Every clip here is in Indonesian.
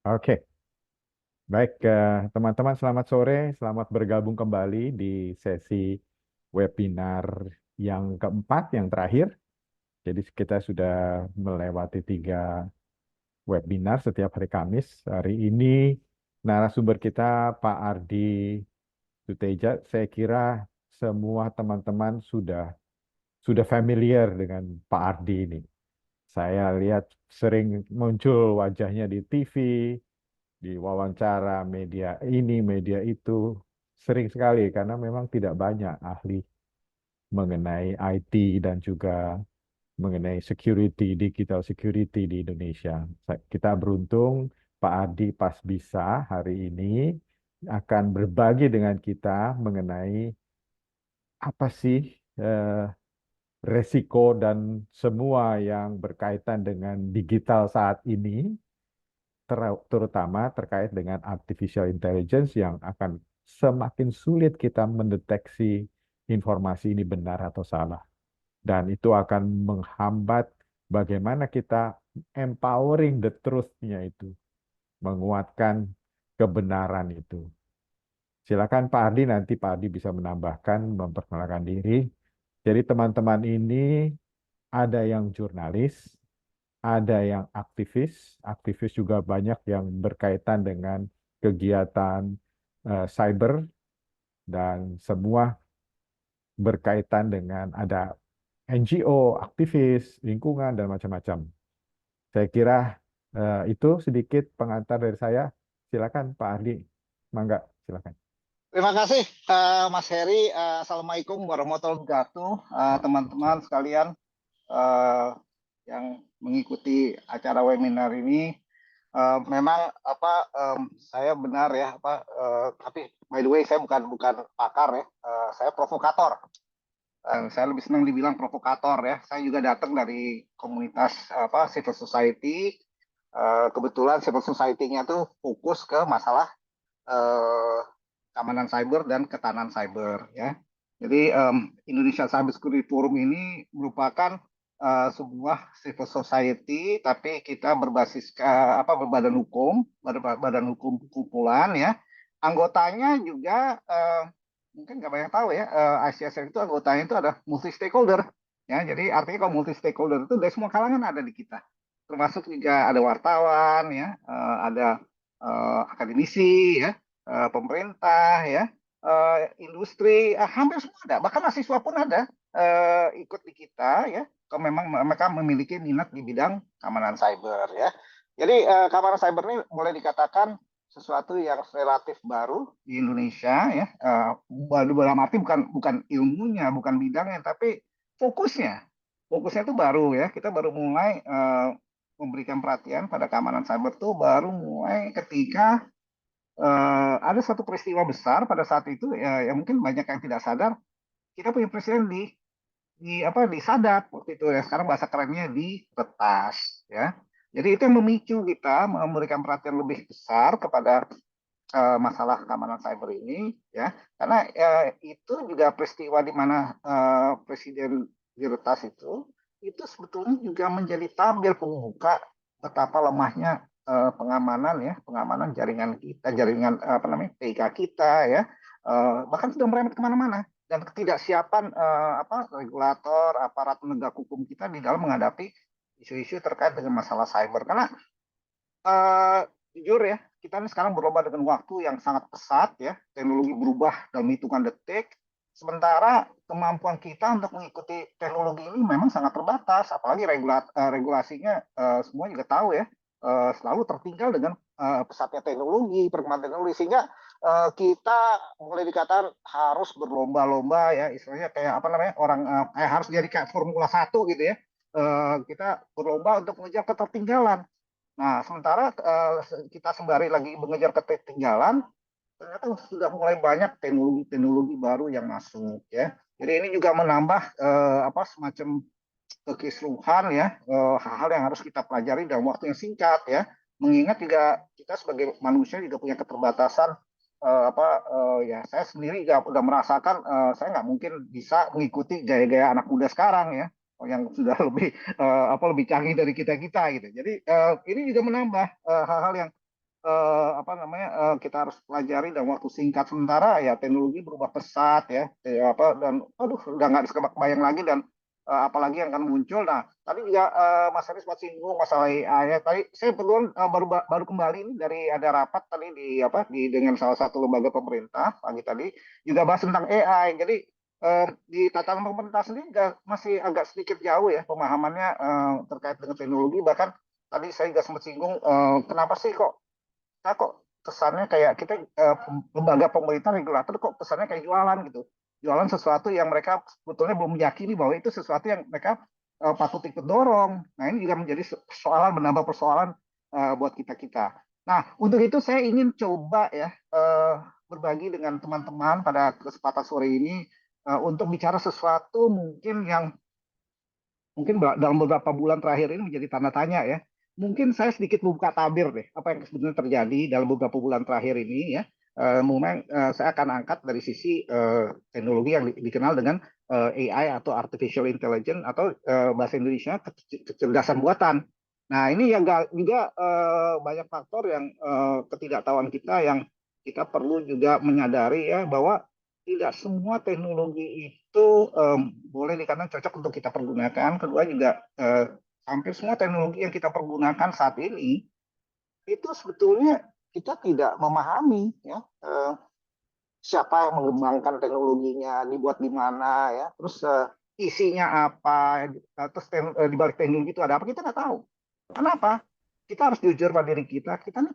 Oke, baik teman-teman, selamat sore, selamat bergabung kembali di sesi webinar yang keempat, yang terakhir. Jadi kita sudah melewati 3 webinar setiap hari Kamis. Hari ini narasumber kita Pak Ardi Suteja. Saya kira semua teman-teman sudah familiar dengan Pak Ardi ini. Saya lihat sering muncul wajahnya di TV, di wawancara media ini, media itu, sering sekali karena memang tidak banyak ahli mengenai IT dan juga mengenai security, digital security di Indonesia. Kita beruntung Pak Adi pas bisa hari ini akan berbagi dengan kita mengenai apa sih eh, resiko dan semua yang berkaitan dengan digital saat ini, terutama terkait dengan artificial intelligence yang akan semakin sulit kita mendeteksi informasi ini benar atau salah. Dan itu akan menghambat bagaimana kita empowering the truth-nya itu, menguatkan kebenaran itu. Silakan Pak Ardi, nanti Pak Ardi bisa menambahkan, memperkenalkan diri. Jadi teman-teman ini ada yang jurnalis, ada yang aktivis, aktivis juga banyak yang berkaitan dengan kegiatan cyber dan semua berkaitan dengan ada NGO, aktivis, lingkungan dan macam-macam. Saya kira itu sedikit pengantar dari saya. Silakan Pak Ardi, mangga, silakan. Terima kasih, Mas Heri. Assalamualaikum warahmatullahi wabarakatuh, teman-teman Waalaikumsalam. sekalian yang mengikuti acara webinar ini. Memang saya benar ya, tapi by the way saya bukan pakar ya, saya provokator. Saya lebih senang dibilang provokator ya. Saya juga datang dari komunitas civil society. Kebetulan civil society-nya tuh fokus ke masalah eh, keamanan cyber dan ketahanan cyber ya. Jadi Indonesia Cyber Security Forum ini merupakan sebuah civil society, tapi kita berbasis berbadan hukum, badan hukum kumpulan ya. Anggotanya juga mungkin nggak banyak tahu ya, ICSR itu anggotanya itu ada multi stakeholder ya. Jadi artinya kalau multi stakeholder itu dari semua kalangan ada di kita, termasuk juga ada wartawan ya, ada akademisi ya, pemerintah ya, industri, hampir semua ada, bahkan mahasiswa pun ada ikut di kita ya, kalau memang mereka memiliki minat di bidang keamanan cyber ya. Jadi keamanan cyber ini boleh dikatakan sesuatu yang relatif baru di Indonesia ya. Baru dalam arti bukan ilmunya, bukan bidangnya, tapi fokusnya. Fokusnya itu baru ya. Kita baru mulai memberikan perhatian pada keamanan cyber itu baru mulai ketika ada satu peristiwa besar pada saat itu ya, yang mungkin banyak yang tidak sadar. Kita punya presiden di Sadap waktu itu ya, sekarang bahasa kerennya di retas ya. Jadi itu yang memicu kita memberikan perhatian lebih besar kepada masalah keamanan cyber ini ya, karena itu juga peristiwa di mana presiden di retas itu sebetulnya juga menjadi tabir pembuka betapa lemahnya pengamanan ya, pengamanan jaringan kita, jaringan TIK kita ya, bahkan sudah merembet kemana-mana, dan ketidaksiapan regulator, aparat penegak hukum kita di dalam menghadapi isu-isu terkait dengan masalah cyber. Karena eh, jujur ya, kita ini sekarang berlomba dengan waktu yang sangat pesat ya, teknologi berubah dalam hitungan detik, sementara kemampuan kita untuk mengikuti teknologi ini memang sangat terbatas, apalagi regulasinya semua juga tahu ya, selalu tertinggal dengan pesatnya teknologi, perkembangan teknologi, sehingga kita boleh dikatakan harus berlomba-lomba ya, istilahnya kayak apa namanya, orang harus jadi kayak Formula 1 gitu ya. Kita berlomba untuk mengejar ketertinggalan. Nah, sementara kita sembari lagi mengejar ketertinggalan, ternyata sudah mulai banyak teknologi-teknologi baru yang masuk ya. Jadi ini juga menambah semacam kekisruhan ya, hal-hal yang harus kita pelajari dalam waktu yang singkat ya. Mengingat juga kita sebagai manusia juga punya keterbatasan, ya saya sendiri juga udah merasakan, saya nggak mungkin bisa mengikuti gaya-gaya anak muda sekarang ya, yang sudah lebih lebih canggih dari kita kita gitu. Jadi ini juga menambah hal-hal yang apa namanya kita harus pelajari dalam waktu singkat. Sementara ya teknologi berubah pesat ya, apa dan aduh udah nggak bisa kebayang lagi dan apalagi yang akan muncul. Nah tadi juga Mas Haris masih singgung masalah AI ya. Tadi saya kebetulan baru kembali ini dari ada rapat tadi di apa di dengan salah satu lembaga pemerintah pagi tadi juga bahas tentang AI. Jadi di tatanan pemerintah sendiri masih agak sedikit jauh ya pemahamannya terkait dengan teknologi. Bahkan tadi saya juga sempat singgung kenapa sih kok kesannya kayak kita lembaga pemerintah regulator kok kesannya kayak jualan gitu, jualan sesuatu yang mereka sebetulnya belum meyakini bahwa itu sesuatu yang mereka patut ikut dorong. Nah ini juga menjadi persoalan, menambah persoalan buat kita kita. Nah untuk itu saya ingin coba ya berbagi dengan teman-teman pada kesempatan sore ini untuk bicara sesuatu mungkin dalam beberapa bulan terakhir ini menjadi tanda tanya ya. Mungkin saya sedikit membuka tabir deh, apa yang sebenarnya terjadi dalam beberapa bulan terakhir ini ya. Memang saya akan angkat dari sisi teknologi yang dikenal dengan AI atau artificial intelligence atau bahasa Indonesia kecerdasan buatan. Nah ini yang juga banyak faktor yang ketidaktahuan kita yang kita perlu juga menyadari ya bahwa tidak semua teknologi itu boleh dikatakan cocok untuk kita pergunakan. Kedua juga hampir semua teknologi yang kita pergunakan saat ini itu sebetulnya kita tidak memahami ya siapa yang mengembangkan teknologinya, dibuat di mana ya, terus isinya apa, terus di balik teknologi itu ada apa kita nggak tahu. Kenapa? Kita harus jujur pada diri kita ini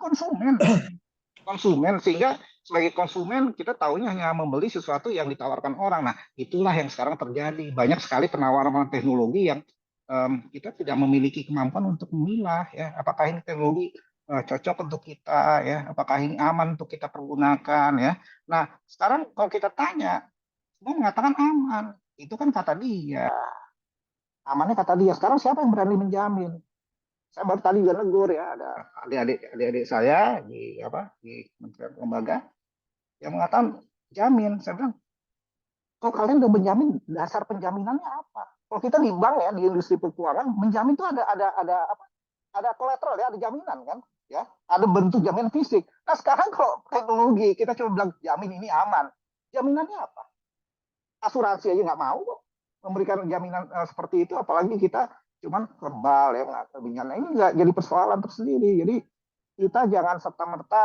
konsumen sehingga sebagai konsumen kita tahunya hanya membeli sesuatu yang ditawarkan orang. Nah, itulah yang sekarang terjadi. Banyak sekali penawaran teknologi yang kita tidak memiliki kemampuan untuk memilah ya, apakah ini teknologi cocok untuk kita ya, apakah ini aman untuk kita pergunakan ya. Nah, sekarang kalau kita tanya, semua mengatakan aman. Itu kan kata dia. Amannya kata dia. Sekarang siapa yang berani menjamin? Saya baru tadi juga negur ya, ada adik-adik saya di kementerian lembaga yang mengatakan jamin. Saya bilang, kalau kalian udah menjamin, dasar penjaminannya apa? Kalau kita di bank ya, di industri keuangan, menjamin itu ada apa? Ada kolateral ya, ada jaminan kan? Ya, ada bentuk jaminan fisik. Nah sekarang kalau teknologi kita cuma bilang jamin ini aman, jaminannya apa? Asuransi aja nggak mau kok memberikan jaminan seperti itu, apalagi kita cuman verbal ya nggak. Nah, ini nggak jadi persoalan tersendiri. Jadi kita jangan serta merta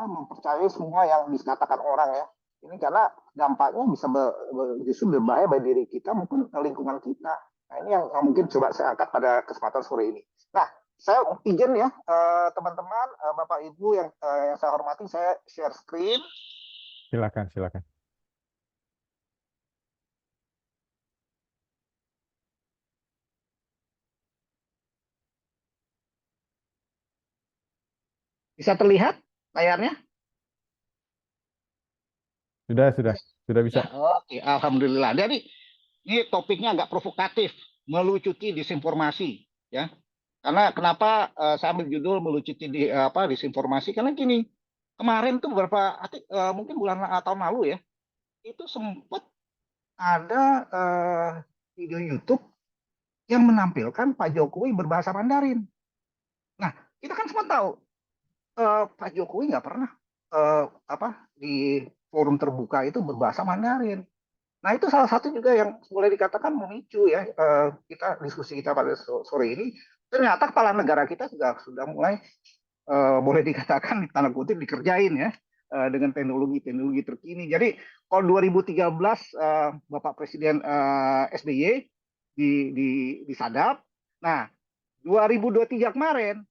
mempercayai semua yang dikatakan orang ya. Ini karena dampaknya bisa justru berbahaya bagi diri kita maupun lingkungan kita. Nah ini yang mungkin coba saya angkat pada kesempatan sore ini. Nah saya izin ya teman-teman, Bapak Ibu yang saya hormati, saya share screen. Silakan, silakan. Bisa terlihat layarnya? Sudah bisa. Ya, oke, alhamdulillah. Jadi ini topiknya agak provokatif, melucuti disinformasi, ya. Karena kenapa saya ambil judul melucuti disinformasi? Karena gini, kemarin tuh beberapa mungkin tahun lalu ya, itu sempat ada video YouTube yang menampilkan Pak Jokowi berbahasa Mandarin. Nah, kita kan semua tahu Pak Jokowi nggak pernah di forum terbuka itu berbahasa Mandarin. Nah, itu salah satu juga yang boleh dikatakan memicu ya kita diskusi kita pada sore ini. Ternyata kepala negara kita sudah mulai boleh dikatakan tanda kutip dikerjain ya dengan teknologi-teknologi terkini. Jadi kalau 2013 Bapak Presiden SBY disadap. Nah, 2023 kemarin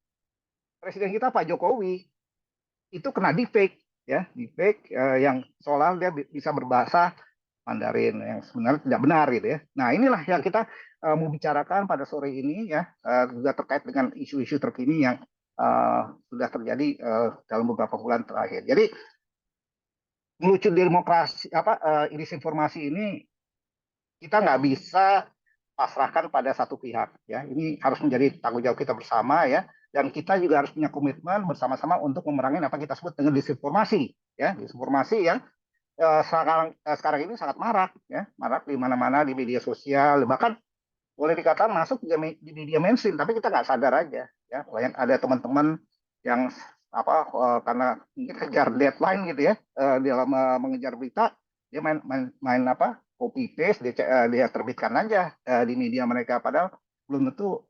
Presiden kita Pak Jokowi itu kena deepfake ya, deepfake yang seolah dia bisa berbahasa Mandarin yang sebenarnya tidak benar gitu ya. Nah inilah yang kita mau bicarakan pada sore ini ya, juga terkait dengan isu-isu terkini yang sudah terjadi dalam beberapa bulan terakhir. Jadi melucut demokrasi disinformasi ini kita nggak bisa pasrahkan pada satu pihak ya. Ini harus menjadi tanggung jawab kita bersama ya. Dan kita juga harus punya komitmen bersama-sama untuk memerangi apa yang kita sebut dengan disinformasi ya, disinformasi yang sekarang ini sangat marak ya, marak di mana-mana di media sosial, bahkan boleh dikatakan masuk di media mainstream, tapi kita nggak sadar aja ya. Ada teman-teman yang karena mungkin kejar deadline gitu ya, dalam mengejar berita, dia main apa, copy paste, dia terbitkan aja di media mereka, padahal belum tentu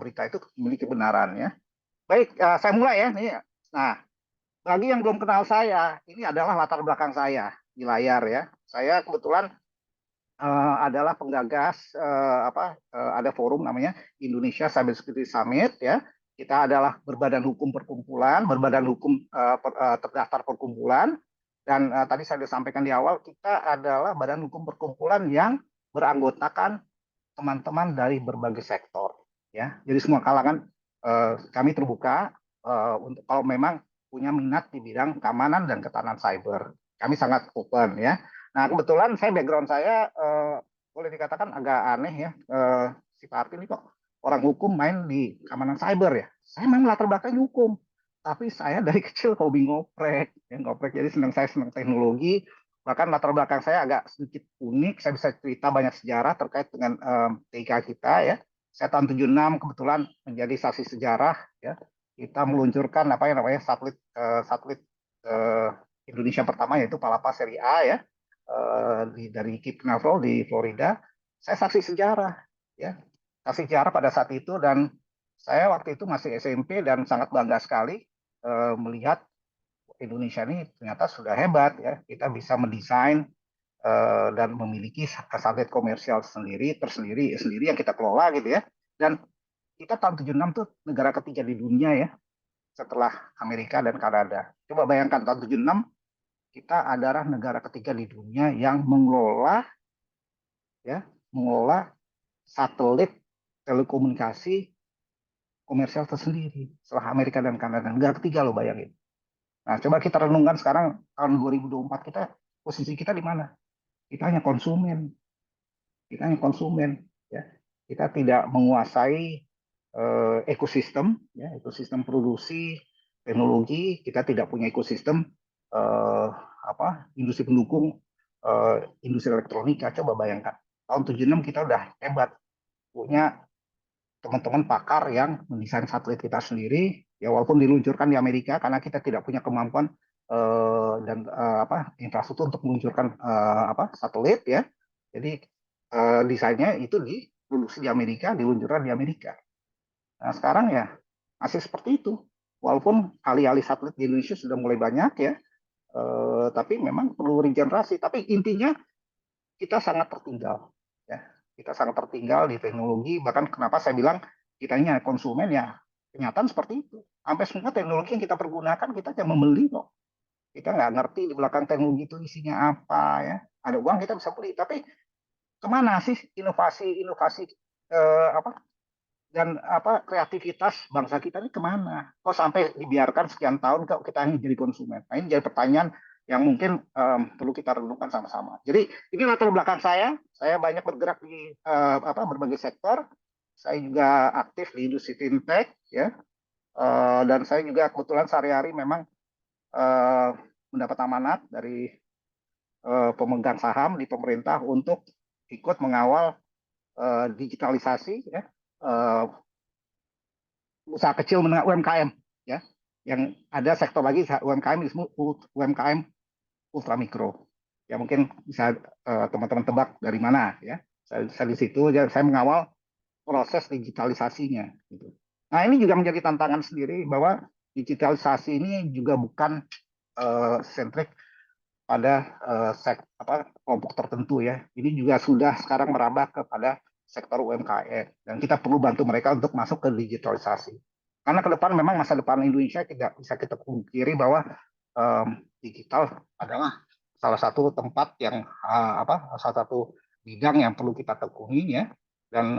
berita itu memiliki kebenaran ya. Baik, saya mulai ya nih. Nah, bagi yang belum kenal saya, ini adalah latar belakang saya di layar ya. Saya kebetulan adalah penggagas ada forum namanya Indonesia Cybersecurity Summit ya. Kita adalah berbadan hukum perkumpulan, berbadan hukum terdaftar perkumpulan, dan tadi saya sudah sampaikan di awal, kita adalah badan hukum perkumpulan yang beranggotakan teman-teman dari berbagai sektor ya. Jadi semua kalangan kami terbuka untuk kalau memang punya minat di bidang keamanan dan ketahanan cyber. Kami sangat open ya. Nah, kebetulan background saya boleh dikatakan agak aneh ya. Si Pak Artin ini kok orang hukum main di keamanan cyber ya. Saya memang latar belakangnya hukum, tapi saya dari kecil hobi ngoprek, ya, ngoprek. Jadi saya senang teknologi. Bahkan latar belakang saya agak sedikit unik. Saya bisa cerita banyak sejarah terkait dengan TK kita ya. Saya tahun 76 kebetulan menjadi saksi sejarah ya. Kita meluncurkan apa yang namanya satelit Indonesia pertama, yaitu Palapa seri A ya, dari Cape Canaveral di Florida. Saya saksi sejarah ya, saksi sejarah pada saat itu, dan saya waktu itu masih SMP dan sangat bangga sekali melihat Indonesia ini ternyata sudah hebat ya, kita bisa mendesain dan memiliki satelit komersial tersendiri yang kita kelola gitu ya. Dan kita tahun 76 tuh negara ketiga di dunia ya, setelah Amerika dan Kanada. Coba bayangkan tahun 76 kita adalah negara ketiga di dunia yang mengelola satelit telekomunikasi komersial tersendiri setelah Amerika dan Kanada. Negara ketiga loh, bayangin. Nah, coba kita renungkan sekarang tahun 2024, posisi kita di mana? Kita hanya konsumen. Kita hanya konsumen ya. Kita tidak menguasai ekosistem ya, ekosistem produksi teknologi. Kita tidak punya ekosistem industri pendukung industri elektronika. Coba bayangkan tahun 76 kita udah hebat, punya teman-teman pakar yang mendesain satelit kita sendiri ya, walaupun diluncurkan di Amerika karena kita tidak punya kemampuan dan infrastruktur untuk meluncurkan satelit ya. Jadi desainnya itu diproduksi di Amerika, diluncurkan di Amerika. Nah, sekarang ya masih seperti itu. Walaupun alih-alih satelit di Indonesia sudah mulai banyak ya, tapi memang perlu regenerasi. Tapi intinya kita sangat tertinggal. Ya, kita sangat tertinggal di teknologi. Bahkan kenapa saya bilang kita ini konsumen ya, kenyataan seperti itu. Sampai semua teknologi yang kita pergunakan kita hanya membeli kok. Kita nggak ngerti di belakang teknologi itu isinya apa ya. Ada uang kita bisa beli, tapi kemana sih inovasi dan kreativitas bangsa kita ini kemana? Kok sampai dibiarkan sekian tahun kok kita hanya jadi konsumen? Nah, ini jadi pertanyaan yang mungkin perlu kita renungkan sama-sama. Jadi ini latar belakang saya. Saya banyak bergerak di berbagai sektor. Saya juga aktif di industri fintech ya. Dan saya juga kebetulan sehari-hari memang mendapat amanat dari pemegang saham di pemerintah untuk ikut mengawal digitalisasi ya, usaha kecil menengah UMKM ya, yang ada sektor lagi UMKM disebut UMKM ultra mikro ya. Mungkin bisa teman-teman tebak dari mana ya. Saya di situ saya mengawal proses digitalisasinya gitu. Nah, ini juga menjadi tantangan sendiri bahwa digitalisasi ini juga bukan sentrik pada kelompok tertentu ya. Ini juga sudah sekarang merambah kepada sektor UMKM, dan kita perlu bantu mereka untuk masuk ke digitalisasi. Karena ke depan memang masa depan Indonesia tidak bisa kita pungkiri bahwa digital adalah salah satu tempat yang salah satu bidang yang perlu kita tekuni ya. Dan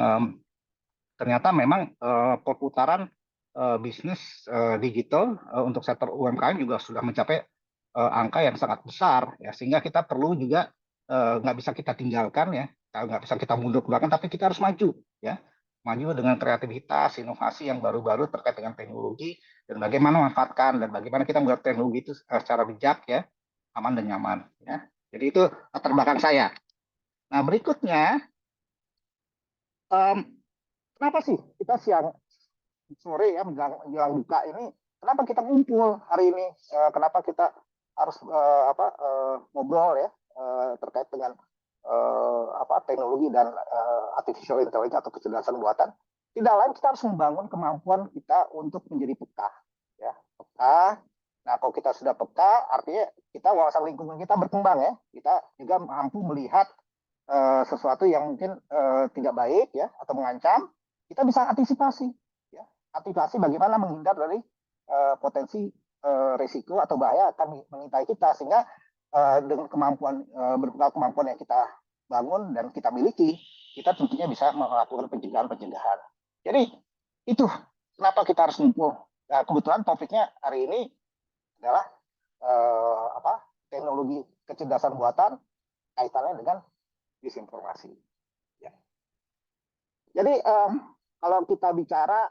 ternyata memang perputaran bisnis digital untuk sektor UMKM juga sudah mencapai angka yang sangat besar ya, sehingga kita perlu juga nggak bisa kita tinggalkan ya, nggak bisa kita mundur ke belakang, tapi kita harus maju ya, maju dengan kreativitas, inovasi yang baru-baru terkait dengan teknologi, dan bagaimana memanfaatkan dan bagaimana kita membuat teknologi itu secara bijak ya, aman dan nyaman ya. Jadi itu latar belakang saya. Nah, berikutnya kenapa sih kita siang sore ya menjelang buka ini kenapa kita ngumpul hari ini? Kenapa kita harus ngobrol ya terkait dengan teknologi dan artificial intelligence atau kecerdasan buatan? Tidak lain kita harus membangun kemampuan kita untuk menjadi peka, ya peka. Nah, kalau kita sudah peka, artinya kita wawasan lingkungan kita berkembang ya. Kita juga mampu melihat sesuatu yang mungkin tidak baik ya atau mengancam, kita bisa antisipasi ya. Antisipasi bagaimana menghindar dari potensi risiko atau bahaya akan mengintai kita, sehingga dengan berbekal kemampuan yang kita bangun dan kita miliki, kita tentunya bisa melakukan pencegahan. Jadi itu kenapa kita harus ngumpul. Nah, kebetulan topiknya hari ini adalah teknologi kecerdasan buatan kaitannya dengan disinformasi. Ya. Jadi kalau kita bicara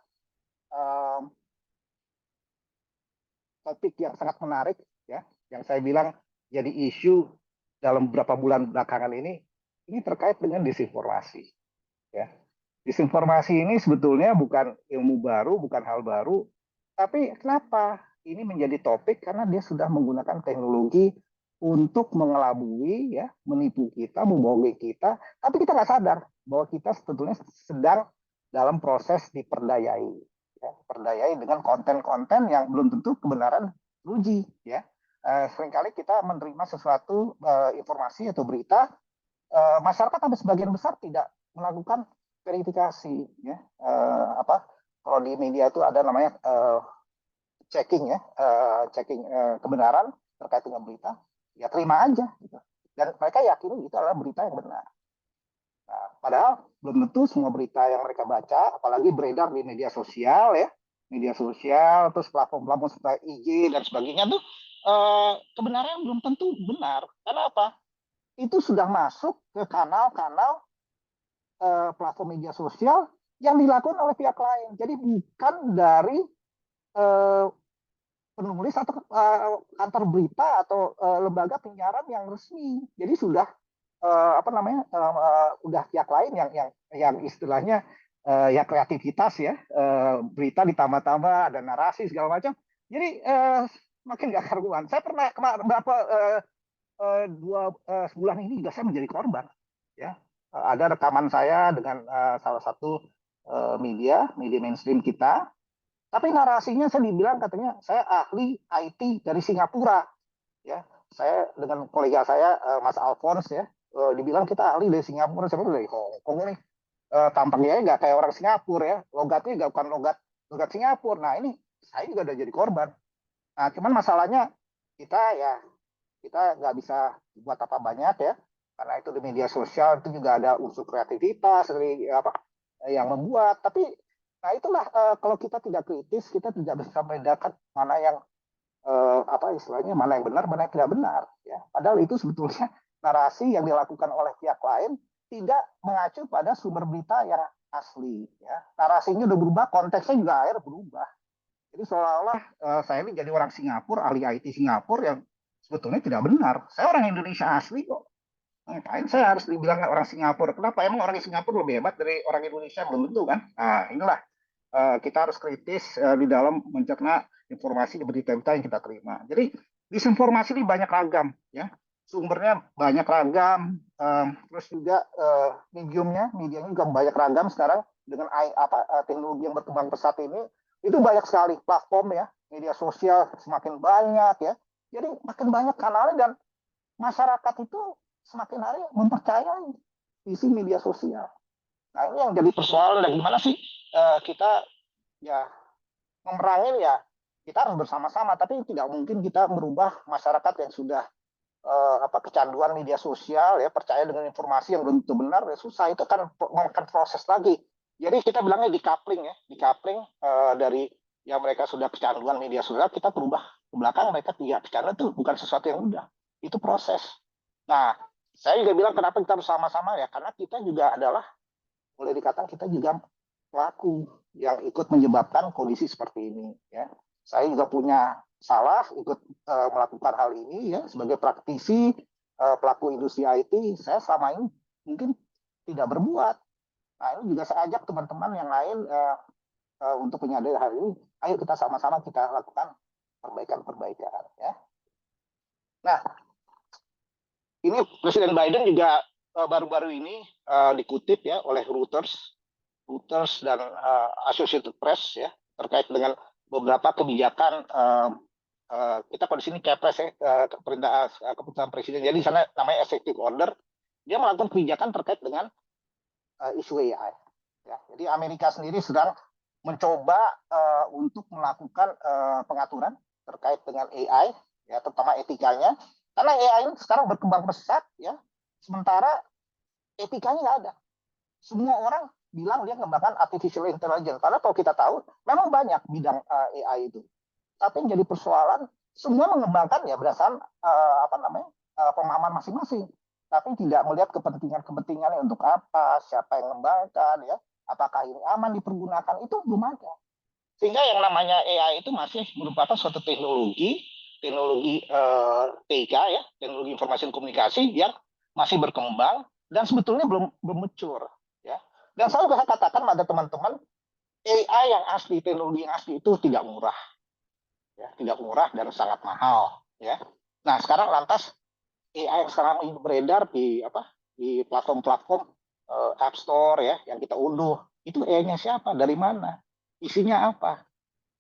topik yang sangat menarik, ya, yang saya bilang jadi isu dalam beberapa bulan belakangan ini terkait dengan disinformasi. Ya. Disinformasi ini sebetulnya bukan ilmu baru, bukan hal baru, tapi kenapa ini menjadi topik? Karena dia sudah menggunakan teknologi untuk mengelabui, ya, menipu kita, membohongi kita, tapi kita nggak sadar bahwa kita sebetulnya sedang dalam proses diperdayai, ya, perdayai dengan konten-konten yang belum tentu kebenaran teruji, ya. Seringkali kita menerima sesuatu informasi atau berita, masyarakat sampai sebagian besar tidak melakukan verifikasi, ya. Kalau di media itu ada namanya checking ya, checking kebenaran terkait dengan berita, ya terima aja gitu. Dan mereka yakini itu adalah berita yang benar. Nah, padahal belum tentu semua berita yang mereka baca, apalagi beredar di media sosial ya, media sosial, terus platform-platform seperti IG dan sebagainya tuh kebenaran belum tentu benar. Karena apa? Itu sudah masuk ke kanal-kanal platform media sosial yang dilakukan oleh pihak lain. Jadi bukan dari penulis atau kantor berita atau lembaga penyiaran yang resmi. Jadi sudah udah pihak lain yang istilahnya ya kreativitas ya, berita ditambah-tambah ada narasi segala macam. Jadi makin gak karuan. Saya pernah kemarin sebulan ini juga saya menjadi korban ya. Ada rekaman saya dengan salah satu media mainstream kita, tapi narasinya saya dibilang katanya saya ahli IT dari Singapura ya. Saya dengan kolega saya Mas Alphonse ya, dibilang kita ahli dari Singapura, saya dari Hong Kong nih. Tampaknya nggak kayak orang Singapura ya, logatnya nggak bukan logat Singapura. Nah ini saya juga udah jadi korban. Nah cuman masalahnya kita nggak bisa buat apa banyak ya, karena itu di media sosial itu juga ada unsur kreativitas dari yang membuat. Tapi nah itulah kalau kita tidak kritis, kita tidak bisa membedakan mana yang istilahnya mana yang benar, mana yang tidak benar. Ya, padahal itu sebetulnya narasi yang dilakukan oleh pihak lain tidak mengacu pada sumber berita yang asli. Ya, narasinya udah berubah, konteksnya juga akhirnya berubah. Jadi seolah-olah saya ini jadi orang Singapura, ahli IT Singapura yang sebetulnya tidak benar. Saya orang Indonesia asli kok. Ngapain saya harus dibilang orang Singapura? Kenapa? Emang orang Singapura lebih hebat dari orang Indonesia? Belum tentu kan? Nah, inilah kita harus kritis di dalam mencerna informasi di berita-berita yang kita terima. Jadi disinformasi ini banyak ragam, ya. Sumbernya banyak ragam, terus juga medianya juga banyak ragam sekarang dengan teknologi yang berkembang pesat ini. Itu banyak sekali platform ya, media sosial semakin banyak ya. Jadi makin banyak kanalnya dan masyarakat itu semakin hari mempercayai isi media sosial. Nah ini yang jadi persoalan, dan gimana sih kita ya memerangi ya, kita harus bersama-sama, tapi tidak mungkin kita merubah masyarakat yang sudah kecanduan media sosial ya, percaya dengan informasi yang belum tentu benar, ya susah, itu kan memakan proses lagi. Jadi kita bilangnya decoupling ya, decoupling dari yang mereka sudah kecanduan media sosial, kita berubah ke belakang mereka tidak kecanduan, itu bukan sesuatu yang mudah, itu proses. Nah, saya juga bilang kenapa kita harus sama-sama ya, karena kita juga adalah, boleh dikatakan kita juga pelaku yang ikut menyebabkan kondisi seperti ini ya. Saya juga punya salah ikut melakukan hal ini ya, sebagai praktisi pelaku industri IT. Saya selama ini mungkin tidak berbuat. Nah ini juga saya ajak teman-teman yang lain untuk menyadari hal ini, ayo kita sama-sama kita lakukan perbaikan-perbaikan ya. Nah, ini Presiden Biden juga baru-baru ini dikutip ya oleh Reuters dan Associated Press ya terkait dengan beberapa kebijakan kita pada sini Kepres ya perintah keputusan presiden. Jadi di sana namanya executive order. Dia melakukan kebijakan terkait dengan isu AI. Ya, jadi Amerika sendiri sedang mencoba untuk melakukan pengaturan terkait dengan AI, ya terutama etikanya. Karena AI ini sekarang berkembang pesat, ya. Sementara etikanya nggak ada. Semua orang bilang dia mengembangkan artificial intelligence. Karena kalau kita tahu, memang banyak bidang AI itu. Tapi yang jadi persoalan, semua mengembangkan ya berdasarkan pemahaman masing-masing. Tapi tidak melihat kepentingan-kepentingannya untuk apa, siapa yang mengembangkan, ya, apakah ini aman dipergunakan, itu belum ada. Sehingga yang namanya AI itu masih merupakan suatu teknologi TIK ya, teknologi informasi dan komunikasi yang masih berkembang dan sebetulnya belum mature ya. Dan saya juga katakan pada teman-teman, AI yang asli, teknologi yang asli itu tidak murah. Ya, tidak murah dan sangat mahal ya. Nah, sekarang lantas AI yang sekarang beredar di platform-platform App Store ya yang kita unduh, itu AI-nya siapa? Dari mana? Isinya apa?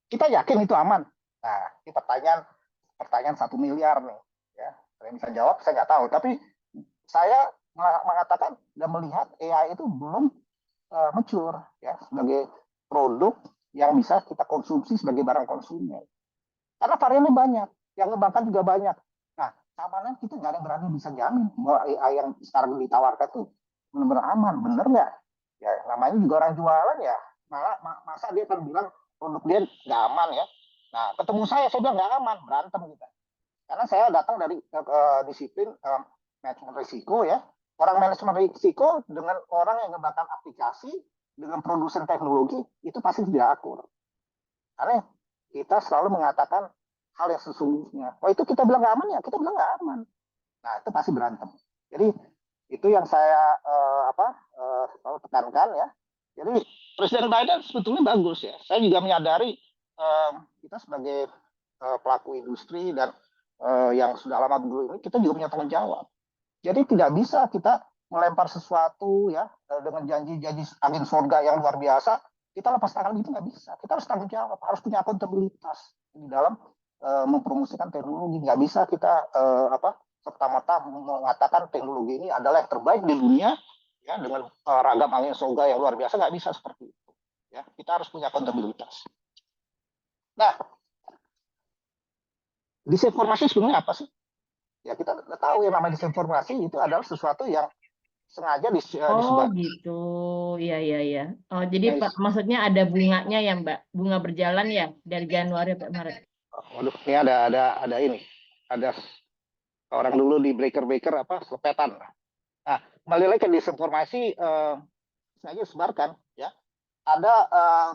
Kita yakin itu aman? Nah, ini pertanyaan 1 miliar nih ya. Saya bisa jawab, saya nggak tahu, tapi saya mengatakan dan melihat AI itu belum mature ya sebagai produk yang bisa kita konsumsi sebagai barang konsumen. Karena variannya banyak, yang ngembangkan juga banyak. Nah, keamanan kita nggak ada yang berani bisa jamin bahwa AI yang sekarang ditawarkan itu benar-benar aman, bener nggak? Ya, namanya juga orang jualan ya, malah masa dia akan bilang produk dia nggak aman ya. Nah, ketemu saya bilang nggak aman, berantem kita. Karena saya datang dari disiplin manajemen risiko ya. Orang manajemen risiko dengan orang yang mengembangkan aplikasi dengan produsen teknologi itu pasti tidak akur. Karena kita selalu mengatakan hal yang sesungguhnya. Oh itu kita bilang nggak aman ya, kita bilang nggak aman. Nah itu pasti berantem. Jadi itu yang saya selalu tekankan ya. Jadi Presiden Biden sebetulnya bagus ya. Saya juga menyadari kita sebagai pelaku industri dan yang sudah lama dulu ini kita juga punya tanggung jawab. Jadi tidak bisa kita melempar sesuatu ya dengan janji-janji angin surga yang luar biasa, kita lepas tangan itu nggak bisa. Kita harus tanggung jawab, harus punya akuntabilitas di dalam mempromosikan teknologi. Nggak bisa kita serta-merta mengatakan teknologi ini adalah yang terbaik di dunia ya dengan ragam angin surga yang luar biasa. Nggak bisa seperti itu. Ya, kita harus punya akuntabilitas. Nah, disinformasi sebenarnya apa sih? Ya kita tahu yang namanya disinformasi itu adalah sesuatu yang sengaja Oh disebar. gitu, ya ya ya. Oh jadi maksudnya ada bunganya ya Mbak, bunga berjalan ya dari Januari sampai Maret. Waduh, ini ada ini, ada orang dulu di breaker selepetan. Nah, kembali lagi ke disinformasi sengaja disebarkan ya. Ada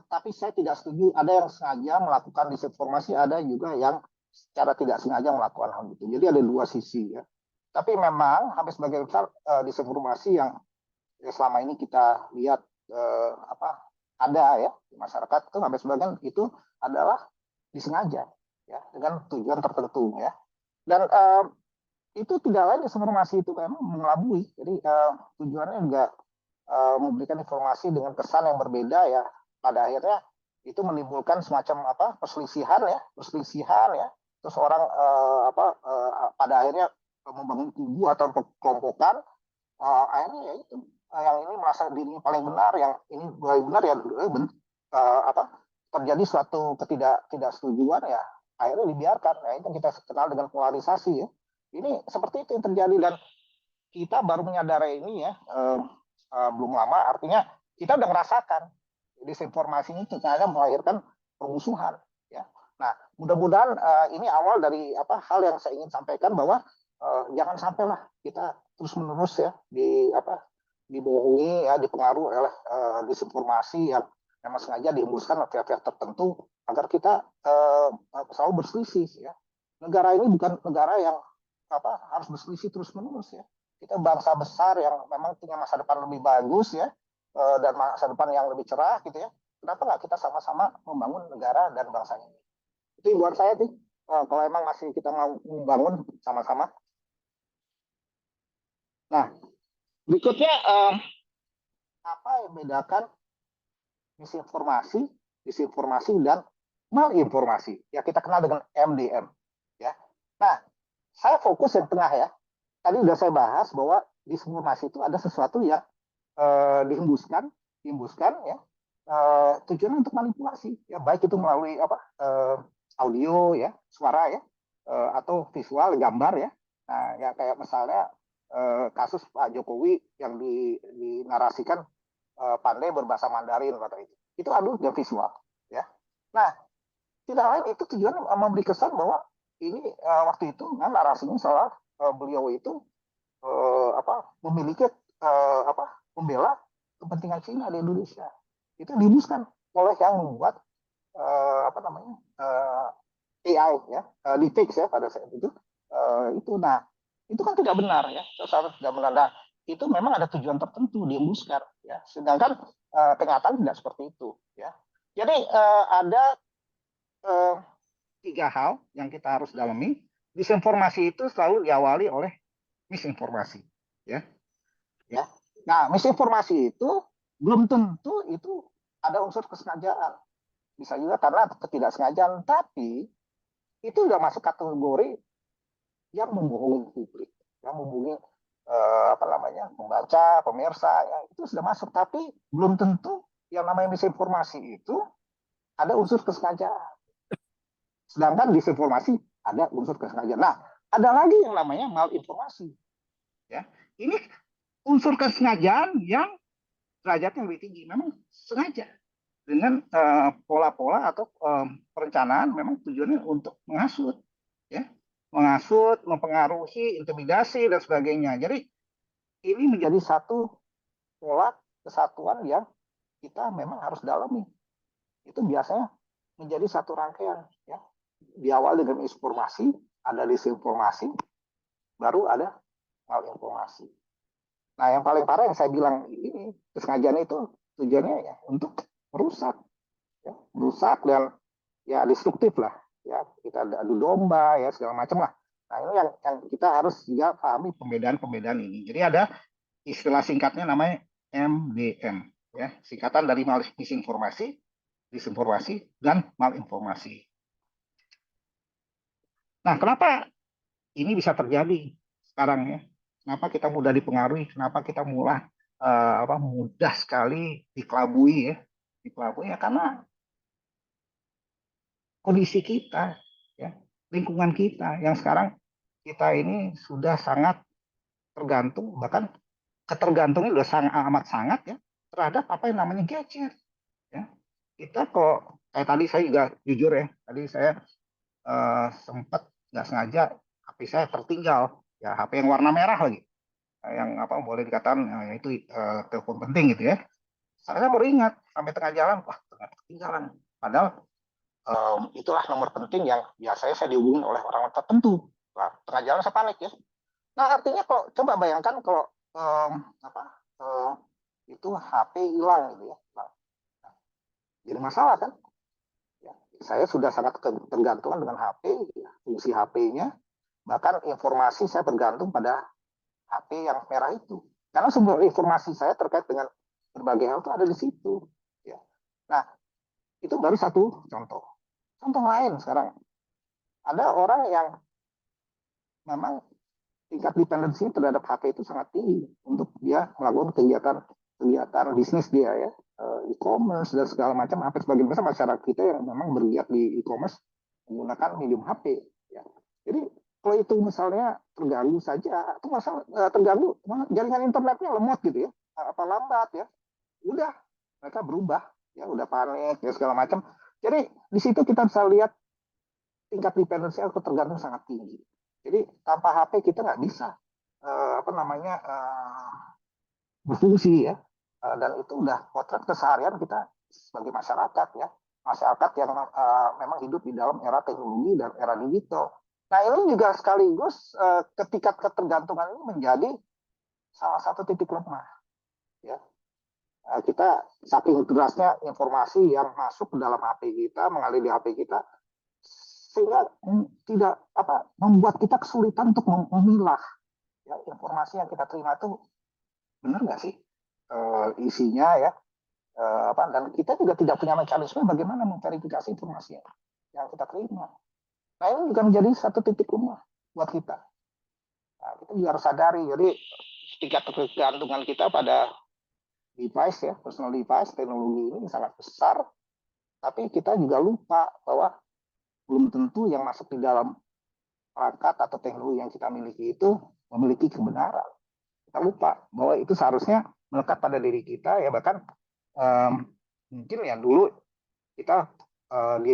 tapi saya tidak setuju ada yang sengaja melakukan disinformasi, ada juga yang secara tidak sengaja melakukan hal itu. Jadi ada dua sisi ya. Tapi memang hampir sebagian besar disinformasi yang selama ini kita lihat ada ya di masyarakat itu hampir sebagian itu adalah disengaja ya dengan tujuan tertentu ya. Dan itu tidak lain disinformasi itu memang mengelabui. Jadi tujuannya juga memberikan informasi dengan kesan yang berbeda ya. Pada akhirnya itu menimbulkan semacam perselisihan ya. Terus orang pada akhirnya membangun kubu atau kelompokan. Akhirnya ya itu yang ini merasa dirinya paling benar, yang ini paling benar ya terjadi suatu ketidaksetujuan ya akhirnya dibiarkan. Nah itu kita kenal dengan polarisasi ya. Ini seperti itu yang terjadi dan kita baru menyadari ini ya belum lama, artinya kita udah merasakan disinformasi ini ternyata melahirkan permusuhan ya. Nah mudah-mudahan ini awal dari hal yang saya ingin sampaikan bahwa jangan sampailah kita terus-menerus ya dibohongi ya, dipengaruhi oleh disinformasi yang memang sengaja dihembuskan oleh pihak-pihak tertentu agar kita selalu berselisih ya. Negara ini bukan negara yang harus berselisih terus-menerus ya. Kita bangsa besar yang memang punya masa depan lebih bagus ya dan masa depan yang lebih cerah gitu ya. kenapa nggak kita sama-sama membangun negara dan bangsa ini? Itu himbauan saya sih. Kalau emang masih kita mau membangun sama-sama. Nah, berikutnya apa yang membedakan misinformasi, disinformasi dan malinformasi? Ya kita kenal dengan MDM. Ya. Nah, saya fokus yang tengah ya. Tadi sudah saya bahas bahwa disinformasi itu ada sesuatu yang dihembuskan ya, tujuannya untuk manipulasi ya, baik itu melalui apa audio ya, suara ya, atau visual gambar ya. Nah ya kayak misalnya kasus Pak Jokowi yang dinarasikan pandai berbahasa Mandarin kata itu audio dan visual ya. Nah tidak lain itu tujuannya memberi kesan bahwa ini waktu itu kan narasinya soal beliau itu memiliki membela kepentingan Cina di Indonesia. Itu dihembuskan oleh yang membuat AI ya, deepfake ya pada saat itu. Nah itu kan tidak benar ya, sangat tidak benar. Nah, itu memang ada tujuan tertentu dihembuskan ya, sedangkan kenyataan tidak seperti itu ya. Jadi ada tiga hal yang kita harus dalami. Disinformasi itu selalu diawali oleh misinformasi ya. Nah, misinformasi itu belum tentu itu ada unsur kesengajaan. Bisa juga karena ketidaksengajaan, tapi itu sudah masuk kategori yang membohongi publik, yang membohongi membaca, pemirsa, ya, itu sudah masuk. Tapi belum tentu yang namanya misinformasi itu ada unsur kesengajaan. Sedangkan disinformasi ada unsur kesengajaan. Nah, ada lagi yang namanya malinformasi. Ya, ini unsur kesengajaan yang derajatnya lebih tinggi, memang sengaja dengan pola-pola atau perencanaan memang tujuannya untuk menghasut, ya, menghasut, mempengaruhi, intimidasi dan sebagainya. Jadi ini menjadi satu pola kesatuan yang kita memang harus dalami. Itu biasanya menjadi satu rangkaian, ya. Diawali dengan informasi, ada disinformasi, baru ada malinformasi. Nah, yang paling parah yang saya bilang ini kesengajaan itu tujuannya ya untuk merusak, ya, merusak dan ya destruktif lah, ya kita adu domba ya segala macam lah. Nah ini yang kita harus juga pahami pembedaan ini. Jadi ada istilah singkatnya namanya MDM, ya singkatan dari misinformasi, disinformasi dan malinformasi. Nah kenapa ini bisa terjadi sekarang ya? Kenapa kita mudah dipengaruhi? Kenapa kita mudah sekali dikelabui ya karena kondisi kita ya, lingkungan kita yang sekarang kita ini sudah sangat tergantung, bahkan ketergantungan sudah sangat amat sangat ya terhadap apa yang namanya gadget ya. Kita kok kayak tadi saya juga jujur ya, tadi saya sempat nggak sengaja HP saya tertinggal ya, HP yang warna merah lagi, yang boleh dikatakan itu telepon penting gitu ya. Saya baru ingat sampai tengah jalan, wah ketinggalan. Padahal itulah nomor penting yang biasanya saya dihubungin oleh orang tertentu. Nah, tengah jalan saya panik ya. Nah artinya kalau coba bayangkan kalau itu HP hilang gitu ya. Nah, jadi masalah kan? Ya, saya sudah sangat tergantungan dengan HP, ya, fungsi HP-nya, bahkan informasi saya bergantung pada HP yang merah itu. Karena sumber informasi saya terkait dengan berbagai hal itu ada di situ. Ya. Nah, itu baru satu contoh. Contoh lain sekarang, ada orang yang memang tingkat dependensi terhadap HP itu sangat tinggi untuk dia melakukan kegiatan bisnis dia ya, e-commerce dan segala macam. Hampir sebagian besar masyarakat kita yang memang bergiat di e-commerce menggunakan medium HP. Ya. Jadi kalau itu misalnya terganggu saja, itu masalah terganggu jaringan internetnya lemot gitu ya, apa lambat ya, udah mereka berubah ya, udah panik ya segala macam. Jadi di situ kita bisa lihat tingkat dependensi atau tergantung sangat tinggi. Jadi tanpa HP kita nggak bisa berfungsi ya, dan itu udah potret keseharian kita sebagai masyarakat ya, masyarakat yang memang hidup di dalam era teknologi dan era digital. Nah ini juga sekaligus ketika ketergantungan ini menjadi salah satu titik lemah ya. kita saking derasnya informasi yang masuk ke dalam HP kita, mengalir di HP kita, sehingga tidak membuat kita kesulitan untuk memilah ya, informasi yang kita terima itu benar nggak sih isinya ya, dan kita juga tidak punya mekanisme bagaimana memverifikasi informasi yang kita terima. Nah ini juga menjadi satu titik lemah buat kita. Nah, kita juga harus sadari, jadi tingkat ketergantungan kita pada device ya, personal device, teknologi ini sangat besar, tapi kita juga lupa bahwa belum tentu yang masuk di dalam perangkat atau teknologi yang kita miliki itu memiliki kebenaran. Kita lupa bahwa itu seharusnya melekat pada diri kita ya, bahkan mungkin ya dulu kita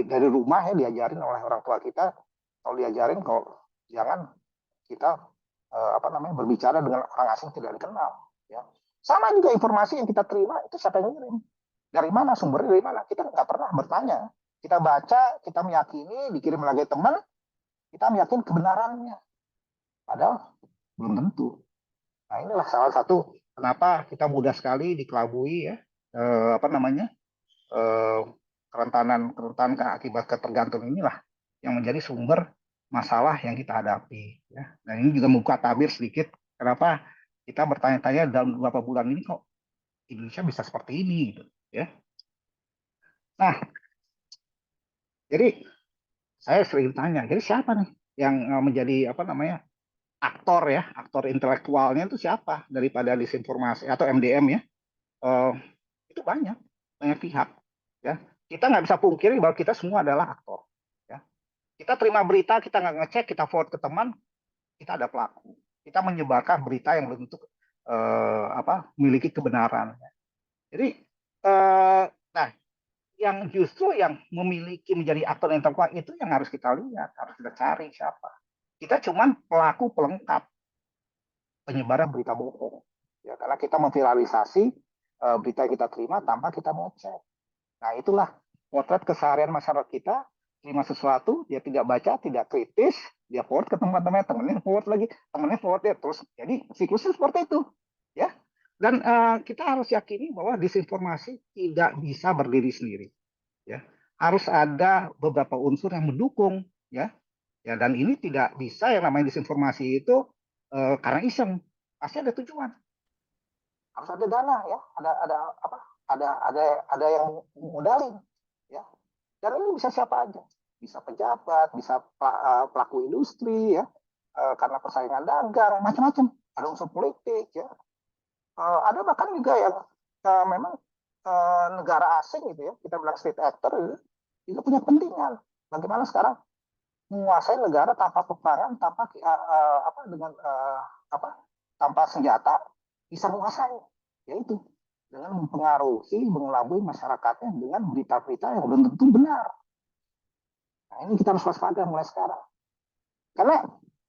dari rumah ya diajarin oleh orang tua kita, kalau diajarin kalau jangan kita berbicara dengan orang asing tidak dikenal ya. Sama juga informasi yang kita terima itu siapa yang ngirim, dari mana sumbernya, dari mana, kita nggak pernah bertanya. Kita baca, kita meyakini, dikirim lagi teman, kita meyakini kebenarannya, padahal belum tentu. Nah inilah salah satu kenapa kita mudah sekali dikelabui ya, kerentanan akibat ketergantungan inilah yang menjadi sumber masalah yang kita hadapi ya. Dan ini juga membuka tabir sedikit kenapa kita bertanya-tanya dalam beberapa bulan ini kok Indonesia bisa seperti ini gitu ya. Nah, jadi saya sering tanya, jadi siapa nih yang menjadi aktor ya, aktor intelektualnya itu siapa daripada disinformasi atau MDM ya? Itu banyak pihak ya. Kita nggak bisa pungkiri bahwa kita semua adalah aktor ya. Kita terima berita, kita nggak ngecek, kita forward ke teman, kita ada pelaku. Kita menyebarkan berita yang belum tentu memiliki kebenaran. Jadi, nah, yang justru yang memiliki menjadi aktor intelektual itu yang harus kita lihat, harus kita cari siapa. Kita cuman pelaku pelengkap penyebaran berita bohong. Ya, karena kita memviralisasi berita yang kita terima tanpa kita mau cek. Nah, itulah potret keseharian masyarakat kita. Terima sesuatu, dia tidak baca, tidak kritis, dia forward ke teman-teman, temannya forward lagi, temannya forward ya, terus jadi siklusnya seperti itu, ya. Dan kita harus yakini bahwa disinformasi tidak bisa berdiri sendiri, ya. Harus ada beberapa unsur yang mendukung, ya. Ya, dan ini tidak bisa yang namanya disinformasi itu karena iseng, pasti ada tujuan, harus ada dana, ya, ada yang modalin, ya. Dan ini bisa siapa aja, bisa pejabat, bisa pelaku industri ya, karena persaingan dagang, macam-macam. Ada unsur politik ya, ada bahkan juga yang memang negara asing gitu ya, kita bilang state actor gitu, juga punya kepentingan. Bagaimana sekarang menguasai negara tanpa peperangan, tanpa senjata bisa menguasai, yaitu dengan mempengaruhi, mengelabui masyarakatnya dengan berita-berita yang belum tentu benar. Nah, ini kita harus waspada mulai sekarang. Karena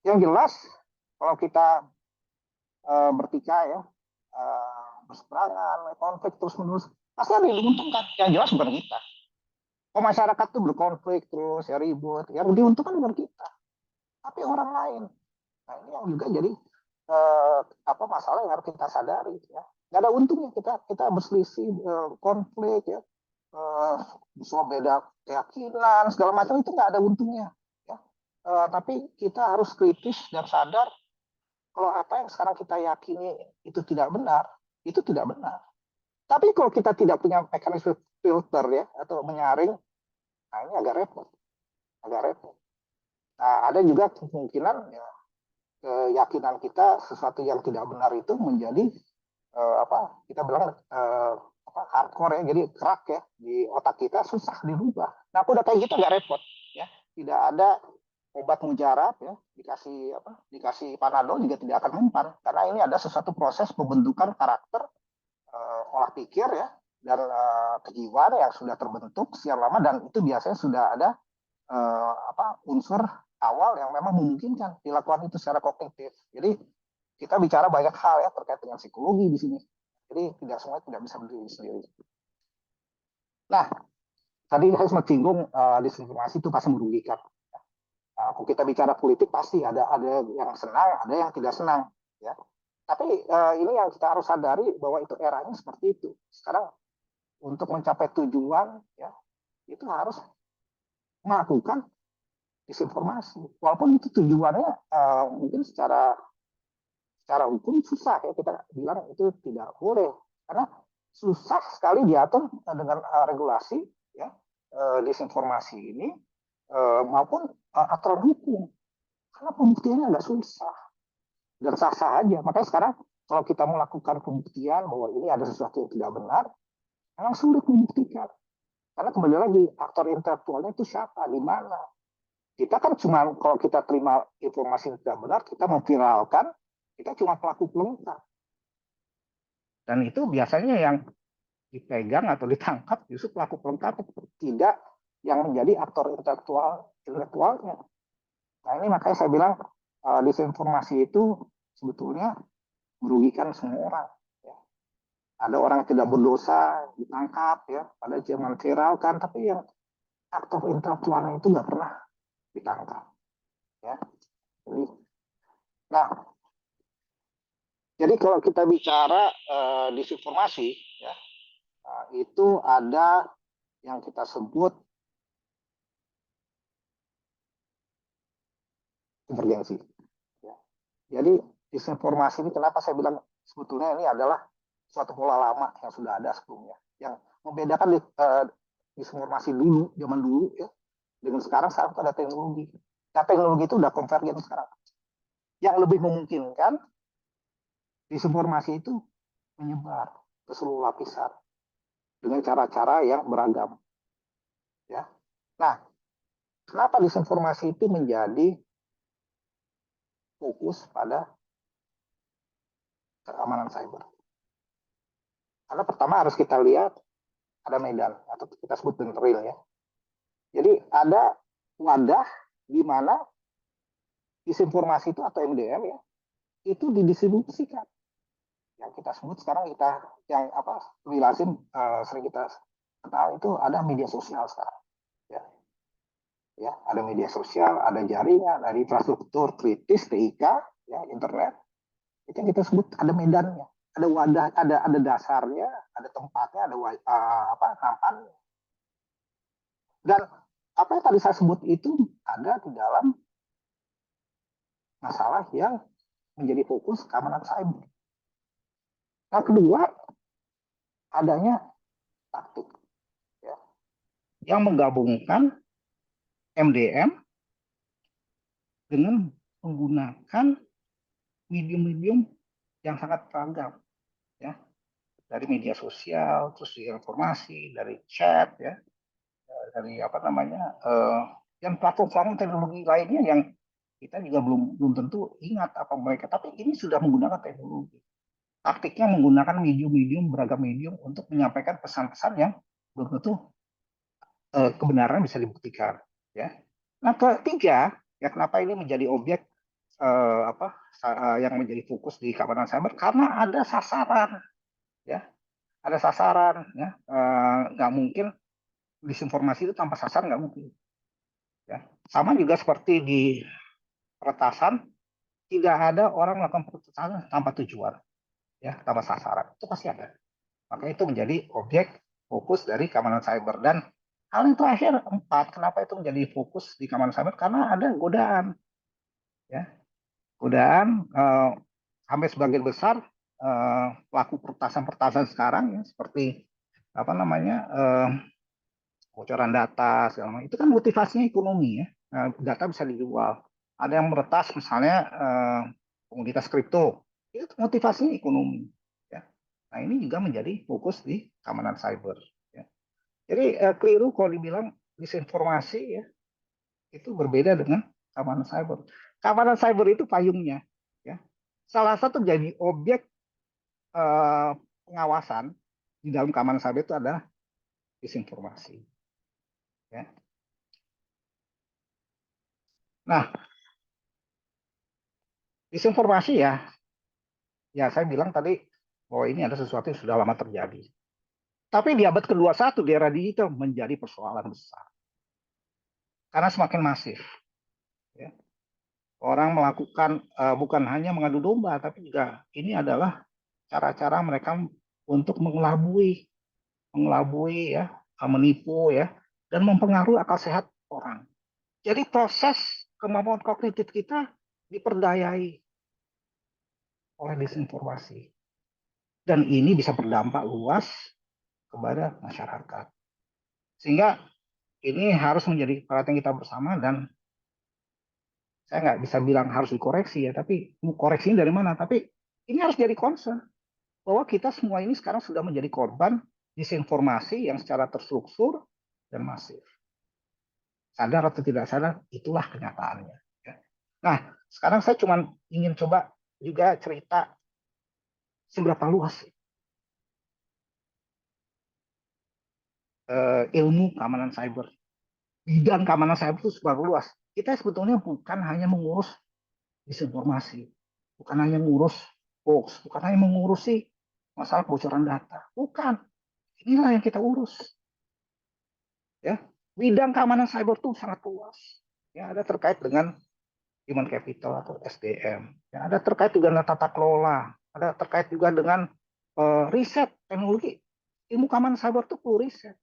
yang jelas, kalau kita bertikai ya, berseberangan, konflik terus-menerus, pasti ada yang diuntungkan. Yang jelas bukan kita. Kalau masyarakat tuh berkonflik terus, ya ribut, yang diuntungkan bukan kita, tapi orang lain. Nah, ini yang juga jadi masalah yang harus kita sadari ya. Nggak ada untungnya kita berselisih, konflik ya, semua beda keyakinan segala macam, itu nggak ada untungnya ya. Tapi kita harus kritis dan sadar kalau apa yang sekarang kita yakini itu tidak benar, itu tidak benar. Tapi kalau kita tidak punya mekanisme filter ya atau menyaring, nah ini agak repot. Nah, ada juga kemungkinan ya, keyakinan kita sesuatu yang tidak benar itu menjadi kita bilang hardcore ya, jadi kerak ya di otak kita, susah dirubah. Nah, udah kayak gitu nggak repot ya, tidak ada obat mujarab ya, dikasih panadol juga tidak akan mempan, karena ini ada sesuatu proses pembentukan karakter, olah pikir ya, dan kejiwaan yang sudah terbentuk sekian lama, dan itu biasanya sudah ada unsur awal yang memang memungkinkan dilakukan itu secara kognitif. Jadi kita bicara banyak hal ya terkait dengan psikologi di sini. Jadi tidak semua tidak bisa berdiri sendiri. Nah, tadi saya sempat singgung disinformasi itu pasti merugikan. Kalau kita bicara politik pasti ada yang senang, ada yang tidak senang. Ya. Tapi ini yang kita harus sadari bahwa itu eranya seperti itu. Sekarang untuk mencapai tujuan ya itu harus melakukan disinformasi. Walaupun itu tujuannya mungkin secara hukum susah ya, kita bilang itu tidak boleh karena susah sekali diatur dengan regulasi ya disinformasi ini maupun aturan hukum karena pembuktiannya agak susah dan sah-sah aja. Makanya sekarang kalau kita melakukan pembuktian bahwa ini ada sesuatu yang tidak benar, memang sulit membuktikan. Karena kembali lagi aktor intelektualnya itu siapa, di mana. Kita kan cuma kalau kita terima informasi yang tidak benar, kita memviralkan, kita cuma pelaku pelengkap. Dan itu biasanya yang dipegang atau ditangkap justru pelaku pelengkap, tidak yang menjadi aktor intelektualnya. Nah ini makanya saya bilang disinformasi itu sebetulnya merugikan semua orang. Ya. Ada orang yang tidak berdosa ditangkap ya, pada zaman viral kan, tapi yang aktor intelektualnya itu nggak pernah ditangkap. Ya. Nah, jadi kalau kita bicara disinformasi, ya, itu ada yang kita sebut konvergensi. Ya. Jadi disinformasi ini kenapa saya bilang sebetulnya ini adalah suatu pola lama yang sudah ada sebelumnya. Yang membedakan disinformasi dulu, zaman dulu ya, dengan sekarang ada teknologi. Nah, teknologi itu udah konvergen sekarang. Yang lebih memungkinkan disinformasi itu menyebar ke seluruh lapisan dengan cara-cara yang beragam. Ya. Nah, kenapa disinformasi itu menjadi fokus pada keamanan cyber? Karena pertama harus kita lihat ada medan atau kita sebut dengan real ya. Jadi ada wadah di mana disinformasi itu atau MDM ya itu didistribusikan. Yang kita sebut sekarang yang lazim sering kita kenal itu ada media sosial sekarang. Ya, ada media sosial, ada jaringan, ada infrastruktur kritis TIK, ya internet. Itu yang kita sebut ada medannya, ada wadah, ada dasarnya, ada tempatnya, ada nampan. Dan apa yang tadi saya sebut itu ada di dalam masalah yang menjadi fokus keamanan cyber. Yang kedua, adanya taktik ya, yang menggabungkan MDM dengan menggunakan medium-medium yang sangat beragam ya, dari media sosial, terus informasi, dari chat ya, dari yang platform teknologi lainnya yang kita juga belum tentu ingat apa mereka, tapi ini sudah menggunakan teknologi. Taktiknya menggunakan medium-medium, beragam medium untuk menyampaikan pesan-pesan yang belum tentu kebenaran bisa dibuktikan. Ya. Nah, ketiga, ya kenapa ini menjadi objek yang menjadi fokus di keamanan cyber? Karena ada sasaran, ya, ada sasaran, ya, nggak mungkin disinformasi itu tanpa sasaran nggak mungkin. Ya. Sama juga seperti di peretasan, tidak ada orang melakukan peretasan tanpa tujuan, ya, tanpa sasaran. Itu pasti ada. Maka itu menjadi objek fokus dari keamanan cyber. Dan hal yang terakhir, 4, kenapa itu menjadi fokus di keamanan cyber? Karena ada godaan. Ya. Godaan sampai sebagian besar pelaku peretasan sekarang ya, seperti bocoran data segala macam. Itu kan motivasinya ekonomi ya. Data bisa dijual. Ada yang meretas misalnya komoditas kripto. Itu motivasinya ekonomi. Ya. Nah ini juga menjadi fokus di keamanan cyber. Ya. Jadi keliru kalau dibilang disinformasi ya itu berbeda dengan keamanan cyber. Keamanan cyber itu payungnya. Ya. Salah satu jadi objek pengawasan di dalam keamanan cyber itu adalah disinformasi. Ya. Nah, disinformasi ya saya bilang tadi bahwa ini ada sesuatu yang sudah lama terjadi. Tapi di abad ke-21 di era digital menjadi persoalan besar. Karena semakin masif. Ya. orang melakukan bukan hanya mengadu domba, tapi juga ini adalah cara-cara mereka untuk mengelabui ya, menipu ya, dan mempengaruhi akal sehat orang. Jadi proses kemampuan kognitif kita diperdayai oleh disinformasi. Dan ini bisa berdampak luas kepada masyarakat. Sehingga ini harus menjadi perhatian kita bersama, dan saya nggak bisa bilang harus dikoreksi ya, tapi koreksinya dari mana? Tapi ini harus jadi concern bahwa kita semua ini sekarang sudah menjadi korban disinformasi yang secara terstruktur dan masif. Sadar atau tidak sadar, itulah kenyataannya. Ya. Nah, sekarang saya cuma ingin coba juga cerita seberapa luas ilmu keamanan cyber. Bidang keamanan cyber itu seberapa luas. Kita sebetulnya bukan hanya mengurus disinformasi, bukan hanya mengurus hoax, bukan hanya mengurusi masalah kebocoran data. Bukan. Inilah yang kita urus. Ya, bidang keamanan cyber itu sangat luas. Ya, ada terkait dengan human capital atau SDM. Ya, ada terkait juga dengan tata kelola. Ada terkait juga dengan riset teknologi. Ilmu keamanan cyber itu perlu riset.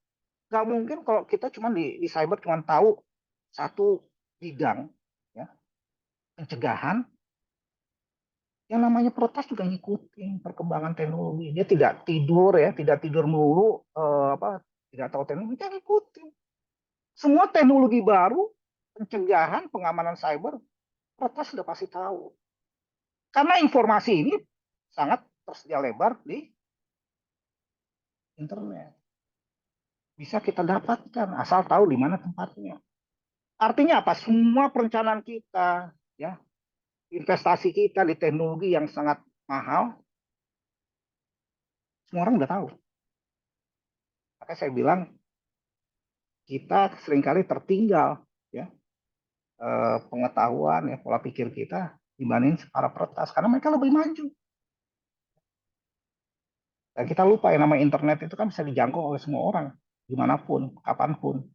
Gak mungkin kalau kita cuma di cyber cuma tahu satu bidang, ya, pencegahan. Yang namanya protes juga ngikutin perkembangan teknologi. Dia tidak tidur ya, tidak tidur melulu, tidak tahu teknologi, dia ngikutin. Semua teknologi baru, pencegahan, pengamanan cyber, protes sudah pasti tahu. Karena informasi ini sangat tersedia lebar di internet. Bisa kita dapatkan asal tahu di mana tempatnya. Artinya apa? Semua perencanaan kita, ya, investasi kita di teknologi yang sangat mahal, semua orang udah tahu. Maka saya bilang kita seringkali tertinggal, ya, pengetahuan, ya, pola pikir kita dibanding para peretas karena mereka lebih maju. Dan kita lupa yang namanya internet itu kan bisa dijangkau oleh semua orang, dimanapun, kapanpun.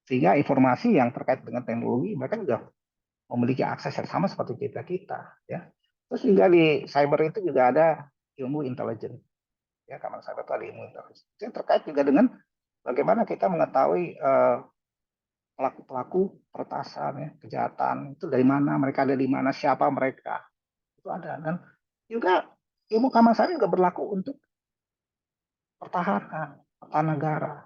Sehingga informasi yang terkait dengan teknologi mereka juga memiliki akses yang sama seperti kita, ya. Terus juga di cyber itu juga ada ilmu intelijen, ya, keamanan cyber itu ada ilmu intelijen. Itu terkait juga dengan bagaimana kita mengetahui pelaku-pelaku peretasan, ya, kejahatan itu dari mana, mereka ada di mana, siapa mereka, itu ada. Dan juga ilmu keamanan cyber juga berlaku untuk pertahanan negara.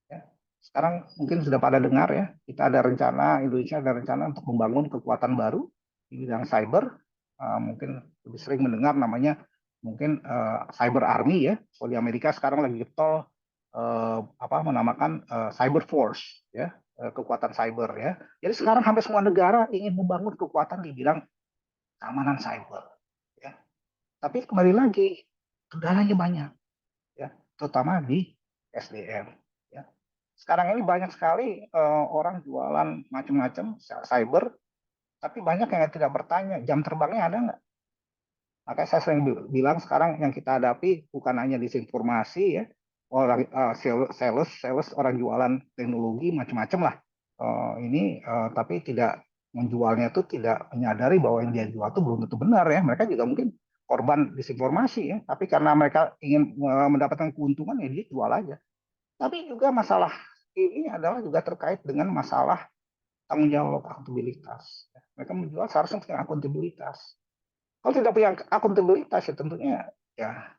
Ya. Sekarang mungkin sudah pada dengar ya, kita ada rencana, Indonesia ada rencana untuk membangun kekuatan baru di bidang cyber. Mungkin lebih sering mendengar namanya mungkin cyber army ya. Kalau di Amerika sekarang lagi getol menamakan cyber force ya, kekuatan cyber ya. Jadi sekarang hampir semua negara ingin membangun kekuatan di bidang keamanan cyber ya. Tapi kembali lagi kendalanya banyak ya, terutama di SDM. Ya. Sekarang ini banyak sekali orang jualan macam-macam cyber, tapi banyak yang tidak bertanya jam terbangnya ada nggak? Makanya saya sering bilang sekarang yang kita hadapi bukan hanya disinformasi ya, orang sales orang jualan teknologi macam-macam lah. Tapi tidak menjualnya itu tidak menyadari bahwa yang dia jual itu belum tentu benar ya. Mereka juga mungkin korban disinformasi ya, tapi karena mereka ingin mendapatkan keuntungan ya dia jual aja. Tapi juga masalah ini adalah juga terkait dengan masalah tanggung jawab akuntabilitas. Mereka menjual seharusnya punya akuntabilitas. Kalau tidak punya akuntabilitas ya tentunya ya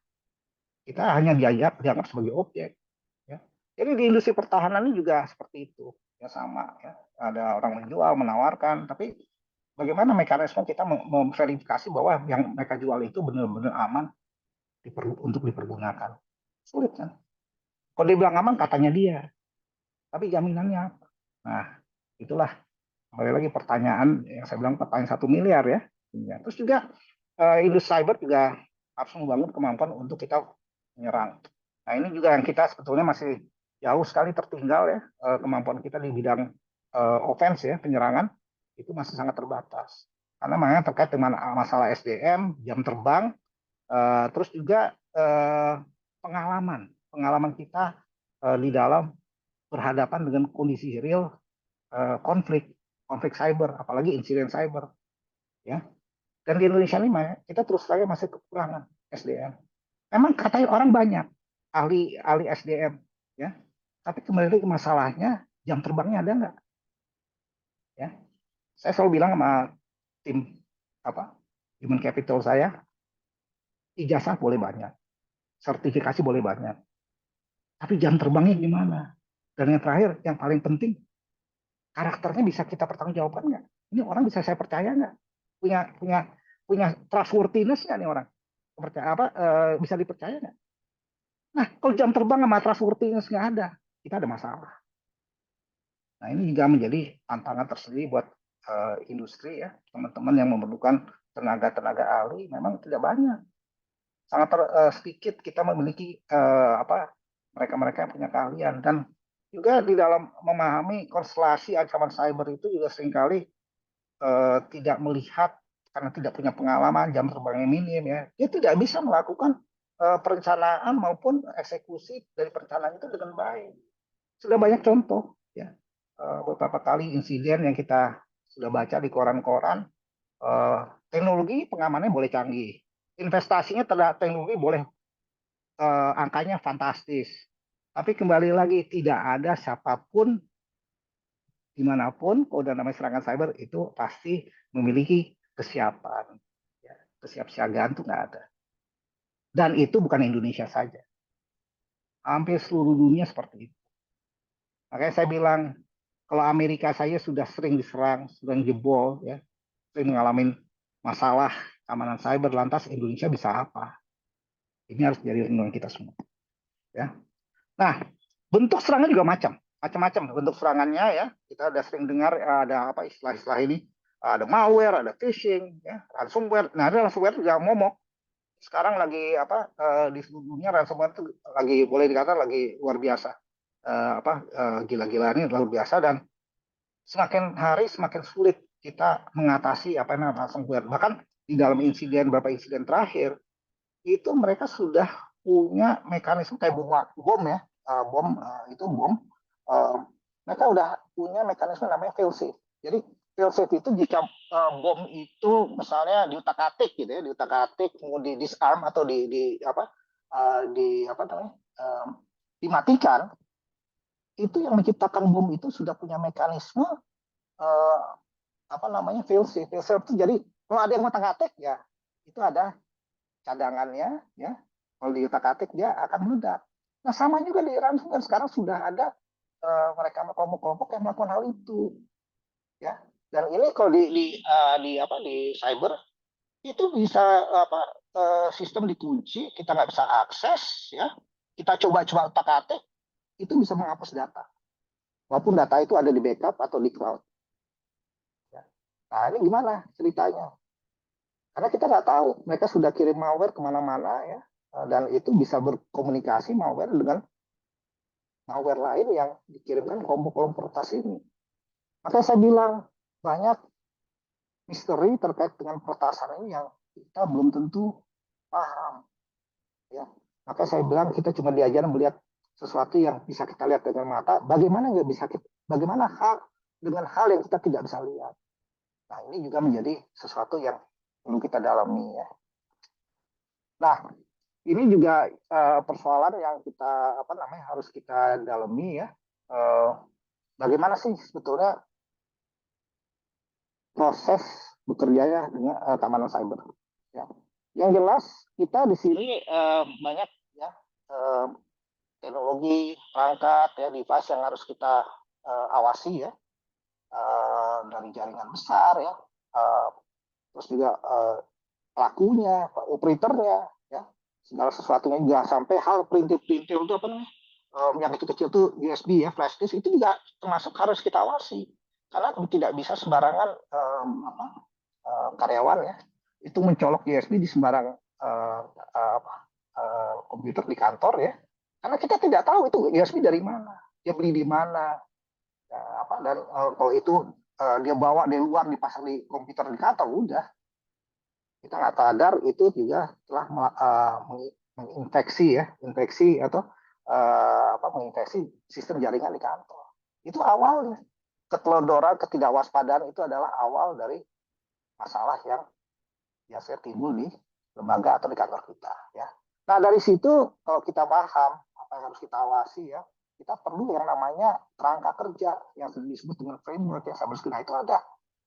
kita hanya dianggap sebagai objek. Ya. Jadi di industri pertahanan ini juga seperti itu. Ya sama ya. Ada orang menjual, menawarkan, tapi bagaimana mekanisme kita memverifikasi bahwa yang mereka jual itu benar-benar aman untuk dipergunakan. Sulit kan? Kalau dia bilang aman katanya dia, tapi jaminannya apa? Nah, itulah kembali lagi pertanyaan yang saya bilang pertanyaan 1 miliar ya. Terus juga industri cyber juga harus membangun kemampuan untuk kita menyerang. Nah ini juga yang kita sebetulnya masih jauh sekali tertinggal ya, kemampuan kita di bidang offense ya, penyerangan itu masih sangat terbatas. Karena makanya terkait dengan masalah SDM, jam terbang, terus juga pengalaman kita di dalam berhadapan dengan kondisi real konflik. konflik cyber, apalagi insiden cyber, ya. Dan di Indonesia ini kita terus saja masih kekurangan SDM. Memang katanya orang banyak ahli SDM, ya. Tapi kembali lagi masalahnya jam terbangnya ada nggak? Ya, saya selalu bilang sama tim apa human capital saya, ijazah boleh banyak, sertifikasi boleh banyak, tapi jam terbangnya gimana? Dan yang terakhir, yang paling penting, karakternya bisa kita pertanggungjawabkan nggak? Ini orang bisa saya percaya nggak? Punya punya punya trustworthiness nggak nih orang? Percaya apa? Bisa dipercaya nggak? Nah, kalau jam terbang sama trustworthiness nggak ada, kita ada masalah. Nah, ini juga menjadi tantangan tersendiri buat industri ya, teman-teman yang memerlukan tenaga-tenaga ahli memang tidak banyak. Sangat sedikit kita memiliki mereka-mereka yang punya keahlian, dan juga di dalam memahami konstelasi ancaman cyber itu juga seringkali tidak melihat karena tidak punya pengalaman, jam terbangnya minim ya, dia tidak bisa melakukan perencanaan maupun eksekusi dari perencanaan itu dengan baik. Sudah banyak contoh ya, beberapa kali insiden yang kita sudah baca di koran-koran, teknologi pengamanannya boleh canggih, investasinya terhadap teknologi boleh angkanya fantastis, tapi kembali lagi tidak ada siapapun dimanapun kalau udah namanya serangan cyber itu pasti memiliki kesiapan, ya. Kesiapsiagaan itu nggak ada, dan itu bukan Indonesia saja, hampir seluruh dunia seperti itu. Makanya saya bilang kalau Amerika saya sudah sering diserang, sering jebol, ya, sering mengalami masalah keamanan cyber, lantas Indonesia bisa apa? Ini harus jadi renungan kita semua, ya. Nah, bentuk serangan juga macam-macam bentuk serangannya ya. Kita udah sering dengar ada apa istilah-istilah ini, ada malware, ada phishing, ya, ransomware. Nah, ada ransomware juga momok. Sekarang lagi di seluruh dunia ransomware itu lagi boleh dikatakan lagi luar biasa. Gila-gilaan ini luar biasa, dan semakin hari semakin sulit kita mengatasi apa yang namanya ransomware. Bahkan di dalam beberapa insiden terakhir itu mereka sudah punya mekanisme kayak bom ya, uh, mereka udah punya mekanisme namanya fail safe. Jadi fail safe itu jika bom itu misalnya diutak-atik gitu ya, diutak-atik mau di disarm atau dimatikan, itu yang menciptakan bom itu sudah punya mekanisme uh, fail safe. Fail safe itu jadi kalau ada yang mau atik ya itu ada cadangannya ya, kalau diutak-atik dia akan meledak. Nah, sama juga di ransomware sekarang sudah ada mereka kelompok-kelompok yang melakukan hal itu ya. Dan ini kalau di cyber itu bisa sistem dikunci, kita nggak bisa akses ya. Kita coba-coba utak-atik itu bisa menghapus data. Walaupun data itu ada di backup atau di cloud. Ya. Nah, ini gimana ceritanya? Karena kita nggak tahu mereka sudah kirim malware kemana-mana ya, dan itu bisa berkomunikasi malware dengan malware lain yang dikirimkan kelompok-kelompok pertas ini. Maka saya bilang banyak misteri terkait dengan pertasan ini yang kita belum tentu paham. Ya, maka saya bilang kita cuma diajar melihat sesuatu yang bisa kita lihat dengan mata. Bagaimana nggak bisa bagaimana dengan hal yang kita tidak bisa lihat. Nah, ini juga menjadi sesuatu yang perlu kita dalami ya. Nah, ini juga persoalan yang kita harus kita dalami ya. Bagaimana sih sebetulnya proses bekerjanya dengan keamanan cyber? Ya. Yang jelas kita di sini banyak ya teknologi, perangkat, ya, device yang harus kita awasi ya, dari jaringan besar ya, terus juga pelakunya, operatornya, ya, segala sesuatunya juga sampai hal perintil-perintil itu apa namanya, yang kecil-kecil tuh USB ya, flash disk itu juga termasuk harus kita awasi karena tidak bisa sembarangan karyawan ya itu mencolok USB di sembarang komputer di kantor ya, karena kita tidak tahu itu USB dari mana, dia beli di mana, ya, dan kalau itu dia bawa dari luar dipasang di komputer di kantor udah kita nggak sadar itu juga telah menginfeksi ya, infeksi atau menginfeksi sistem jaringan di kantor. Itu awalnya. ketelodoran, ketidakwaspadaan itu adalah awal dari masalah yang biasanya timbul di lembaga atau di kantor kita ya. Nah dari situ kalau kita paham apa yang harus kita awasi ya, kita perlu yang namanya kerangka kerja yang disebut dengan framework ya, cyber security. Nah, itu ada.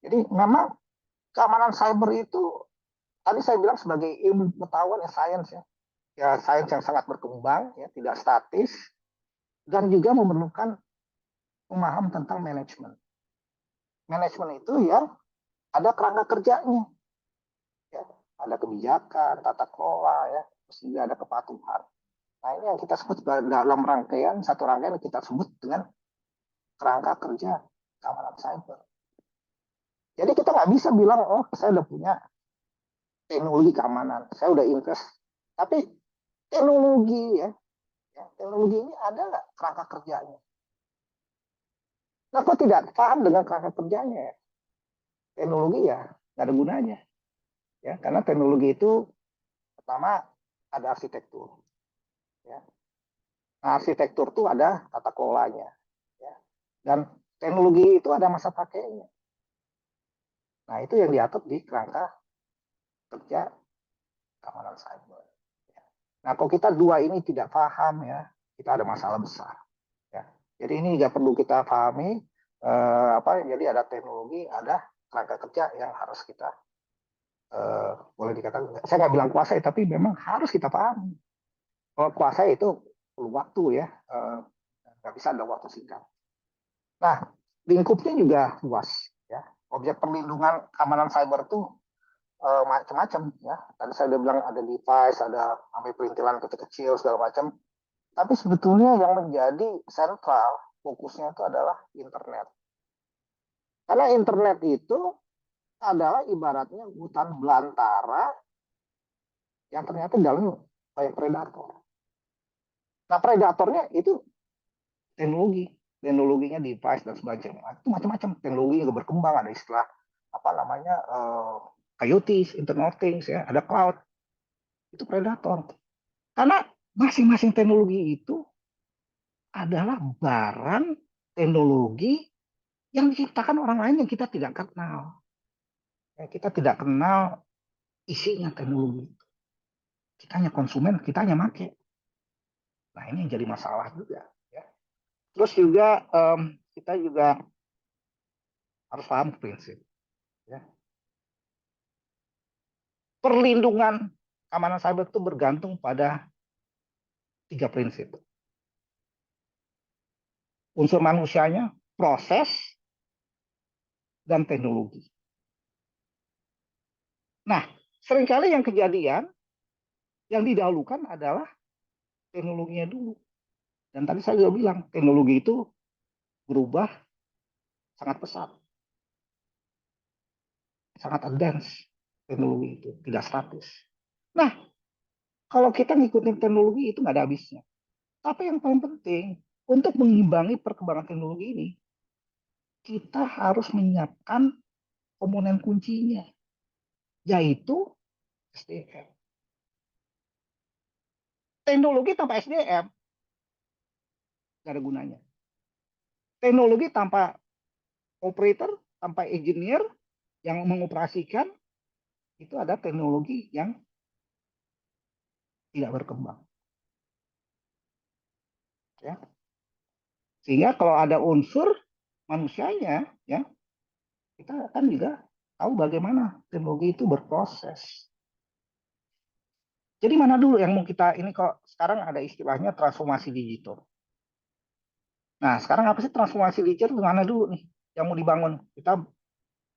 Jadi memang keamanan cyber itu tadi saya bilang sebagai ilmu pengetahuan ya, sains ya. Ya sains yang sangat berkembang ya, tidak statis dan juga memerlukan pemahaman tentang manajemen. Manajemen itu ya ada kerangka kerjanya. Ya, ada kebijakan, tata kelola ya, terus juga ada kepatuhan. Nah, ini yang kita sebut dalam rangkaian satu rangkaian yang kita sebut dengan kerangka kerja keamanan cyber. Jadi kita nggak bisa bilang, oh saya udah punya teknologi keamanan, saya udah invest. Tapi teknologi ya, teknologi ini ada nggak kerangka kerjanya? Nah, kok tidak paham dengan kerangka kerjanya ya? Teknologi ya nggak ada gunanya. Ya, karena teknologi itu pertama ada arsitektur. Ya. Nah, arsitektur itu ada tata kelolanya. Ya. Dan teknologi itu ada masa pakainya. Nah, itu yang diatur di kerangka kerja keamanan cyber. Ya. Nah, kalau kita dua ini tidak paham ya, kita ada masalah besar. Ya. Jadi ini juga perlu kita pahami. Jadi ada teknologi, ada kerangka kerja yang harus kita boleh dikatakan, saya nggak bilang kuasai, tapi memang harus kita pahami. Kalau kuasai itu perlu waktu ya, nggak bisa dalam waktu singkat. Nah, lingkupnya juga luas ya. Objek perlindungan keamanan cyber itu macam-macam ya. Tadi saya udah bilang ada device, ada sampai perintilan kecil-kecil segala macam. Tapi sebetulnya yang menjadi sentral fokusnya itu adalah internet. Karena internet itu adalah ibaratnya hutan belantara yang ternyata dalamnya banyak predator. Nah, predatornya itu teknologi, teknologinya device dan sebagainya. Itu macam-macam teknologi yang berkembang, ada istilah apa namanya IoT, Internet of Things ya, ada cloud. Itu predator. Karena masing-masing teknologi itu adalah barang teknologi yang diciptakan orang lain yang kita tidak kenal. Ya, kita tidak kenal isinya teknologi. Kita hanya konsumen, kita hanya pakai. Nah, ini yang jadi masalah juga ya. Terus juga kita juga harus paham prinsip ya. Perlindungan keamanan cyber itu bergantung pada 3 prinsip. Unsur manusianya, proses, dan teknologi. Nah, seringkali yang kejadian yang didahulukan adalah teknologinya dulu. Dan tadi saya juga bilang, teknologi itu berubah sangat pesat. Sangat advance teknologi itu, tidak statis. Nah, kalau kita ngikutin teknologi itu nggak ada habisnya. Tapi yang paling penting, untuk mengimbangi perkembangan teknologi ini, kita harus menyiapkan komponen kuncinya, yaitu SDM. Teknologi tanpa SDM nggak ada gunanya. Teknologi tanpa operator, tanpa engineer yang mengoperasikan, itu ada teknologi yang tidak berkembang. Ya. Sehingga kalau ada unsur manusianya, ya kita akan juga tahu bagaimana teknologi itu berproses. Jadi mana dulu yang mau kita ini, kok sekarang ada istilahnya transformasi digital. Nah, sekarang apa sih transformasi digital? Mana dulu nih yang mau dibangun? Kita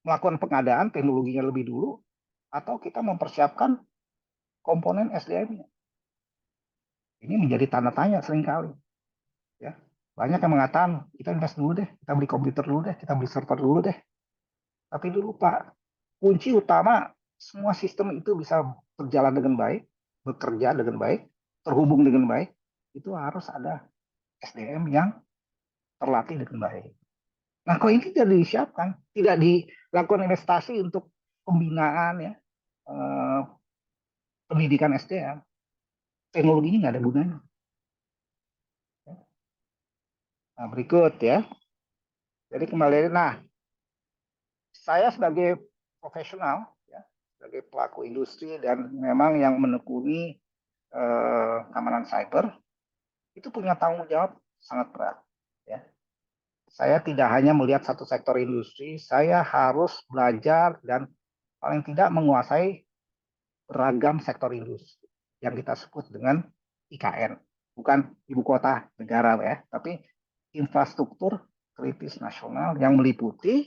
melakukan pengadaan teknologinya lebih dulu, atau kita mempersiapkan komponen SDM-nya? Ini menjadi tanda tanya seringkali. Ya, banyak yang mengatakan kita invest dulu deh, kita beli komputer dulu deh, kita beli server dulu deh. Tapi dulu Pak, kunci utama semua sistem itu bisa berjalan dengan baik, bekerja dengan baik, terhubung dengan baik, itu harus ada SDM yang terlatih dengan baik. Nah, kok ini tidak disiapkan, tidak dilakukan investasi untuk pembinaan ya, pendidikan SDM, teknologi ini nggak ada gunanya. Nah, berikut ya. Jadi kembali, nah saya sebagai profesional, ya, sebagai pelaku industri dan memang yang menekuni keamanan cyber, itu punya tanggung jawab sangat berat. Ya. Saya tidak hanya melihat satu sektor industri, saya harus belajar dan paling tidak menguasai beragam sektor industri yang kita sebut dengan IKN, bukan ibu kota negara ya, tapi infrastruktur kritis nasional yang meliputi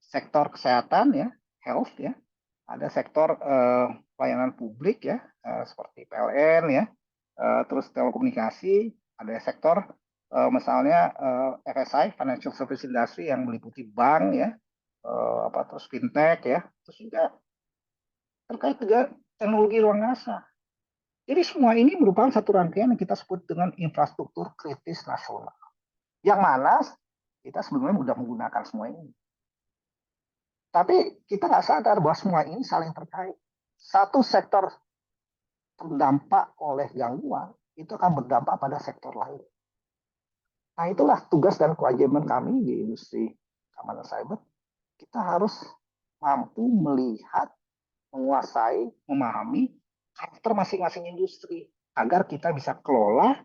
sektor kesehatan ya, health ya, ada sektor pelayanan publik ya, seperti PLN ya, terus telekomunikasi, ada sektor misalnya FSI (Financial Service Industry) yang meliputi bank ya, terus fintech ya, terus juga terkait dengan teknologi ruang angkasa. Jadi semua ini merupakan satu rangkaian yang kita sebut dengan infrastruktur kritis nasional. Yang mana kita sebenarnya mudah menggunakan semua ini. Tapi kita nggak sadar bahwa semua ini saling terkait. Satu sektor terdampak oleh gangguan, itu akan berdampak pada sektor lain. Nah itulah tugas dan kewajiban kami di industri keamanan cyber. Kita harus mampu melihat, menguasai, memahami karakter masing-masing industri agar kita bisa kelola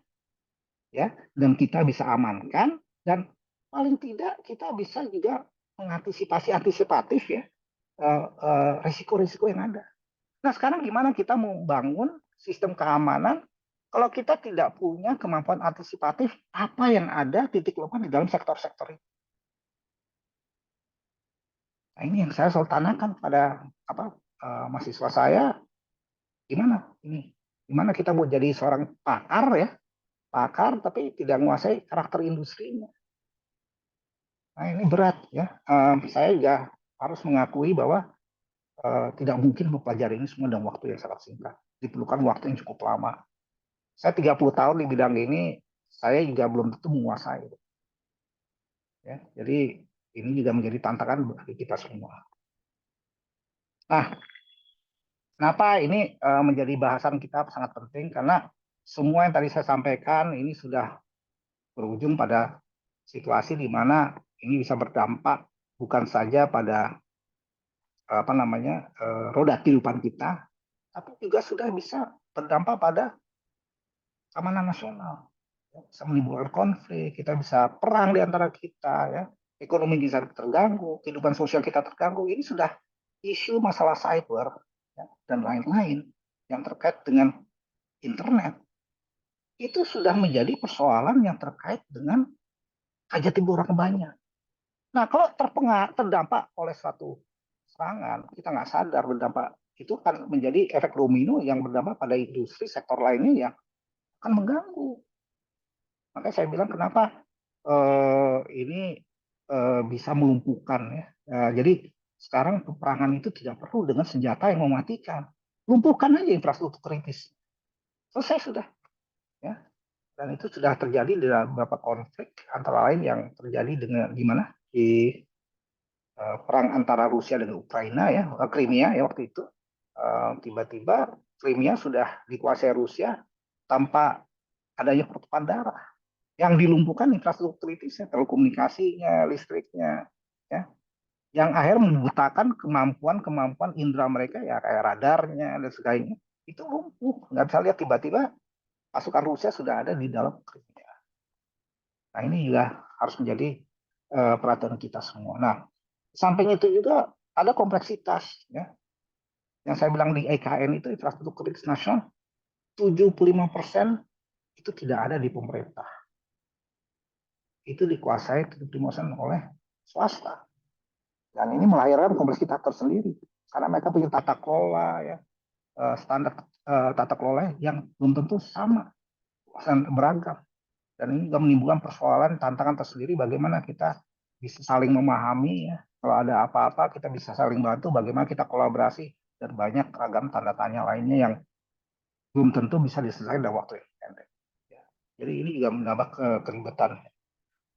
ya, dan kita bisa amankan, dan paling tidak kita bisa juga mengantisipasi antisipatif ya risiko-risiko yang ada. Nah sekarang gimana kita membangun sistem keamanan kalau kita tidak punya kemampuan antisipatif apa yang ada titik lemah di dalam sektor-sektor itu. Nah ini yang saya selalu tanyakan pada mahasiswa saya, gimana kita mau jadi seorang pakar ya, pakar tapi tidak menguasai karakter industrinya. Nah ini berat ya. Saya juga harus mengakui bahwa tidak mungkin mempelajari ini semua dalam waktu yang sangat singkat. Diperlukan waktu yang cukup lama. Saya 30 tahun di bidang ini, saya juga belum tentu menguasai. Ya, jadi ini juga menjadi tantangan bagi kita semua. Nah, kenapa ini menjadi bahasan kita sangat penting? Karena semua yang tadi saya sampaikan ini sudah berujung pada situasi di mana ini bisa berdampak bukan saja pada roda kehidupan kita, tapi juga sudah bisa berdampak pada keamanan nasional. Bisa menimbulkan konflik, kita bisa perang di antara kita, ya, ekonomi bisa terganggu, kehidupan sosial kita terganggu. Ini sudah isu masalah cyber ya, dan lain-lain yang terkait dengan internet. Itu sudah menjadi persoalan yang terkait dengan hajat ibu orang banyak. Nah, kalau terdampak oleh suatu serangan, kita nggak sadar berdampak, itu kan menjadi efek domino yang berdampak pada industri sektor lainnya yang akan mengganggu. Makanya saya bilang kenapa ini bisa melumpuhkan ya. Jadi sekarang peperangan itu tidak perlu dengan senjata yang mematikan. Lumpuhkan aja infrastruktur kritis. Selesai sudah. Ya. Dan itu sudah terjadi di beberapa konflik antara lain yang terjadi dengan gimana di perang antara Rusia dan Ukraina ya, Crimea ya waktu itu. Tiba-tiba Crimea sudah dikuasai Rusia tanpa adanya pertumpahan darah. Yang dilumpuhkan infrastruktur kritisnya, telekomunikasinya, listriknya, ya, yang akhirnya membutakan kemampuan indera mereka ya kayak radarnya dan sebagainya. Itu lumpuh, nggak bisa lihat tiba-tiba pasukan Rusia sudah ada di dalam Crimea. Nah ini juga harus menjadi perhatian kita semua. Nah, samping itu juga ada kompleksitas, ya. Yang saya bilang di EKN itu infrastruktur kritis nasional, 75% itu tidak ada di pemerintah. Itu dikuasai 75% oleh swasta. Dan ini melahirkan kompleksitas tersendiri. Karena mereka punya tata kelola, ya, standar tata kelola yang belum tentu sama, beragam. Dan ini juga menimbulkan persoalan, tantangan tersendiri bagaimana kita bisa saling memahami, ya. Kalau ada apa-apa kita bisa saling bantu, bagaimana kita kolaborasi, dan banyak ragam tanda tanya lainnya yang belum tentu bisa diselesaikan dalam waktu yang pendek. Ya. Jadi ini juga menambah keribetan.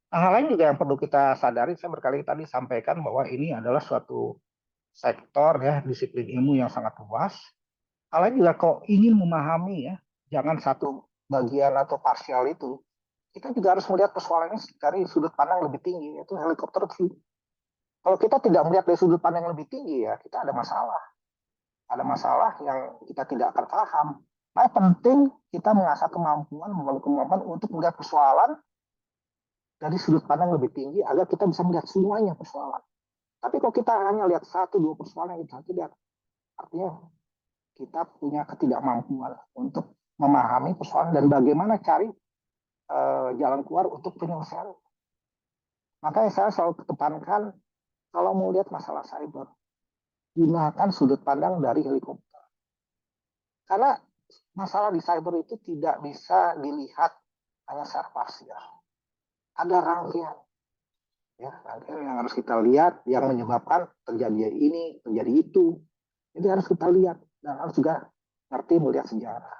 Nah, hal lain juga yang perlu kita sadari, saya berkali tadi sampaikan bahwa ini adalah suatu sektor ya, disiplin ilmu yang sangat luas. Hal lain juga kok ingin memahami ya, jangan satu bagian atau parsial itu. kita juga harus melihat persoalan ini dari sudut pandang lebih tinggi, yaitu helikopter view. Kalau kita tidak melihat dari sudut pandang yang lebih tinggi, ya kita ada masalah. Ada masalah yang kita tidak akan paham. Nah, penting kita mengasah kemampuan untuk melihat persoalan dari sudut pandang lebih tinggi agar kita bisa melihat semuanya persoalan. Tapi kalau kita hanya lihat satu dua persoalan yang kita lihat, artinya kita punya ketidakmampuan untuk memahami persoalan dan bagaimana cari jalan keluar untuk penyelesaian. Makanya saya selalu kedepankan kalau mau lihat masalah cyber, gunakan sudut pandang dari helikopter. Karena masalah di cyber itu tidak bisa dilihat hanya secara parsial. Ada rangkaian. Ya, rangkaian yang harus kita lihat yang menyebabkan terjadi ini, terjadi itu. Jadi harus kita lihat dan harus juga ngerti melihat sejarah.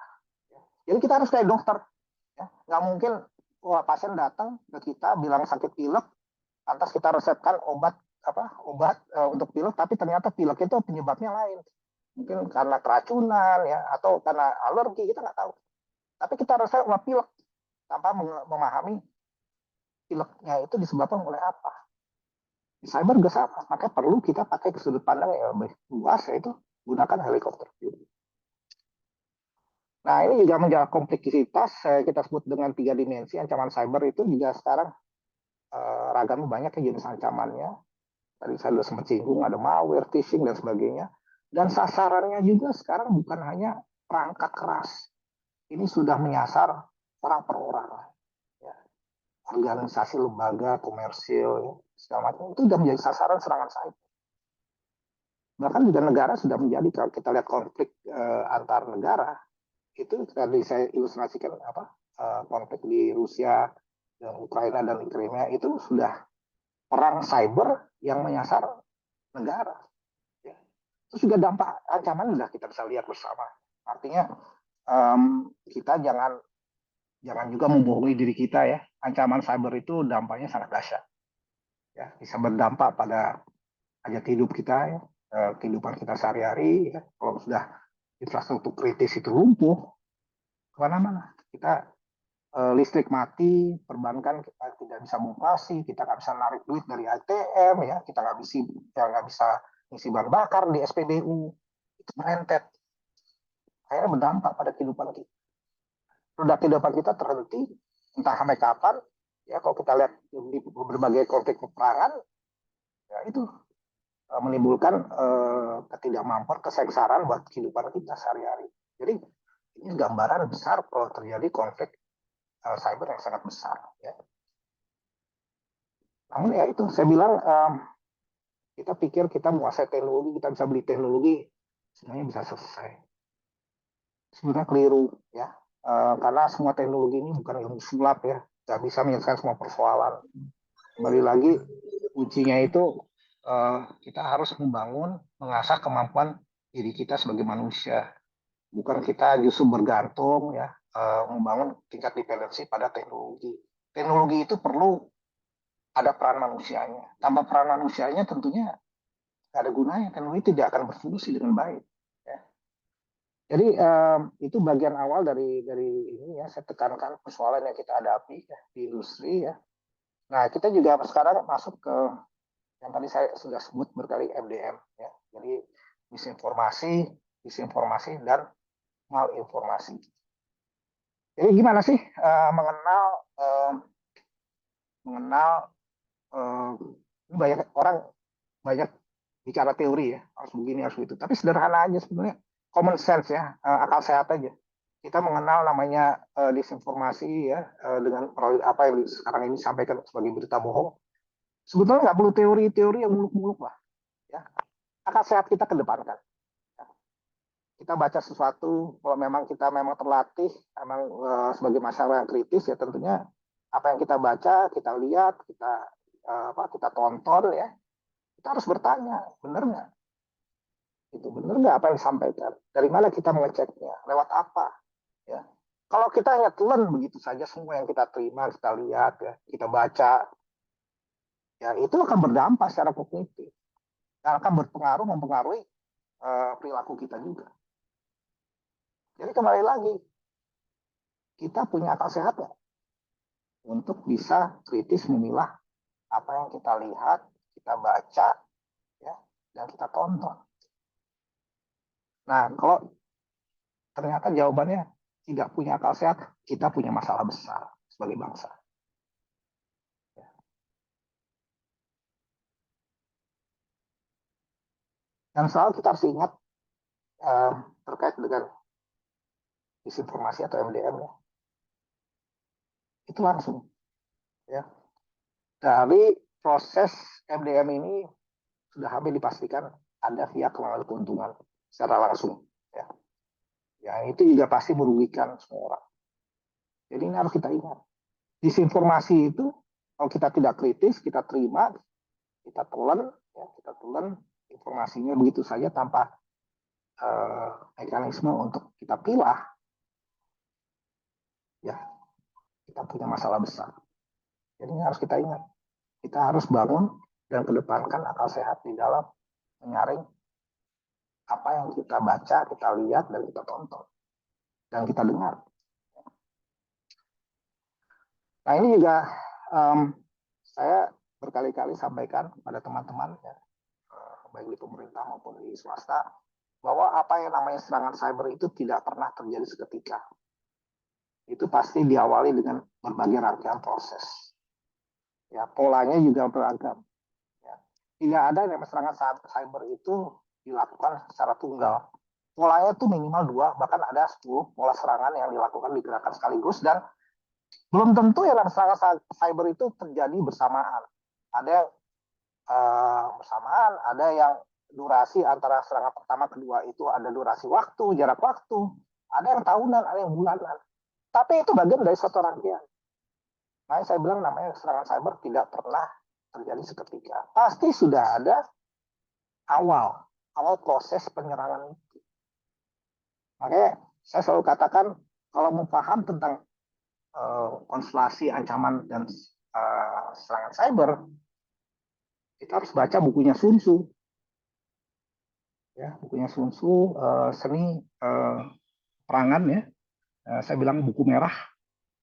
Jadi kita harus kayak dokter. Ya. Nggak mungkin pasien datang ke kita bilang sakit pilek, lantas kita resepkan obat untuk pilek, tapi ternyata pilek itu penyebabnya lain. Mungkin karena keracunan ya atau karena alergi, kita nggak tahu. Tapi kita resep obat pilek tanpa memahami pileknya itu disebabkan oleh apa. Di cyber juga sama, maka perlu kita pakai sudut pandang yang lebih luas, yaitu gunakan helikopter view. Nah, ini juga menjadi kompleksitas kita sebut dengan 3 dimensi. Ancaman cyber itu juga sekarang ragam banyak ya jenis ancamannya. Tadi saya sudah sempat singgung, ada malware, phishing, dan sebagainya. Dan sasarannya juga sekarang bukan hanya perangkat keras. Ini sudah menyasar orang per orang. Ya. Organisasi, lembaga, komersil, ya, segala macam. Itu sudah menjadi sasaran serangan cyber. Bahkan juga negara sudah menjadi, kalau kita lihat konflik antar negara, itu tadi saya ilustrasikan konflik di Rusia dan Ukraina dan Crimea itu sudah perang cyber yang menyasar negara. Ya. Itu juga dampak ancaman sudah kita bisa lihat bersama. Artinya kita jangan juga membohongi diri kita ya. Ancaman cyber itu dampaknya sangat dahsyat. Ya, bisa berdampak pada hajat hidup kita ya, kehidupan kita sehari-hari. Ya. Kalau sudah infrastruktur kritis itu lumpuh, kemana-mana. Kita listrik mati, perbankan kita tidak bisa beroperasi, kita nggak bisa narik duit dari ATM, ya, kita nggak bisa ngisi bahan bakar di SPBU, itu merentet. Akhirnya berdampak pada kehidupan kita. Roda kehidupan kita terhenti, entah sampai kapan. Ya, kalau kita lihat di berbagai konflik peperangan, ya itu menimbulkan ketidakmampuan, kesengsaraan buat kehidupan kita sehari-hari. Jadi ini gambaran besar kalau terjadi konflik cyber yang sangat besar. Ya. Namun ya itu, saya bilang kita pikir kita menguasai teknologi, kita bisa beli teknologi, sebenarnya bisa selesai. Sebenarnya keliru ya, karena semua teknologi ini bukan ilmu sulap ya, nggak bisa menyelesaikan semua persoalan. Kembali lagi, kuncinya itu kita harus mengasah kemampuan diri kita sebagai manusia. Bukan kita justru bergantung ya, membangun tingkat dependensi pada teknologi. Teknologi itu perlu ada peran manusianya. Tanpa peran manusianya tentunya nggak ada gunanya. Teknologi tidak akan berfungsi dengan baik. Ya. Jadi itu bagian awal dari ini ya, saya tekankan persoalan yang kita hadapi ya, di industri ya. Nah, kita juga sekarang masuk ke yang tadi saya sudah sebut berkali MDM ya. Jadi disinformasi dan malinformasi. Jadi gimana sih mengenal banyak orang banyak bicara teori ya, harus begini harus gitu, tapi sederhana aja sebenarnya, common sense ya, akal sehat aja. Kita mengenal namanya disinformasi ya, dengan apa yang sekarang ini disampaikan sebagai berita bohong. Sebetulnya nggak perlu teori-teori yang muluk-muluk lah ya. Akal sehat kita kedepankan. Kita baca sesuatu, kalau memang kita terlatih sebagai masyarakat yang kritis ya, tentunya apa yang kita baca, kita lihat, kita tonton ya, kita harus bertanya, benar nggak? Itu benar nggak apa yang disampaikan? Dari mana kita mengeceknya? Lewat apa? Ya. Kalau kita hanya telan begitu saja semua yang kita terima, kita lihat, ya, kita baca, ya itu akan berdampak secara kognitif dan akan mempengaruhi perilaku kita juga. Jadi kembali lagi, kita punya akal sehat nggak? untuk bisa kritis memilah apa yang kita lihat, kita baca, ya, dan kita tonton. Nah, kalau ternyata jawabannya tidak punya akal sehat, kita punya masalah besar sebagai bangsa. Dan selalu kita harus ingat terkait dengan disinformasi atau MDM, ya, itu langsung, ya, dari proses MDM ini sudah hampir dipastikan ada pihak mengambil keuntungan secara langsung, ya. Ya, itu juga pasti merugikan semua orang. Jadi ini harus kita ingat. Disinformasi itu kalau kita tidak kritis, kita terima, kita telan, ya, kita telan informasinya begitu saja tanpa mekanisme untuk kita pilah, ya, kita punya masalah besar. Jadi ini harus kita ingat. Kita harus bangun dan kedepankan akal sehat di dalam menyaring apa yang kita baca, kita lihat, dan kita tonton, dan kita dengar. Nah, ini juga saya berkali-kali sampaikan kepada teman-teman, ya, baik di pemerintah maupun di swasta, bahwa apa yang namanya serangan cyber itu tidak pernah terjadi seketika. Itu pasti diawali dengan berbagai rangkaian proses. Ya, polanya juga beragam. Ya. Tidak ada yang namanya serangan cyber itu dilakukan secara tunggal. Polanya itu minimal 2, bahkan ada 10 pola serangan yang dilakukan digerakkan sekaligus, dan belum tentu yang namanya serangan cyber itu terjadi bersamaan. Ada yang bersamaan, ada yang durasi antara serangan pertama kedua itu ada durasi waktu, jarak waktu, ada yang tahunan, ada yang bulanan. Tapi itu bagian dari suatu rangkaian. Nah, saya bilang namanya serangan cyber tidak pernah terjadi seketika. Pasti sudah ada awal proses penyerangan itu. Makanya saya selalu katakan, kalau mau paham tentang konstelasi ancaman dan serangan cyber, kita harus baca bukunya Sun Tzu. Ya, bukunya Sun Tzu, seni perangan, ya. Saya bilang buku merah,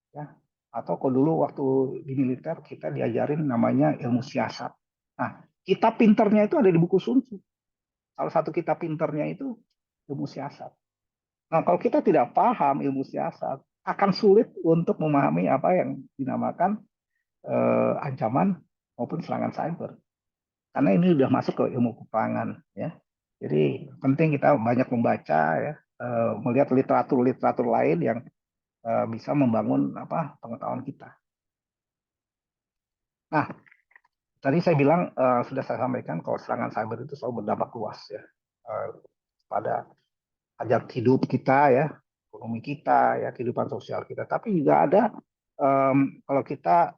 ya. Atau kalau dulu waktu di militer kita diajarin namanya ilmu siasat. Nah, kitab pinternya itu ada di buku Sun Tzu. Salah satu kitab pinternya itu ilmu siasat. Nah, kalau kita tidak paham ilmu siasat, akan sulit untuk memahami apa yang dinamakan ancaman maupun serangan cyber. Karena ini sudah masuk ke ilmu peperangan, ya. Jadi penting kita banyak membaca, ya, melihat literatur lain yang bisa membangun pengetahuan kita. Nah, tadi saya bilang sudah saya sampaikan kalau serangan cyber itu selalu berdampak luas, ya, pada hajat hidup kita, ya, ekonomi kita, ya, kehidupan sosial kita. Tapi juga ada kalau kita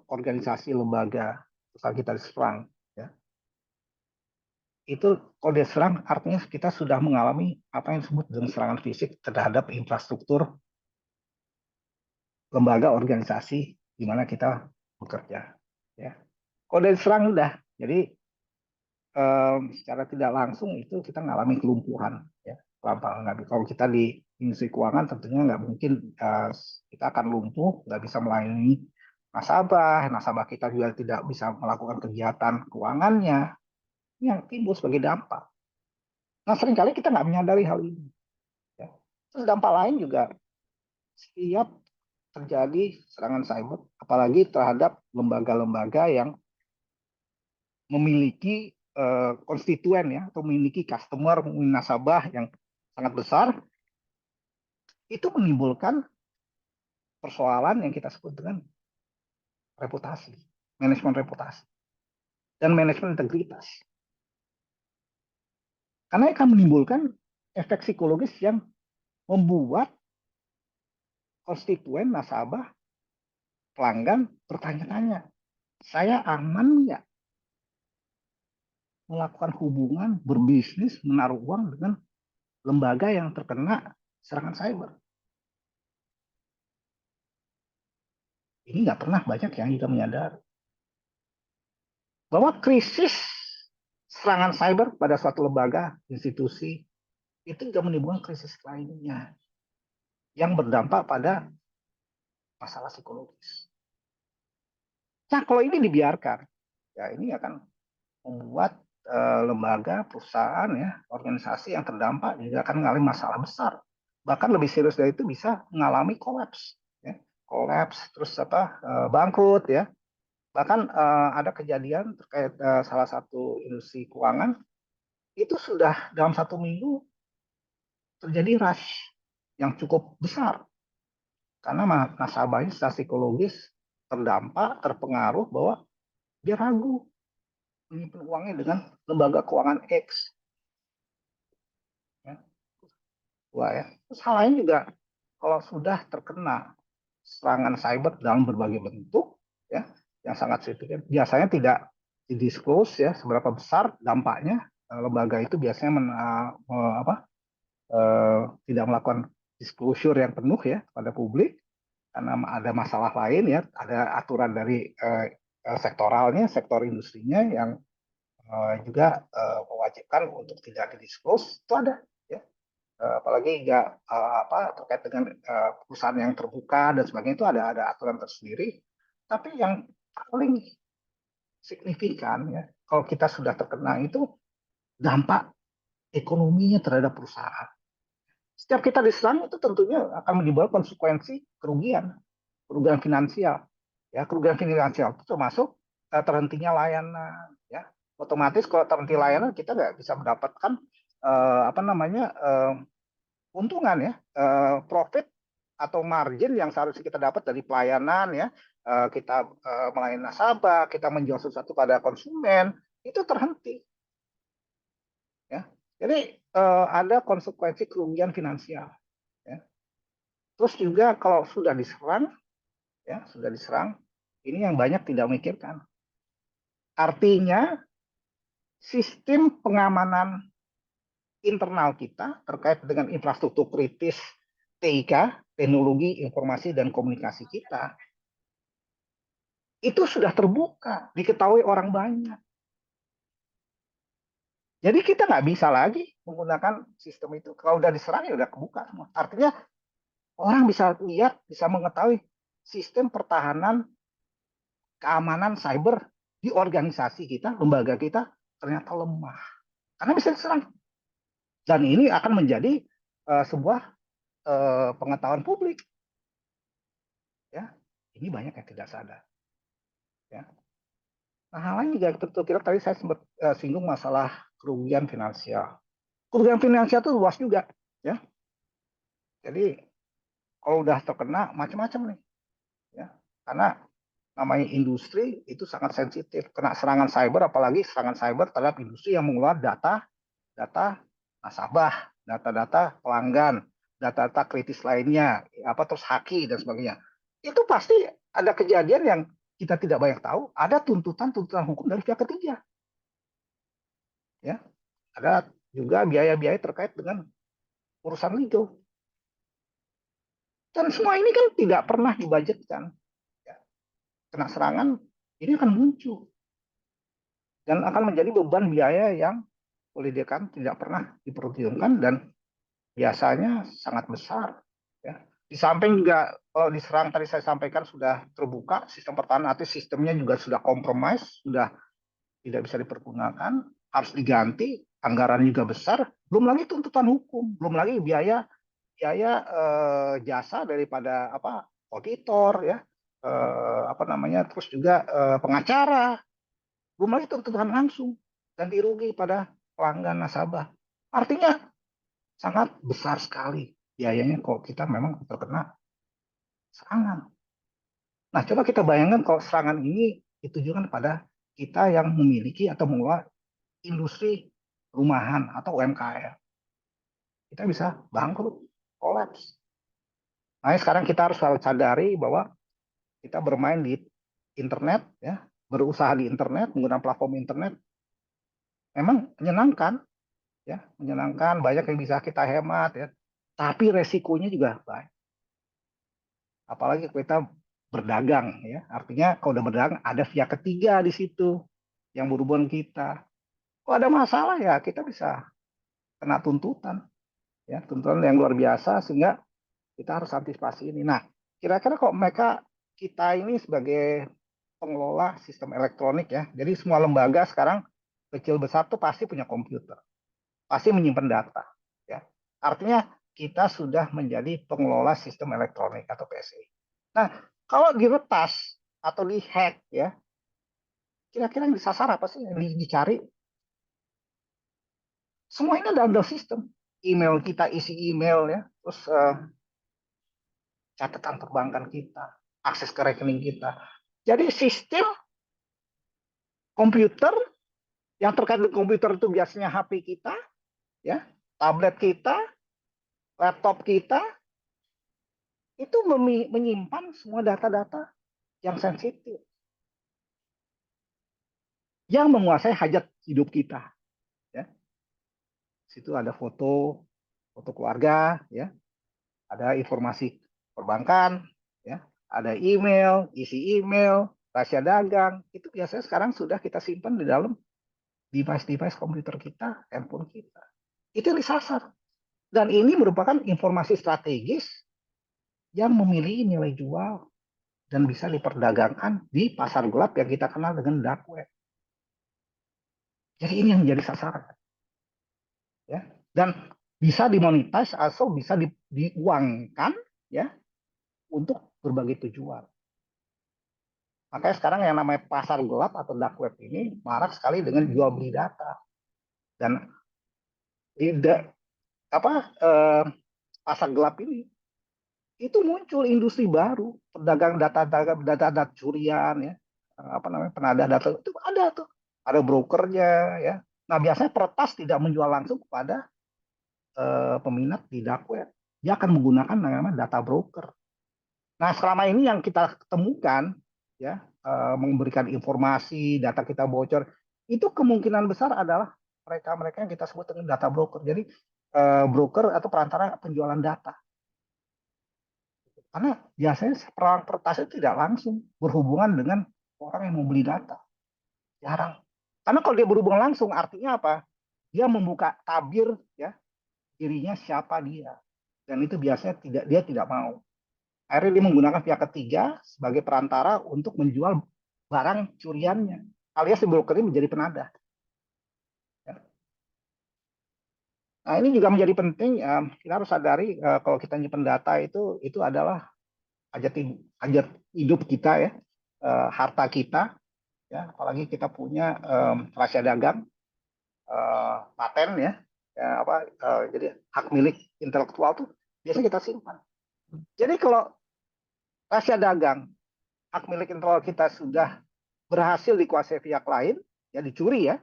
organisasi lembaga misalnya kita diserang, ya, itu kalau diserang artinya kita sudah mengalami apa yang disebut dengan serangan fisik terhadap infrastruktur lembaga organisasi di mana kita bekerja, ya. Kalau diserang sudah, jadi secara tidak langsung itu kita mengalami kelumpuhan, ya. Kalau kita di industri keuangan tentunya nggak mungkin kita akan lumpuh, nggak bisa melayani nasabah kita juga tidak bisa melakukan kegiatan keuangannya, yang timbul sebagai dampak. Nah, seringkali kita nggak menyadari hal ini, ya. Terus dampak lain juga, setiap terjadi serangan cyber, apalagi terhadap lembaga-lembaga yang memiliki konstituen, ya, atau memiliki customer, memiliki nasabah yang sangat besar, itu menimbulkan persoalan yang kita sebut dengan reputasi, manajemen reputasi, dan manajemen integritas. Karena akan menimbulkan efek psikologis yang membuat konstituen, nasabah, pelanggan bertanya-tanya, saya aman nggak melakukan hubungan, berbisnis, menaruh uang dengan lembaga yang terkena serangan cyber? Ini nggak pernah banyak yang juga menyadari bahwa krisis serangan cyber pada suatu lembaga, institusi, itu juga menimbulkan krisis lainnya yang berdampak pada masalah psikologis. Nah, kalau ini dibiarkan, ya ini akan membuat lembaga, perusahaan, ya, organisasi yang terdampak juga akan mengalami masalah besar. Bahkan lebih serius dari itu bisa mengalami kolaps, ya, kolaps, terus bangkrut, ya. Bahkan ada kejadian terkait salah satu industri keuangan itu sudah dalam 1 minggu terjadi rush yang cukup besar karena nasabahnya secara psikologis terdampak, terpengaruh bahwa dia ragu menyimpan uangnya dengan lembaga keuangan X. Ya. Wah, ya. Terus hal lain juga kalau sudah terkena serangan cyber dalam berbagai bentuk, ya, yang sangat signifikan, biasanya tidak didisclose, ya, seberapa besar dampaknya. Lembaga itu biasanya tidak melakukan disclosure yang penuh, ya, pada publik karena ada masalah lain, ya, ada aturan dari sektoralnya, sektor industrinya yang juga mewajibkan untuk tidak didisclose, itu ada, ya. Apalagi nggak terkait dengan perusahaan yang terbuka dan sebagainya, itu ada aturan tersendiri. Tapi yang paling signifikan, ya, kalau kita sudah terkena itu dampak ekonominya terhadap perusahaan. Setiap kita diserang itu tentunya akan menimbulkan konsekuensi kerugian finansial. Ya, kerugian finansial itu termasuk terhentinya layanan. Ya, otomatis kalau terhenti layanan kita nggak bisa mendapatkan keuntungan, ya, profit atau margin yang seharusnya kita dapat dari pelayanan, ya, kita melayani nasabah, kita menjual sesuatu pada konsumen, itu terhenti, ya. Jadi ada konsekuensi kerugian finansial, ya. Terus juga kalau sudah diserang, ya, ini yang banyak tidak memikirkan. Artinya sistem pengamanan internal kita terkait dengan infrastruktur kritis TIK, teknologi informasi dan komunikasi kita, itu sudah terbuka, diketahui orang banyak. Jadi kita nggak bisa lagi menggunakan sistem itu. Kalau udah diserang ya udah kebuka semua. Artinya orang bisa lihat, bisa mengetahui sistem pertahanan keamanan cyber di organisasi kita, lembaga kita ternyata lemah. Karena bisa diserang. Dan ini akan menjadi sebuah pengetahuan publik. Ya, ini banyak yang tidak sadar. Ya. Nah, hal lain juga betul kira tadi saya sempat singgung masalah kerugian finansial. Kerugian finansial itu luas juga, ya. Jadi kalau udah terkena macam-macam nih, ya. Karena namanya industri itu sangat sensitif, kena serangan cyber, apalagi serangan cyber terhadap industri yang mengelola data nasabah, data-data pelanggan, data-data kritis lainnya, terus haki dan sebagainya. Itu pasti ada kejadian yang kita tidak banyak tahu, ada tuntutan hukum dari pihak ketiga. Ya, ada juga biaya-biaya terkait dengan urusan legal. Dan semua ini kan tidak pernah dibudgetkan. Ya. Kena serangan, ini akan muncul. Dan akan menjadi beban biaya yang boleh dikatakan tidak pernah diperhitungkan dan biasanya sangat besar. Ya. Di samping juga kalau diserang tadi saya sampaikan sudah terbuka sistem pertahanan, artinya sistemnya juga sudah kompromis, sudah tidak bisa dipergunakan, harus diganti, anggaran juga besar, belum lagi tuntutan hukum, belum lagi biaya jasa daripada auditor, ya, terus juga pengacara, belum lagi tuntutan langsung dan dirugi pada pelanggan nasabah. Artinya sangat besar sekali biayanya kalau kita memang terkena serangan. Nah, coba kita bayangkan kalau serangan ini ditujukan pada kita yang memiliki atau mengelola industri rumahan atau UMKM. Kita bisa bangkrut, kolaps. Nah, sekarang kita harus sadari bahwa kita bermain di internet, ya, berusaha di internet, menggunakan platform internet, memang menyenangkan, ya, menyenangkan, banyak yang bisa kita hemat, ya, tapi resikonya juga banyak. Apalagi kita berdagang, ya, artinya kalau udah berdagang ada pihak ketiga di situ yang berhubungan kita. Kalau ada masalah ya kita bisa kena tuntutan, ya, tuntutan yang luar biasa sehingga kita harus antisipasi ini. Nah, kira-kira kok kita ini sebagai pengelola sistem elektronik ya. Jadi semua lembaga sekarang kecil besar tuh pasti punya komputer, pasti menyimpan data. Ya, artinya kita sudah menjadi pengelola sistem elektronik atau PSE. Nah, kalau diretas atau dihack ya, kira-kira yang disasar apa sih yang dicari? Semua ini ada dalam sistem. Email kita isi email ya, terus catatan perbankan kita, akses ke rekening kita. Jadi sistem komputer yang terkait dengan komputer itu biasanya HP kita, ya, tablet kita, laptop kita, itu menyimpan semua data-data yang sensitif, yang menguasai hajat hidup kita. Ya. Situ ada foto, foto keluarga, ya, ada informasi perbankan, ya, ada email, isi email, rahasia dagang, itu biasanya sekarang sudah kita simpan di dalam device-device komputer kita, handphone kita. Itu yang disasar. Dan ini merupakan informasi strategis yang memiliki nilai jual dan bisa diperdagangkan di pasar gelap yang kita kenal dengan dark web. Jadi ini yang menjadi sasaran. Ya. Dan bisa dimonetize atau bisa diuangkan ya untuk berbagai tujuan. Makanya sekarang yang namanya pasar gelap atau dark web ini marak sekali dengan jual beli data. Dan tidak pasar gelap ini itu muncul industri baru, pedagang data curian ya, penadah data itu ada tuh, ada brokernya ya. Nah biasanya peretas tidak menjual langsung kepada peminat di dark web, dia akan menggunakan namanya data broker. Nah selama ini yang kita temukan ya, memberikan informasi, data kita bocor, itu kemungkinan besar adalah mereka yang kita sebut dengan data broker. Jadi broker atau perantara penjualan data. Karena biasanya perang pertas itu tidak langsung berhubungan dengan orang yang mau beli data. Jarang. Karena kalau dia berhubungan langsung artinya apa? Dia membuka tabir ya dirinya siapa dia. Dan itu biasanya dia tidak mau. Akhirnya dia menggunakan pihak ketiga sebagai perantara untuk menjual barang curiannya. Alias si broker ini menjadi penadah. Ya. Nah ini juga menjadi penting. Kita harus sadari kalau kita nyimpen data itu adalah hajat hidup kita ya, harta kita ya, apalagi kita punya rahasia dagang, paten ya, jadi hak milik intelektual tuh biasanya kita simpan. Jadi kalau rahasia dagang, hak milik intelektual kita sudah berhasil dikuasai pihak lain, ya dicuri ya,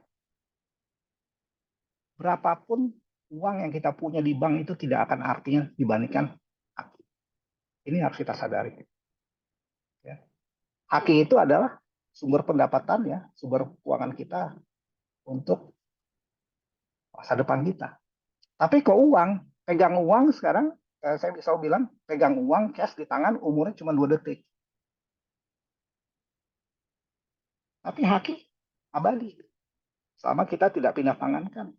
berapapun uang yang kita punya di bank itu tidak akan artinya dibandingkan haki. Ini harus kita sadari. Ya. Haki itu adalah sumber pendapatan ya, sumber keuangan kita untuk masa depan kita. Tapi kok pegang uang sekarang, saya bisa bilang pegang uang cash di tangan umurnya cuma 2 detik. Tapi haki abadi. Selama kita tidak pindah tangankan.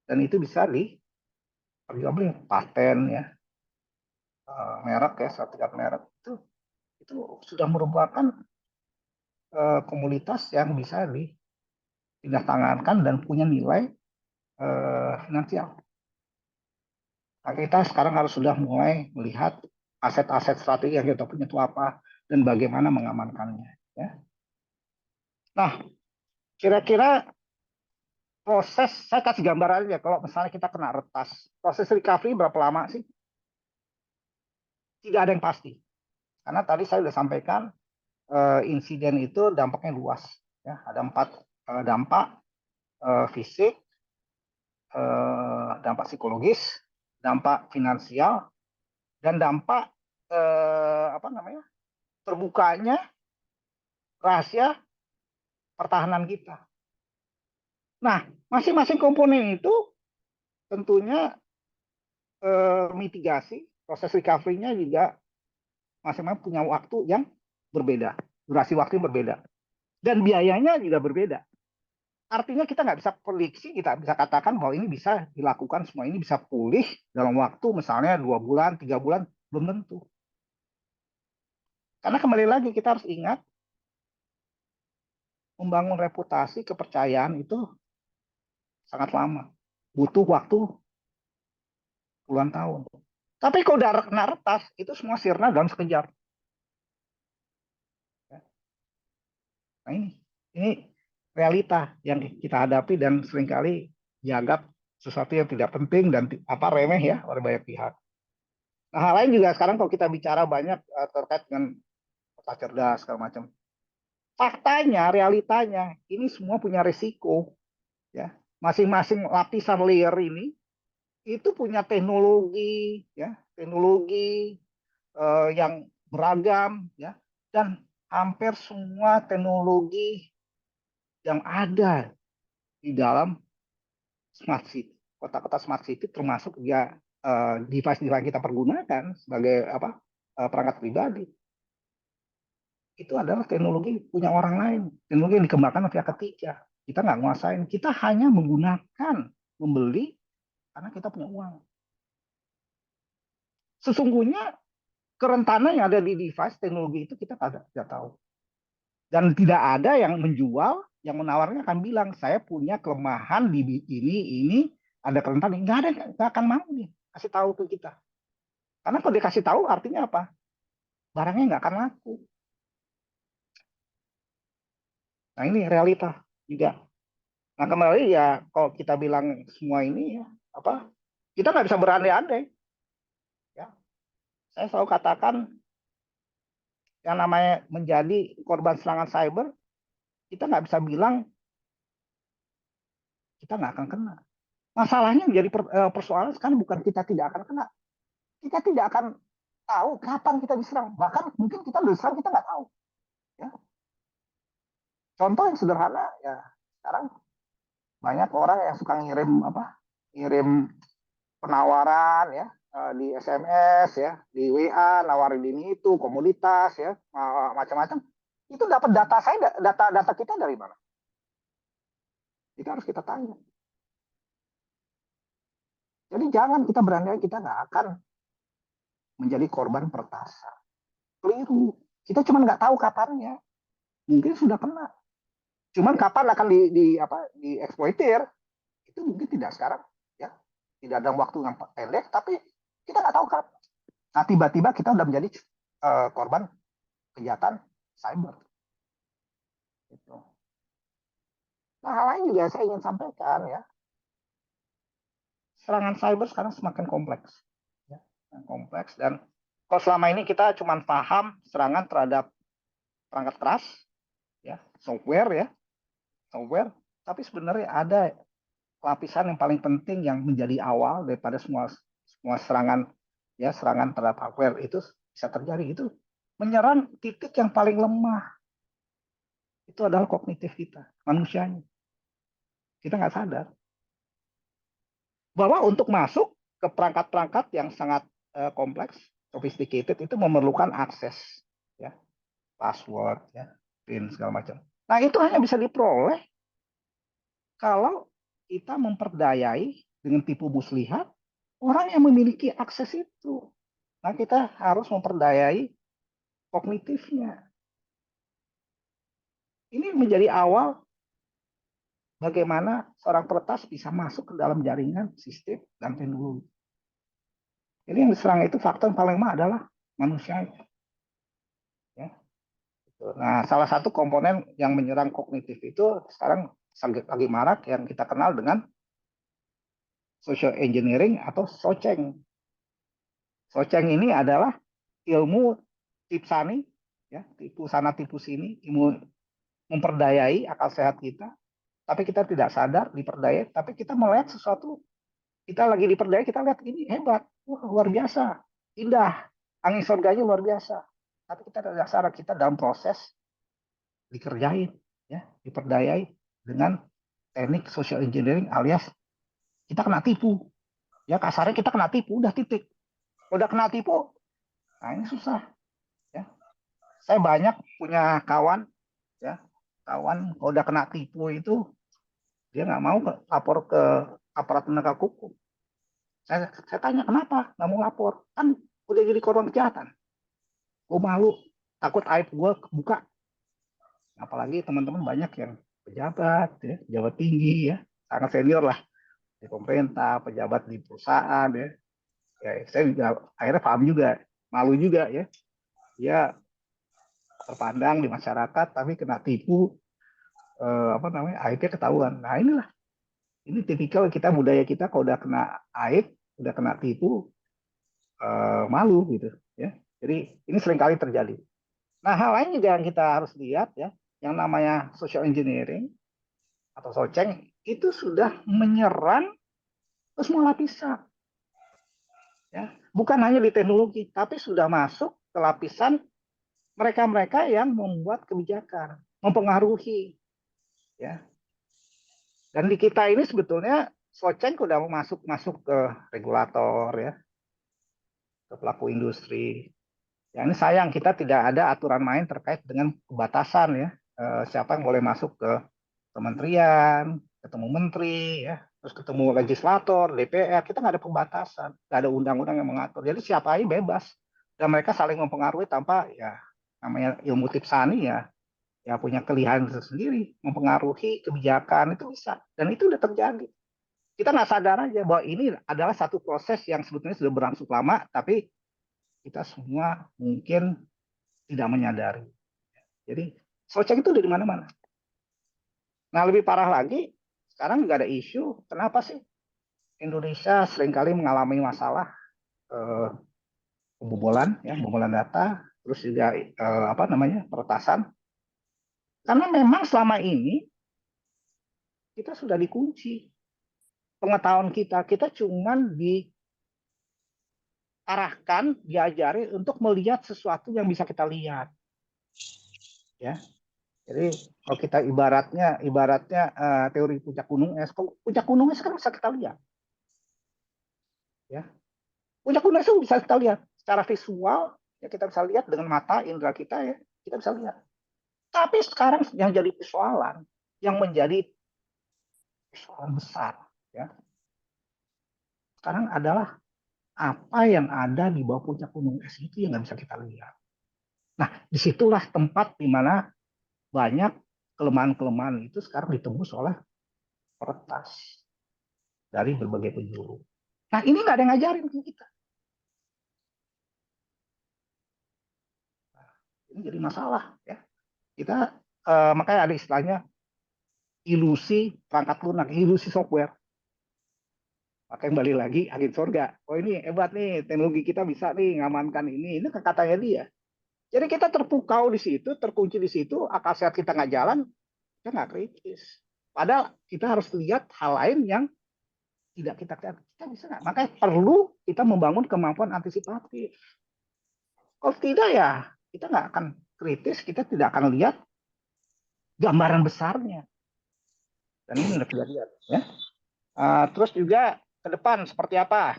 Dan itu bisa diperjualbelikan, paten ya, merek ya, sertifikat merek itu sudah merupakan komoditas yang bisa dipindah tangankan dan punya nilai finansial. Nah, kita sekarang harus sudah mulai melihat aset-aset strategi yang kita punya itu apa dan bagaimana mengamankannya. Ya. Nah, kira-kira proses, saya kasih gambaran aja kalau misalnya kita kena retas, proses recovery berapa lama sih? Tidak ada yang pasti. Karena tadi saya sudah sampaikan insiden itu dampaknya luas. Ya, ada 4 dampak, fisik, dampak psikologis, dampak finansial, dan dampak terbukanya rahasia pertahanan kita. Nah, masing-masing komponen itu tentunya mitigasi, proses recovery-nya juga masing-masing punya waktu yang berbeda, durasi waktu yang berbeda, dan biayanya juga berbeda. Artinya kita nggak bisa prediksi, kita bisa katakan bahwa ini bisa dilakukan, semua ini bisa pulih dalam waktu misalnya 2 bulan, 3 bulan, belum tentu. Karena kembali lagi kita harus ingat membangun reputasi, kepercayaan itu sangat lama. Butuh waktu puluhan tahun. Tapi kalau udah kena retas, itu semua sirna dalam sekejap. Nah ini realita yang kita hadapi dan seringkali dianggap sesuatu yang tidak penting dan remeh ya oleh banyak pihak. Nah, hal lain juga sekarang kalau kita bicara banyak terkait dengan kota cerdas segala macam. Faktanya, realitanya, ini semua punya risiko. Ya, masing-masing lapisan layer ini itu punya teknologi, ya, teknologi yang beragam, ya, dan hampir semua teknologi yang ada di dalam smart city, kota-kota smart city termasuk ya device-device kita pergunakan sebagai perangkat pribadi itu adalah teknologi punya orang lain, teknologi yang dikembangkan oleh pihak ketiga. Kita nggak nguasain, kita hanya menggunakan, membeli karena kita punya uang. Sesungguhnya kerentanan yang ada di device teknologi itu kita tidak tahu. Dan tidak ada yang menjual, yang menawarnya akan bilang, saya punya kelemahan di ini, ada kerentanan. Nggak ada, nggak akan mau nih kasih tahu ke kita. Karena kalau dikasih tahu artinya apa? Barangnya nggak akan laku. Nah ini realita juga. Nah kembali ya, kalau kita bilang semua ini ya, kita nggak bisa berandai-andai. Ya, saya selalu katakan yang namanya menjadi korban serangan cyber, kita nggak bisa bilang kita nggak akan kena. Masalahnya menjadi persoalan sekarang bukan kita tidak akan kena, kita tidak akan tahu kapan kita diserang. Bahkan mungkin kita diserang kita nggak tahu. Ya. Contoh yang sederhana ya sekarang banyak orang yang suka ngirim penawaran ya di SMS ya, di WA nawarin ini itu komoditas ya macam-macam. Itu dapat data data kita dari mana? Itu harus kita tanya. Jadi jangan kita berandai kita nggak akan menjadi korban pertasan. Keliru. Kita cuma nggak tahu kapannya. Mungkin sudah kena. Cuman kapan akan dieksploitir itu mungkin tidak sekarang ya. Tidak dalam waktu yang pendek tapi kita nggak tahu kapan. Nah tiba-tiba kita udah menjadi korban kejahatan cyber. Gitu. Nah hal lain juga saya ingin sampaikan ya. Serangan cyber sekarang semakin kompleks. Ya. Kompleks dan kalau selama ini kita cuma paham serangan terhadap perangkat keras, ya, software, tapi sebenarnya ada lapisan yang paling penting yang menjadi awal daripada semua serangan ya serangan terhadap hardware itu bisa terjadi itu menyerang titik yang paling lemah itu adalah kognitif kita manusianya kita nggak sadar bahwa untuk masuk ke perangkat-perangkat yang sangat kompleks sophisticated itu memerlukan akses ya password ya pin segala macam nah itu hanya bisa diperoleh kalau kita memperdayai dengan tipu muslihat orang yang memiliki akses itu. Nah, kita harus memperdayai kognitifnya. Ini menjadi awal bagaimana seorang peretas bisa masuk ke dalam jaringan, sistem, dan teknologi. Jadi yang diserang itu faktor yang paling lemah adalah manusia. Ya. Nah, salah satu komponen yang menyerang kognitif itu sekarang lagi marak yang kita kenal dengan social engineering atau SOCENG. SOCENG ini adalah ilmu tipsani, ya, tipu sana tipu sini, ilmu memperdayai akal sehat kita, tapi kita tidak sadar diperdayai, tapi kita melihat sesuatu, kita lagi diperdayai, kita lihat ini hebat, wah, luar biasa, indah, angin surganya luar biasa, tapi kita tidak sadar kita dalam proses dikerjain, ya, diperdayai dengan teknik social engineering alias kita kena tipu, ya kasarnya kita kena tipu, udah titik, udah kena tipu, nah ini susah, ya. Saya banyak punya kawan, ya, kawan kalau udah kena tipu itu dia nggak mau lapor ke aparat penegak hukum. Saya tanya kenapa nggak mau lapor? Kan udah jadi korban kejahatan. Gue malu, takut aib gue buka. Apalagi teman-teman banyak yang pejabat, ya, pejabat tinggi, ya, sangat senior lah di pemerintah, pejabat di perusahaan, ya. Ya, saya juga akhirnya paham juga, malu juga, ya. Dia terpandang di masyarakat, tapi kena tipu, apa namanya, aibnya ketahuan. Nah inilah, ini tipikal kita, budaya kita kalau udah kena aib, udah kena tipu, malu gitu, ya. Jadi ini seringkali terjadi. Nah, hal lain juga yang kita harus lihat, ya, yang namanya social engineering atau soceng itu sudah menyerang ke semua lapisan, ya. Bukan hanya di teknologi, tapi sudah masuk ke lapisan mereka-mereka yang membuat kebijakan, mempengaruhi, ya. Dan di kita ini sebetulnya soceng sudah masuk ke regulator, ya, ke pelaku industri. Ya, ini sayang kita tidak ada aturan main terkait dengan pembatasan, ya, siapa yang boleh masuk ke kementerian, ketemu menteri, ya, terus ketemu legislator, DPR, kita nggak ada pembatasan, nggak ada undang-undang yang mengatur. Jadi siapa aja bebas dan mereka saling mempengaruhi tanpa, ya, namanya ilmu tipsani, ya, ya punya kelihayan tersendiri mempengaruhi kebijakan itu bisa, dan itu udah terjadi. Kita nggak sadar aja bahwa ini adalah satu proses yang sebetulnya sudah berlangsung lama, tapi kita semua mungkin tidak menyadari. Jadi socek itu dari mana-mana. Nah, lebih parah lagi, sekarang nggak ada isu. Kenapa sih Indonesia seringkali mengalami masalah pembobolan, ya, pembobolan data, terus juga apa namanya, peretasan? Karena memang selama ini kita sudah dikunci pengetahuan kita cuman diarahkan, diajari untuk melihat sesuatu yang bisa kita lihat, ya. Jadi kalau kita ibaratnya teori puncak gunung es, puncak gunung es kan bisa kita lihat, ya. Puncak gunung es itu bisa kita lihat secara visual, ya, kita bisa lihat dengan mata indera kita, ya, kita bisa lihat. Tapi sekarang yang jadi persoalan, yang menjadi persoalan besar, ya, sekarang adalah apa yang ada di bawah puncak gunung es itu yang nggak bisa kita lihat. Nah, disitulah tempat di mana banyak kelemahan-kelemahan itu sekarang ditembus oleh peretas dari berbagai penjuru. Nah, ini nggak ada yang ngajarin ke kita. Nah, ini jadi masalah, ya. Kita makanya ada istilahnya ilusi perangkat lunak, ilusi software. Pakai kembali lagi angin surga. Oh, ini hebat nih, teknologi kita bisa nih ngamankan ini. Ini katanya dia. Jadi kita terpukau di situ, terkunci di situ, akal sehat kita nggak jalan, kita nggak kritis. Padahal kita harus lihat hal lain yang tidak kita lihat. Kita bisa nggak? Makanya perlu kita membangun kemampuan antisipatif. Kalau tidak, ya kita nggak akan kritis, kita tidak akan lihat gambaran besarnya. Dan ini udah kejadian, ya. Terus juga ke depan seperti apa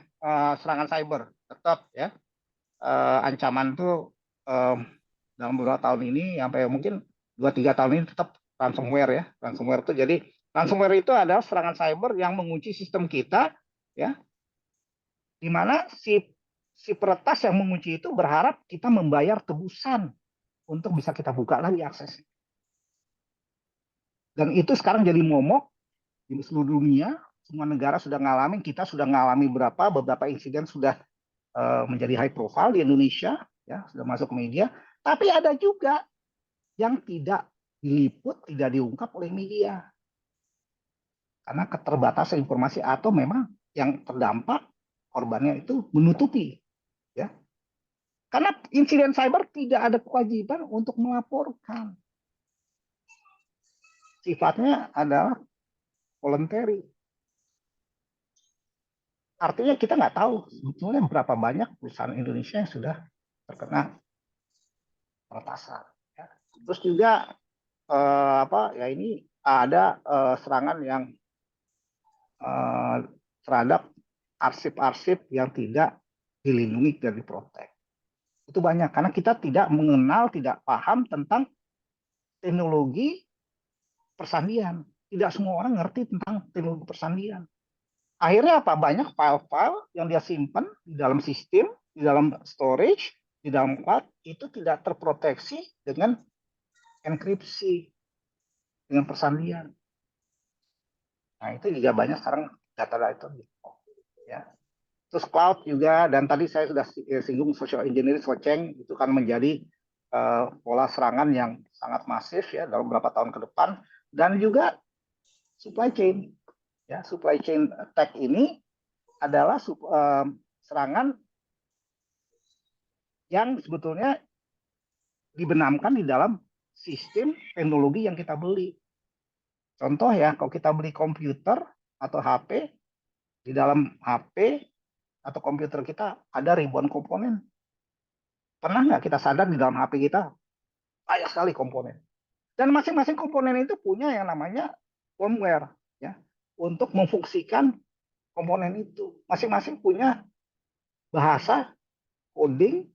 serangan cyber? Tetap, ya, ancaman itu dalam beberapa tahun ini sampai mungkin 2-3 tahun ini tetap ransomware, ya. Ransomware itu jadi ransomware itu adalah serangan cyber yang mengunci sistem kita, ya, di mana si peretas yang mengunci itu berharap kita membayar tebusan untuk bisa kita buka lagi akses. Dan itu sekarang jadi momok di seluruh dunia, semua negara sudah ngalamin, kita sudah ngalami beberapa insiden sudah menjadi high profile di Indonesia, ya, sudah masuk ke media. Tapi ada juga yang tidak diliput, tidak diungkap oleh media karena keterbatasan informasi atau memang yang terdampak korbannya itu menutupi, ya. Karena insiden cyber tidak ada kewajiban untuk melaporkan, sifatnya adalah voluntary. Artinya kita nggak tahu sebetulnya berapa banyak perusahaan Indonesia yang sudah terkena peretasan, ya. Terus juga apa, ya, ini ada serangan yang terhadap arsip-arsip yang tidak dilindungi dan diprotek. Itu banyak karena kita tidak mengenal, tidak paham tentang teknologi persandian. Tidak semua orang ngerti tentang teknologi persandian. Akhirnya apa? Banyak file-file yang dia simpan di dalam sistem, di dalam storage, di dalam cloud, itu tidak terproteksi dengan enkripsi, dengan persandian. Nah, itu juga banyak sekarang data-data itu. Ya. Terus cloud juga, dan tadi saya sudah singgung social engineering, Socieng, itu kan menjadi pola serangan yang sangat masif ya dalam beberapa tahun ke depan. Dan juga supply chain. Ya, supply chain attack ini adalah serangan yang sebetulnya dibenamkan di dalam sistem teknologi yang kita beli. Contoh ya, kalau kita beli komputer atau HP, di dalam HP atau komputer kita ada ribuan komponen. Pernah nggak kita sadar di dalam HP kita banyak sekali komponen? Dan masing-masing komponen itu punya yang namanya firmware, ya, untuk memfungsikan komponen itu. Masing-masing punya bahasa coding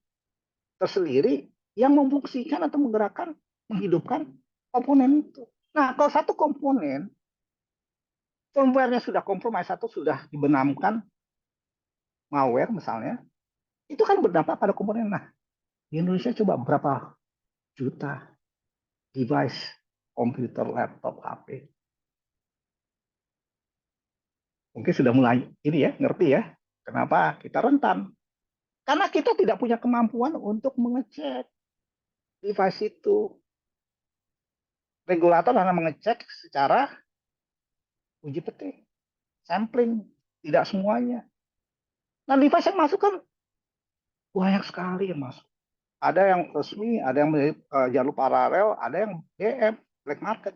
tersendiri yang memfungsikan atau menggerakkan, menghidupkan komponen itu. Nah, kalau satu komponen firmware-nya sudah kompromi, satu sudah dibenamkan malware misalnya, itu kan berdampak pada komponen. Nah, di Indonesia coba berapa juta device, komputer, laptop, HP. Mungkin sudah mulai ini ya, ngerti ya, kenapa kita rentan. Karena kita tidak punya kemampuan untuk mengecek device itu. Regulator hanya mengecek secara uji petik, sampling, tidak semuanya. Nah, device yang masuk kan banyak sekali yang masuk. Ada yang resmi, ada yang jalur paralel, ada yang BM, black market.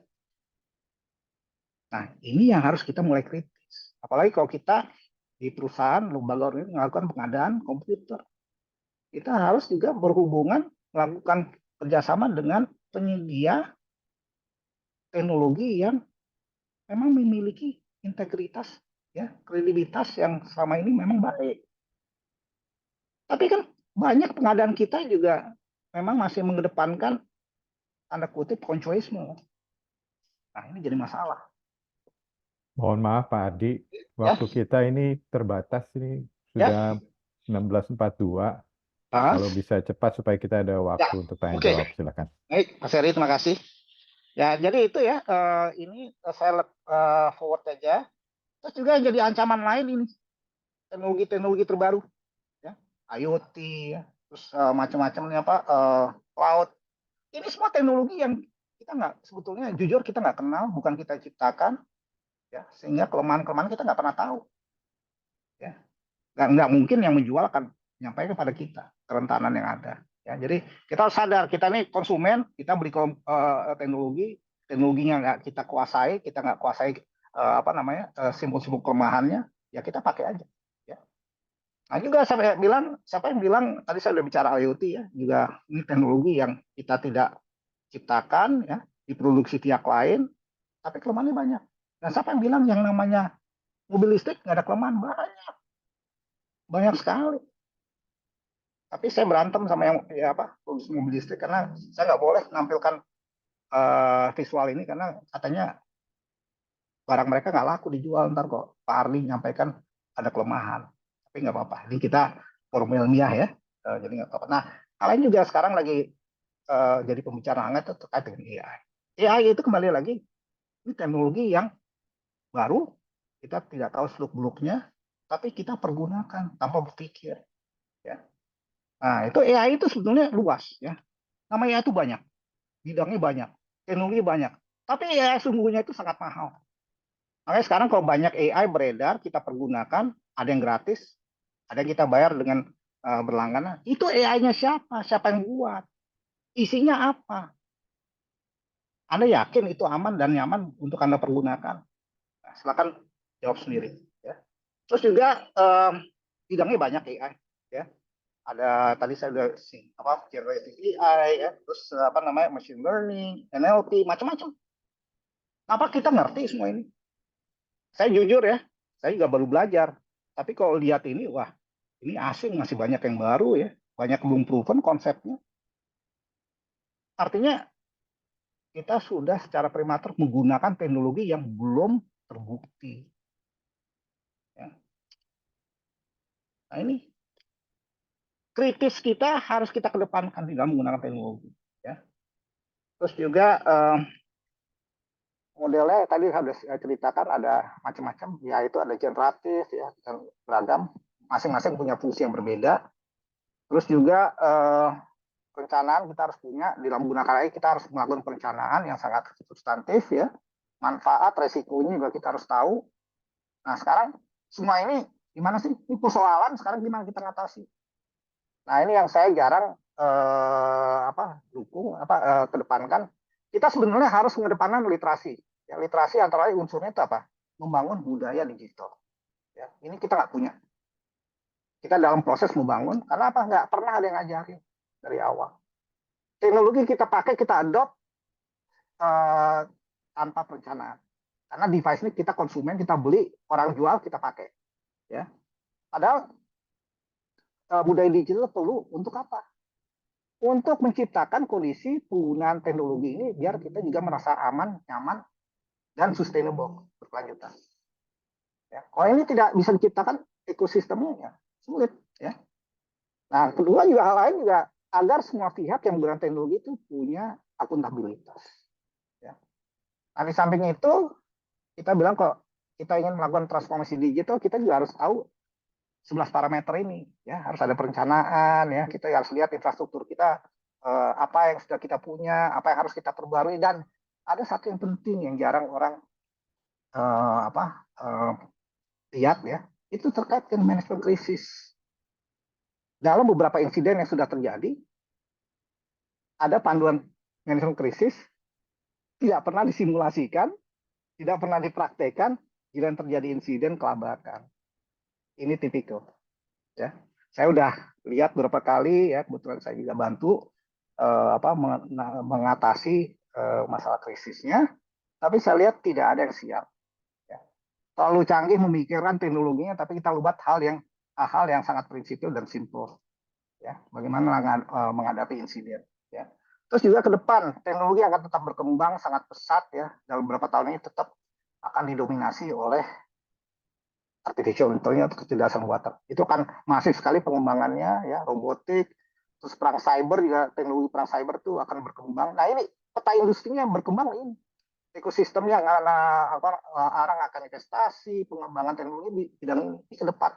Nah, ini yang harus kita mulai kritis. Apalagi kalau kita di perusahaan, lembaga organisasi melakukan pengadaan komputer. Kita harus juga berhubungan, melakukan kerjasama dengan penyedia teknologi yang memang memiliki integritas, ya, kredibilitas yang selama ini memang baik. Tapi kan banyak pengadaan kita juga memang masih mengedepankan tanda kutip konsuisme. Nah, ini jadi masalah. Mohon maaf Pak Adi, Ya, waktu kita ini terbatas ini ya. sudah 16.42. Ah, Kalau bisa cepat supaya kita ada ya. waktu untuk tanya Oke. jawab, silakan. Baik, Mas Heri, terima kasih. Ya, jadi itu ya, ini saya forward aja. Terus juga yang jadi ancaman lain ini, teknologi-teknologi terbaru, ya, IoT, ya, terus macam-macam ini apa, cloud. Ini semua teknologi yang kita nggak, sebetulnya jujur kita nggak kenal, bukan kita ciptakan, ya, sehingga kelemahan-kelemahan kita nggak pernah tahu, ya. Nggak mungkin yang menjual akan menyampaikan kepada kita kerentanan yang ada. Ya, jadi kita harus sadar kita ini konsumen, kita beli teknologi, teknologinya nggak kita kuasai, kita nggak kuasai apa namanya simbol-simbol kelemahannya, ya kita pakai aja. Ya. Nah juga siapa yang bilang tadi saya udah bicara IoT ya, juga ini teknologi yang kita tidak ciptakan, ya, diproduksi pihak lain, tapi kelemahannya banyak. Dan siapa yang bilang yang namanya mobil listrik nggak ada kelemahan? Banyak, banyak sekali. Tapi saya berantem sama yang ya apa produksi mobil listrik karena saya nggak boleh menampilkan visual ini karena katanya barang mereka nggak laku dijual, ntar kok Pak Arli nyampaikan ada kelemahan. Tapi nggak apa-apa, ini kita forum ilmiah ya. Jadi nggak apa-apa. Nah, kalian juga sekarang lagi jadi pembicaraan hangat terkait dengan AI. AI itu kembali lagi ini teknologi yang baru, kita tidak tahu seluk beluknya, tapi kita pergunakan tanpa berpikir, ya. Nah, itu AI itu sebetulnya luas, ya. Nama AI itu banyak, bidangnya banyak, teknologi banyak. Tapi AI sungguhnya itu sangat mahal. Makanya sekarang kalau banyak AI beredar, kita pergunakan, ada yang gratis, ada yang kita bayar dengan berlangganan. Itu AI-nya siapa? Siapa yang buat? Isinya apa? Anda yakin itu aman dan nyaman untuk Anda pergunakan? Nah, silakan jawab sendiri. Ya. Terus juga bidangnya banyak AI. Ya. Ada tadi saya udah apa generative AI, ya. Terus apa namanya machine learning, NLP, macam-macam. Apa kita ngerti semua ini? Saya jujur ya, saya juga baru belajar. Tapi kalau lihat ini, wah, ini asing, masih banyak yang baru ya, banyak belum proven konsepnya. Artinya kita sudah secara prematur menggunakan teknologi yang belum terbukti. Ya. Nah ini kritis kita harus kita kedepankan di dalam menggunakan teknologi. Ya. Terus juga modelnya tadi sudah saya ceritakan ada macam-macam, yaitu ada generatif ya dan beragam, masing-masing punya fungsi yang berbeda. Terus juga perencanaan kita harus punya, dalam menggunakan AI kita harus melakukan perencanaan yang sangat substantif ya. Manfaat, resikonya juga kita harus tahu. Nah sekarang semua ini gimana sih? Ini persoalan sekarang gimana kita ngatasi? Nah ini yang saya jarang dukung kedepankan. Kita sebenarnya harus mengedepankan literasi. Ya, literasi antara lain unsurnya itu apa? Membangun budaya digital. Ya, ini kita nggak punya. Kita dalam proses membangun, karena apa? Nggak pernah ada yang ngajarin dari awal. Teknologi kita pakai, kita adopt tanpa perencanaan. Karena device ini kita konsumen, kita beli, orang jual, kita pakai. Ya. Padahal budaya digital perlu untuk apa? Untuk menciptakan kondisi penggunaan teknologi ini biar kita juga merasa aman, nyaman, dan sustainable berkelanjutan. Ya. Kalau ini tidak bisa diciptakan ekosistemnya, ya, sulit. Ya. Nah, kedua juga hal lain juga agar semua pihak yang menggunakan teknologi itu punya akuntabilitas. Ya. Nah, di samping itu kita bilang kok kita ingin melakukan transformasi digital, kita juga harus tahu 11 parameter ini. Ya, harus ada perencanaan, ya, kita harus lihat infrastruktur kita, apa yang sudah kita punya, apa yang harus kita perbarui, dan ada satu yang penting yang jarang orang lihat ya, itu terkait dengan manajemen krisis. Dalam beberapa insiden yang sudah terjadi, ada panduan manajemen krisis, tidak pernah disimulasikan, tidak pernah dipraktekkan, jika terjadi insiden kelabakan. Ini tipikal. Ya, saya udah lihat beberapa kali ya, kebetulan saya juga bantu mengatasi masalah krisisnya, tapi saya lihat tidak ada yang siap. Ya. Terlalu canggih memikirkan teknologinya, tapi kita lupa hal yang sangat prinsipil dan simple. Ya, bagaimana menghadapi insiden. Ya. Terus juga ke depan teknologi akan tetap berkembang sangat pesat ya, dalam beberapa tahun ini tetap akan didominasi oleh artificial intelligence atau kecerdasan buatan. Itu kan masif sekali pengembangannya ya, robotik, terus perang cyber juga, teknologi perang cyber itu akan berkembang. Nah ini peta industrinya yang berkembang ini, ekosistemnya orang akan investasi pengembangan teknologi di bidang ini ke depan.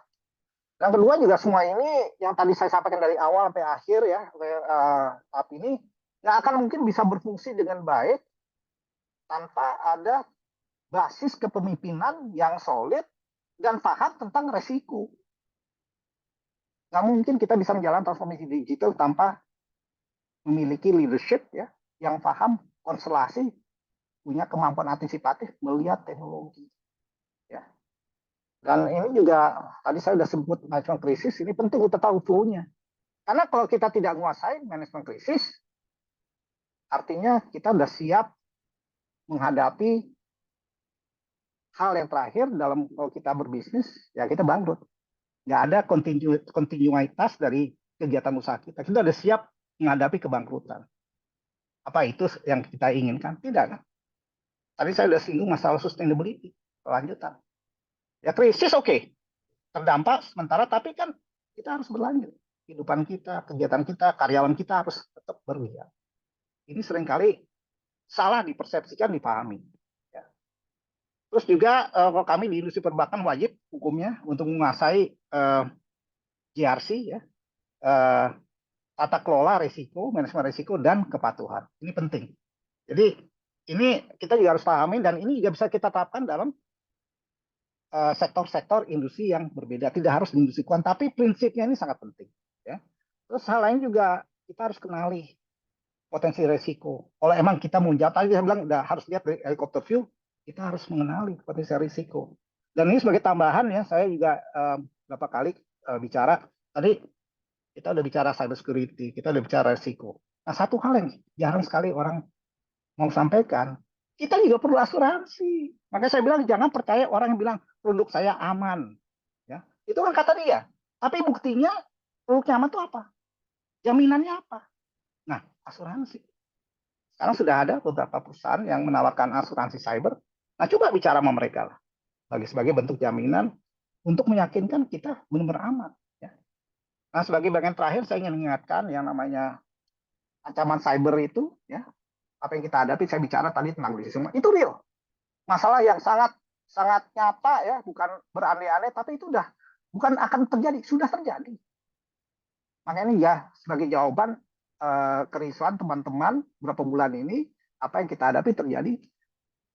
Yang kedua juga semua ini yang tadi saya sampaikan dari awal sampai akhir ya, tahap ini nggak akan mungkin bisa berfungsi dengan baik tanpa ada basis kepemimpinan yang solid dan paham tentang resiko. Nggak mungkin kita bisa menjalankan transformasi digital tanpa memiliki leadership ya yang paham konstelasi, punya kemampuan antisipatif melihat teknologi. Ya. Dan ini juga tadi saya sudah sebut manajemen krisis, ini penting kita tahu full-nya. Karena kalau kita tidak menguasai manajemen krisis, artinya kita sudah siap menghadapi hal yang terakhir dalam kalau kita berbisnis, ya kita bangkrut. Nggak ada kontinuitas dari kegiatan usaha kita. Kita sudah siap menghadapi kebangkrutan. Apa itu yang kita inginkan? Tidak kan? Tadi saya sudah singgung masalah sustainability, kelanjutan. Ya krisis oke, terdampak sementara, tapi kan kita harus berlanjut. Kehidupan kita, kegiatan kita, karyawan kita harus tetap berwira. Ini seringkali salah dipersepsikan, dipahami. Ya. Terus juga kalau kami di industri perbankan wajib hukumnya untuk menguasai GRC ya, tata kelola risiko, manajemen risiko, dan kepatuhan. Ini penting. Jadi ini kita juga harus pahami, dan ini juga bisa kita terapkan dalam sektor-sektor industri yang berbeda. Tidak harus di industri keuangan, tapi prinsipnya ini sangat penting. Ya. Terus hal lain juga kita harus kenali potensi risiko. Kalau emang kita mau jawab, tadi saya bilang udah harus lihat dari helikopter view, kita harus mengenali potensi risiko. Dan ini sebagai tambahan ya, saya juga beberapa kali bicara, tadi kita udah bicara cyber security, kita udah bicara risiko. Nah satu hal yang jarang sekali orang mau sampaikan, kita juga perlu asuransi. Makanya saya bilang jangan percaya orang yang bilang produk saya aman. Ya, itu kan kata dia. Tapi buktinya produknya aman itu apa? Jaminannya apa? Nah, asuransi. Sekarang sudah ada beberapa perusahaan yang menawarkan asuransi cyber. Nah, coba bicara sama mereka lah. Sebagai bentuk jaminan untuk meyakinkan kita benar-benar aman. Ya. Nah, sebagai bagian terakhir saya ingin mengingatkan yang namanya ancaman cyber itu, ya, apa yang kita hadapi, saya bicara tadi tentang semua itu real. Masalah yang sangat sangat nyata ya, bukan berandai-andai, tapi itu udah bukan akan terjadi, sudah terjadi. Makanya ya sebagai jawaban kerisauan teman-teman beberapa bulan ini, apa yang kita hadapi terjadi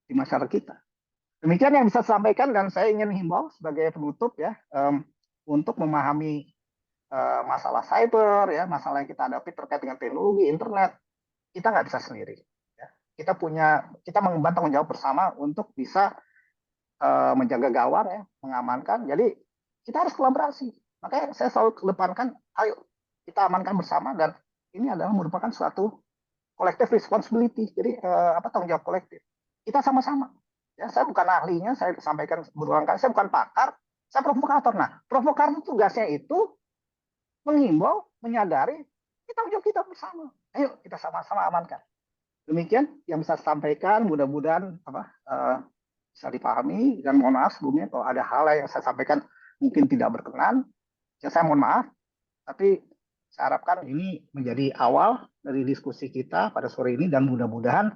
di masyarakat kita. Demikian yang bisa saya sampaikan, dan saya ingin himbau sebagai penutup ya, untuk memahami masalah cyber ya, masalah yang kita hadapi terkait dengan teknologi internet, kita nggak bisa sendiri. Ya. Kita mengemban tanggung jawab bersama untuk bisa menjaga gawang ya, mengamankan. Jadi kita harus kolaborasi. Makanya saya selalu kedepankan, ayo kita amankan bersama, dan ini adalah merupakan suatu collective responsibility. Jadi tanggung jawab kolektif. Kita sama-sama. Ya, saya bukan ahlinya, saya sampaikan berulang kali, saya bukan pakar, saya provokator. Nah, provokator tugasnya itu menghimbau, menyadari, kita tanggung jawab kita bersama. Ayo kita sama-sama amankan. Demikian yang bisa saya sampaikan, mudah-mudahan bisa dipahami, dan mohon maaf sebelumnya kalau ada hal yang saya sampaikan mungkin tidak berkenan, ya saya mohon maaf, tapi saya harapkan ini menjadi awal dari diskusi kita pada sore ini, dan mudah-mudahan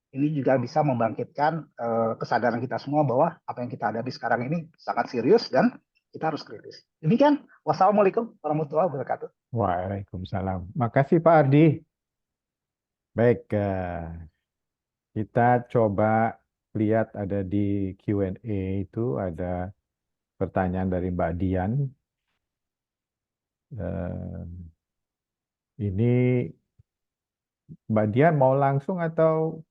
ini juga bisa membangkitkan kesadaran kita semua bahwa apa yang kita hadapi sekarang ini sangat serius dan kita harus kritis. Demikian, wassalamualaikum warahmatullahi wabarakatuh. Waalaikumsalam. Makasih Pak Ardi. Baik, kita coba lihat ada di Q&A itu ada pertanyaan dari Mbak Dian. Ini Mbak Dian mau langsung atau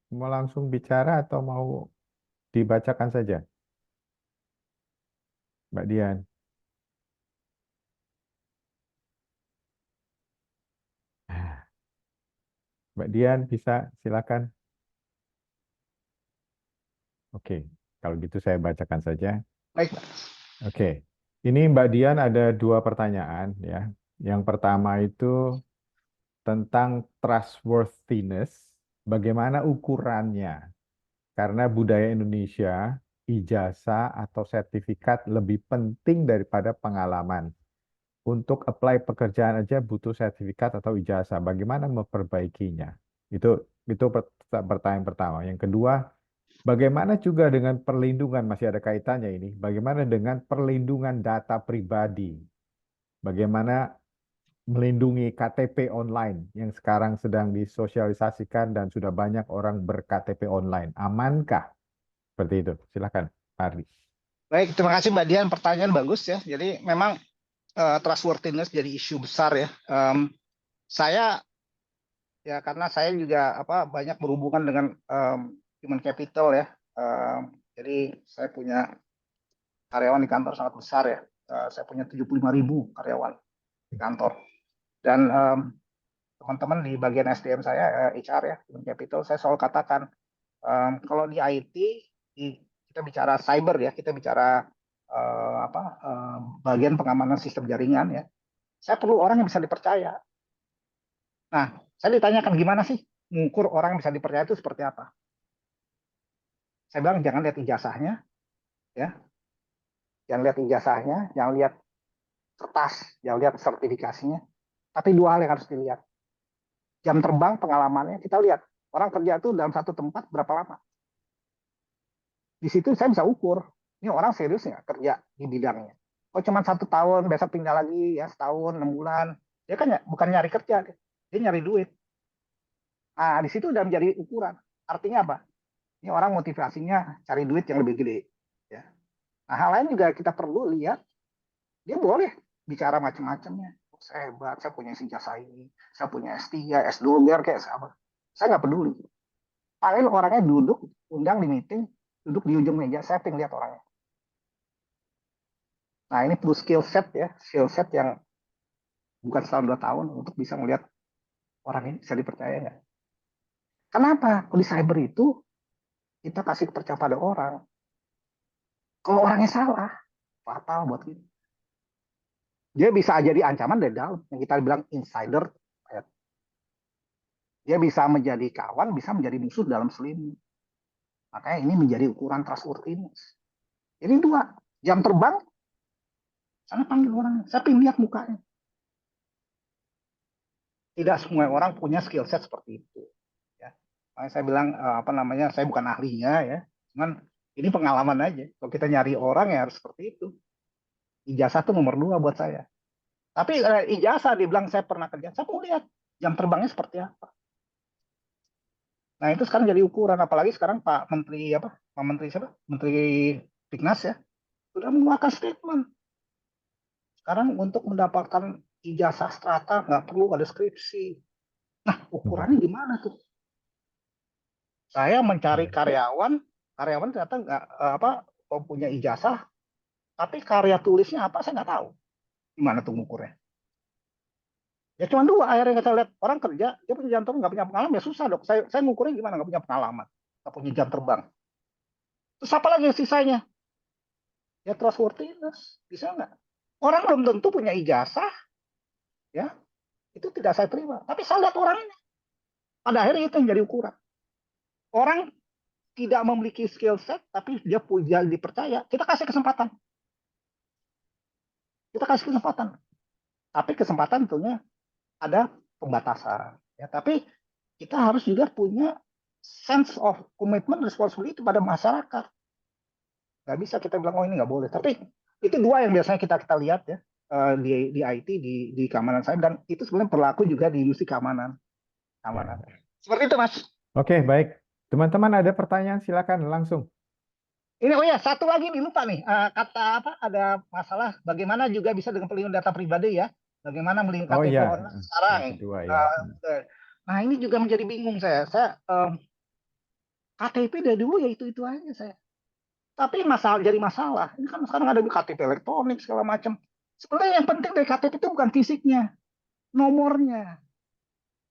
mau langsung bicara atau mau dibacakan saja? Mbak Dian. Mbak Dian bisa silakan. Oke, kalau gitu saya bacakan saja. Baik. Oke, ini Mbak Dian ada dua pertanyaan ya. Yang pertama itu tentang trustworthiness, bagaimana ukurannya? Karena budaya Indonesia, ijazah atau sertifikat lebih penting daripada pengalaman. Untuk apply pekerjaan aja butuh sertifikat atau ijazah. Bagaimana memperbaikinya? Itu pertanyaan pertama. Yang kedua, bagaimana juga dengan perlindungan, masih ada kaitannya ini. Bagaimana dengan perlindungan data pribadi? Bagaimana melindungi KTP online yang sekarang sedang disosialisasikan dan sudah banyak orang ber-KTP online? Amankah? Seperti itu. Silakan, Pak Ardi. Baik, terima kasih Mbak Dian. Pertanyaan bagus ya. Jadi memang trustworthiness jadi isu besar ya. Saya ya karena saya juga banyak berhubungan dengan human capital ya. Jadi saya punya karyawan di kantor sangat besar ya. Saya punya 75.000 karyawan di kantor. Dan teman-teman di bagian SDM saya, HR ya, human capital, saya selalu katakan, kalau di IT, kita bicara cyber ya, kita bicara bagian pengamanan sistem jaringan ya. Saya perlu orang yang bisa dipercaya. Nah, saya ditanyakan gimana sih mengukur orang yang bisa dipercaya itu seperti apa? Saya bilang jangan lihat ijazahnya, ya, jangan lihat ijazahnya, jangan lihat kertas, jangan lihat sertifikasinya, tapi dua hal yang harus dilihat. Jam terbang, pengalamannya, kita lihat orang kerja itu dalam satu tempat berapa lama. Di situ saya bisa ukur, ini orang serius nggak kerja di bidangnya. Oh cuma 1 tahun, besok pindah lagi ya setahun, 6 bulan. Dia kan bukan nyari kerja, dia nyari duit. Nah di situ udah menjadi ukuran. Artinya apa? Ini orang motivasinya cari duit yang lebih gede. Ya. Nah hal lain juga kita perlu lihat, dia boleh bicara macam-macamnya. Oh, saya hebat, saya punya ijazah ini, saya punya S3, S2, biar kayak apa. Saya nggak peduli. Paling orangnya duduk, undang di meeting, duduk di ujung meja, saya pengen lihat orangnya. Nah ini perlu skill set ya, skill set yang bukan setahun 2 tahun untuk bisa melihat orang ini bisa dipercaya nggak. Kenapa? Kalau di cyber itu kita kasih kepercayaan pada orang. Kalau orangnya salah, fatal buat kita. Dia bisa jadi ancaman dari dalam, yang kita bilang insider. Dia bisa menjadi kawan, bisa menjadi musuh dalam selimut. Makanya ini menjadi ukuran trustworthiness. Jadi 2, jam terbang, sana panggil orang, saya pengen lihat mukanya. Tidak semua orang punya skill set seperti itu. Ya. Makanya saya bilang apa namanya, saya bukan ahlinya ya, cuman ini pengalaman aja. Kalau kita nyari orang ya harus seperti itu. Ijazah tuh nomor dua buat saya. Tapi ijazah dibilang saya pernah kerja, saya mau lihat jam terbangnya seperti apa. Nah itu sekarang jadi ukuran, apalagi sekarang Pak Menteri apa, Pak Menteri siapa? Menteri Dignas ya, sudah mengeluarkan statement. Sekarang untuk mendapatkan ijazah strata nggak perlu ada skripsi. Nah ukurannya gimana tuh? Saya mencari karyawan, karyawan ternyata nggak apa punya ijazah, tapi karya tulisnya apa saya nggak tahu. Gimana tuh ngukurnya? Ya cuma dua akhirnya saya lihat orang kerja, dia punya jam terbang nggak punya pengalaman ya susah dok. Saya ngukurnya gimana nggak punya pengalaman, nggak punya jam terbang. Terus apa lagi yang sisanya? Ya trustworthiness, bisa nggak? Orang belum tentu punya ijazah, ya itu tidak saya terima. Tapi saya lihat orangnya. Pada akhirnya itu yang jadi ukuran. Orang tidak memiliki skill set, tapi dia punya dipercaya. Kita kasih kesempatan. Kita kasih kesempatan. Tapi kesempatan tentunya ada pembatasan. Ya, tapi kita harus juga punya sense of commitment, responsibility pada masyarakat. Nggak bisa kita bilang, oh ini nggak boleh. Tapi itu dua yang biasanya kita lihat ya di IT, di keamanan cyber. Dan itu sebenarnya berlaku juga di industri keamanan. Ya. Seperti itu, Mas. Oke, baik. Teman-teman ada pertanyaan, silakan langsung. Ini oh ya satu lagi nih lupa nih kata apa ada masalah bagaimana juga bisa dengan perlindungan data pribadi ya, bagaimana melindungi Oh KTP iya, online sekarang. yang kedua ya. Nah ini juga menjadi bingung saya KTP dari dulu ya itu aja saya. Tapi masalah jadi masalah. Ini kan sekarang ada KTP elektronik segala macam. Sebenarnya yang penting dari KTP itu bukan fisiknya, nomornya.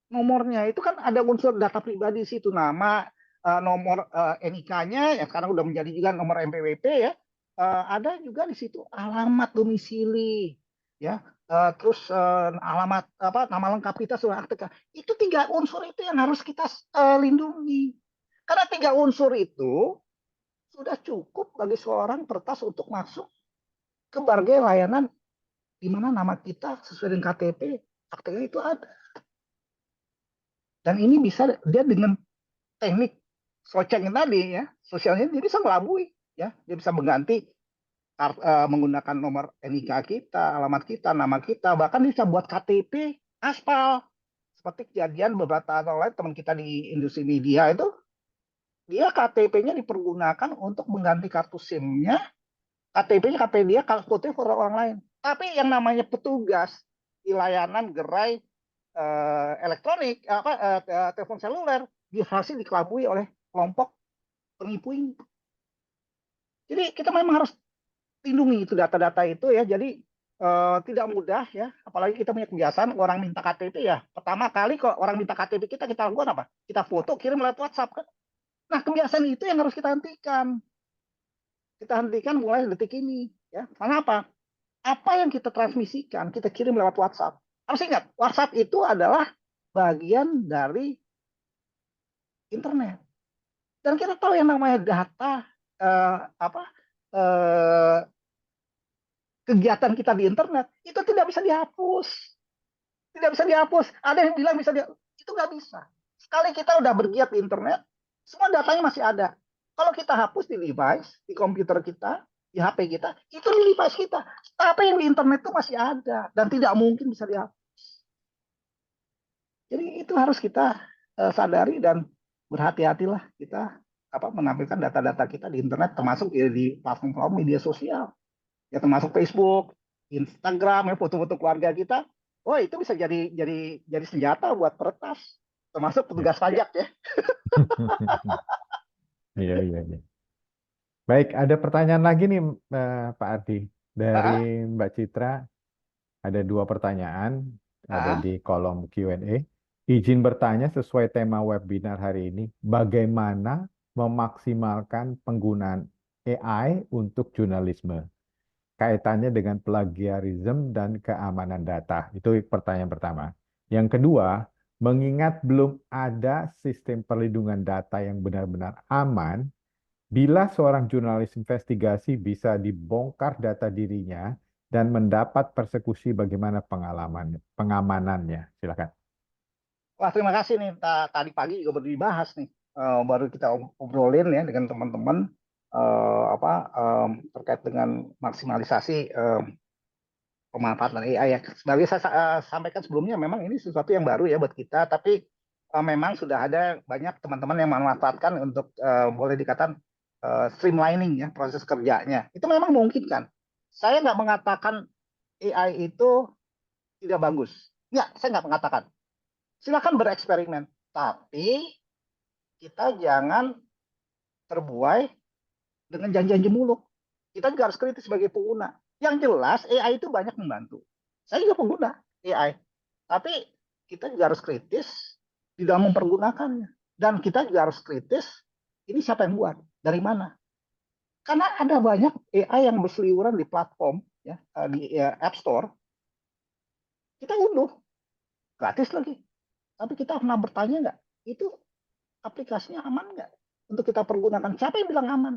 Nomornya itu kan ada unsur data pribadi di situ, nama, nomor NIK-nya yang sekarang udah menjadi juga nomor NPWP ya. Ada juga di situ alamat domisili ya. Terus alamat apa nama lengkap kita surat akte. Itu tiga unsur itu yang harus kita lindungi. Karena tiga unsur itu sudah cukup bagi seorang peretas untuk masuk ke berbagai layanan di mana nama kita sesuai dengan KTP, aktenya itu ada. Dan ini bisa dia dengan teknik soceng tadi ya, sosialnya dia bisa melabui ya, dia bisa mengganti menggunakan nomor NIK kita, alamat kita, nama kita, bahkan dia bisa buat KTP aspal. Seperti kejadian beberapa tahun lalu teman kita di industri media itu, dia KTP-nya dipergunakan untuk mengganti kartu SIM-nya, KTP-nya KTP dia, kartu for orang lain. Tapi yang namanya petugas di layanan gerai elektronik, telepon seluler, hasil dikelabui oleh kelompok penipu ini. Jadi kita memang harus lindungi itu data-data itu ya. Jadi tidak mudah ya. Apalagi kita punya kebiasaan orang minta KTP ya. Pertama kali kok orang minta KTP kita lakukan apa? Kita foto kirim lewat WhatsApp kan. Nah kebiasaan itu yang harus kita hentikan. Kita hentikan mulai detik ini ya. Karena apa? Apa yang kita transmisikan kita kirim lewat WhatsApp. Harus ingat WhatsApp itu adalah bagian dari internet. Dan kita tahu yang namanya data kegiatan kita di internet itu tidak bisa dihapus. Tidak bisa dihapus. Ada yang bilang bisa dihapus. Itu nggak bisa. Sekali kita udah bergiat di internet, semua datanya masih ada. Kalau kita hapus di device, di komputer kita, di HP kita, itu di device kita. Tapi yang di internet itu masih ada dan tidak mungkin bisa dihapus. Jadi itu harus kita sadari dan berhati-hatilah kita menampilkan data-data kita di internet, termasuk di platform media sosial, ya termasuk Facebook, Instagram, ya foto-foto keluarga kita. Oh itu bisa jadi senjata buat peretas, termasuk petugas pajak ya. Iya, iya, iya. Baik, ada pertanyaan lagi nih Pak Ardi. Dari Mbak Citra, ada dua pertanyaan, ada di kolom Q&A. Izin bertanya sesuai tema webinar hari ini, bagaimana memaksimalkan penggunaan AI untuk jurnalisme? Kaitannya dengan plagiarisme dan keamanan data. Itu pertanyaan pertama. Yang kedua, mengingat belum ada sistem perlindungan data yang benar-benar aman, bila seorang jurnalis investigasi bisa dibongkar data dirinya dan mendapat persekusi bagaimana pengamanannya? Silakan. Wah, terima kasih nih. Tadi pagi juga baru dibahas nih. Baru kita obrolin ya dengan teman-teman terkait dengan maksimalisasi pemanfaatan AI ya. Sebagai saya sampaikan sebelumnya, memang ini sesuatu yang baru ya buat kita, tapi memang sudah ada banyak teman-teman yang memanfaatkan untuk boleh dikatakan streamlining ya proses kerjanya. Itu memang mungkin kan. Saya nggak mengatakan AI itu tidak bagus. Nggak, saya nggak mengatakan. Silakan bereksperimen, tapi kita jangan terbuai dengan janji-janji muluk. Kita juga harus kritis sebagai pengguna. Yang jelas AI itu banyak membantu. Saya juga pengguna AI. Tapi kita juga harus kritis di dalam mempergunakannya. Dan kita juga harus kritis, ini siapa yang buat? Dari mana? Karena ada banyak AI yang berseliweran di platform, ya, di App Store. Kita unduh, gratis lagi. Tapi kita pernah bertanya nggak? Itu aplikasinya aman nggak untuk kita pergunakan? Siapa yang bilang aman?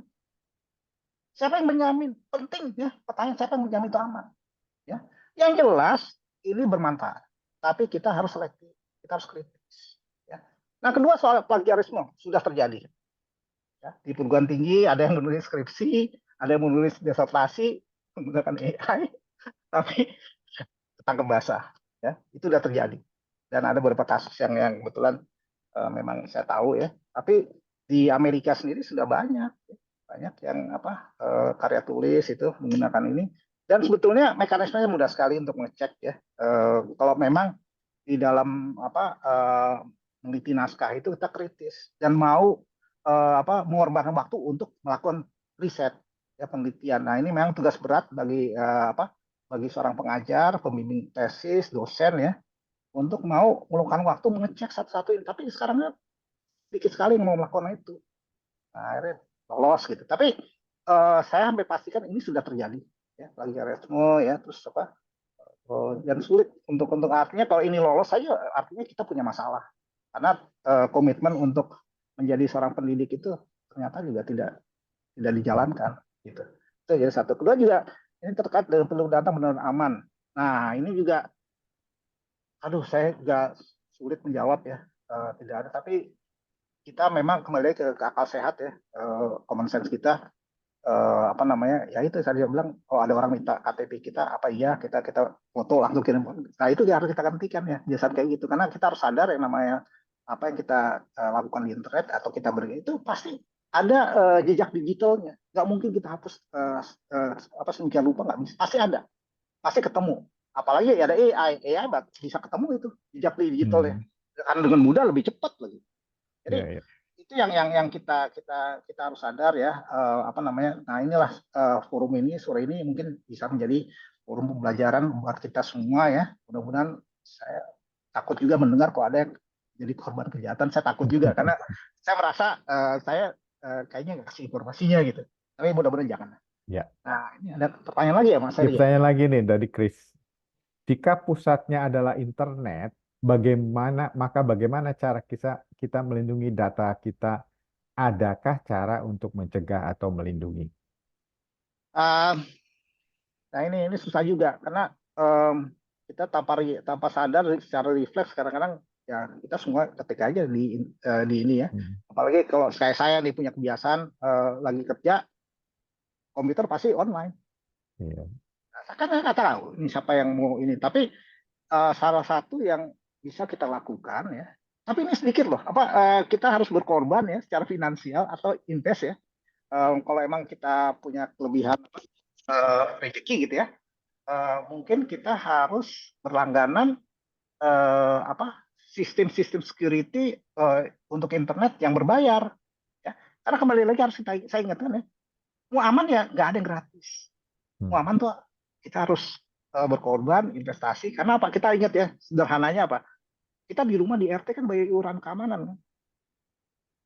Siapa yang menjamin? Penting ya, pertanyaan siapa yang menjamin itu aman? Ya, yang jelas ini bermanfaat, tapi kita harus selektif, kita harus kritis. Ya. Nah, kedua soal plagiarisme sudah terjadi. Ya, di perguruan tinggi ada yang menulis skripsi, ada yang menulis disertasi menggunakan AI, tapi ketangkep basah. Ya, itu sudah terjadi. Dan ada beberapa kasus yang kebetulan memang saya tahu ya. Tapi di Amerika sendiri sudah banyak yang karya tulis itu menggunakan ini. Dan sebetulnya mekanismenya mudah sekali untuk ngecek ya. Kalau memang di dalam meneliti naskah itu kita kritis dan mau mengorbankan waktu untuk melakukan riset ya penelitian. Nah, ini memang tugas berat bagi seorang pengajar, pembimbing tesis, dosen ya untuk mau meluangkan waktu mengecek satu-satu ini. Tapi sekarang sedikit sekali yang mau melakukan itu. Nah, akhirnya lolos gitu. Tapi saya hampir pastikan ini sudah terjadi ya plagiarisme ya terus dan sulit untuk artinya kalau ini lolos saja artinya kita punya masalah karena komitmen untuk menjadi seorang pendidik itu ternyata juga tidak dijalankan gitu. Itu jadi satu. Kedua juga ini terkait dengan pelindung data benar-benar aman. Nah, ini juga aduh saya juga sulit menjawab ya. Tidak ada tapi kita memang kembali ke akal sehat ya, common sense kita ya itu saya bilang kalau ada orang minta KTP kita apa iya kita foto langsung kirim. Nah, itu harus kita gantikan ya biasanya kayak gitu karena kita harus sadar yang namanya apa yang kita lakukan di internet atau kita beri itu pasti ada jejak digitalnya, nggak mungkin kita hapus sedemikian rupa, nggak bisa, pasti ada, pasti ketemu, apalagi ada AI bisa ketemu itu jejak digitalnya karena dengan mudah lebih cepat lagi. Jadi Ya, ya. itu yang kita harus sadar ya Nah, inilah forum ini sore ini mungkin bisa menjadi forum pembelajaran buat kita semua ya. Mudah-mudahan saya takut juga mendengar kok ada yang jadi korban kejahatan. Saya takut juga karena saya merasa saya kayaknya nggak kasih informasinya gitu. Tapi mudah-mudahan jangan. Ya. Nah, ini ada pertanyaan lagi ya Mas Ya, Heri ya. pertanyaan lagi nih dari Chris. Jika pusatnya adalah internet, bagaimana cara kita melindungi data kita? Adakah cara untuk mencegah atau melindungi? Uh, Nah, ini susah juga karena kita tanpa sadar secara refleks kadang-kadang ya kita semua ketik aja di ini ya. Hmm. Apalagi kalau kayak saya nih punya kebiasaan lagi kerja komputer pasti online. Iya. Nah, saya kan nggak tahu ini siapa yang mau ini. Tapi salah satu yang bisa kita lakukan ya. Tapi ini sedikit loh. Kita harus berkorban ya secara finansial atau invest ya. Kalau emang kita punya kelebihan rezeki gitu ya. Mungkin kita harus berlangganan sistem-sistem security untuk internet yang berbayar. Ya. Karena kembali lagi harus saya ingatkan ya, mau aman ya nggak ada yang gratis. Mau aman tuh kita harus berkorban, investasi. Karena apa? Kita ingat ya, sederhananya apa? Kita di rumah di RT kan bayar iuran keamanan. Kan?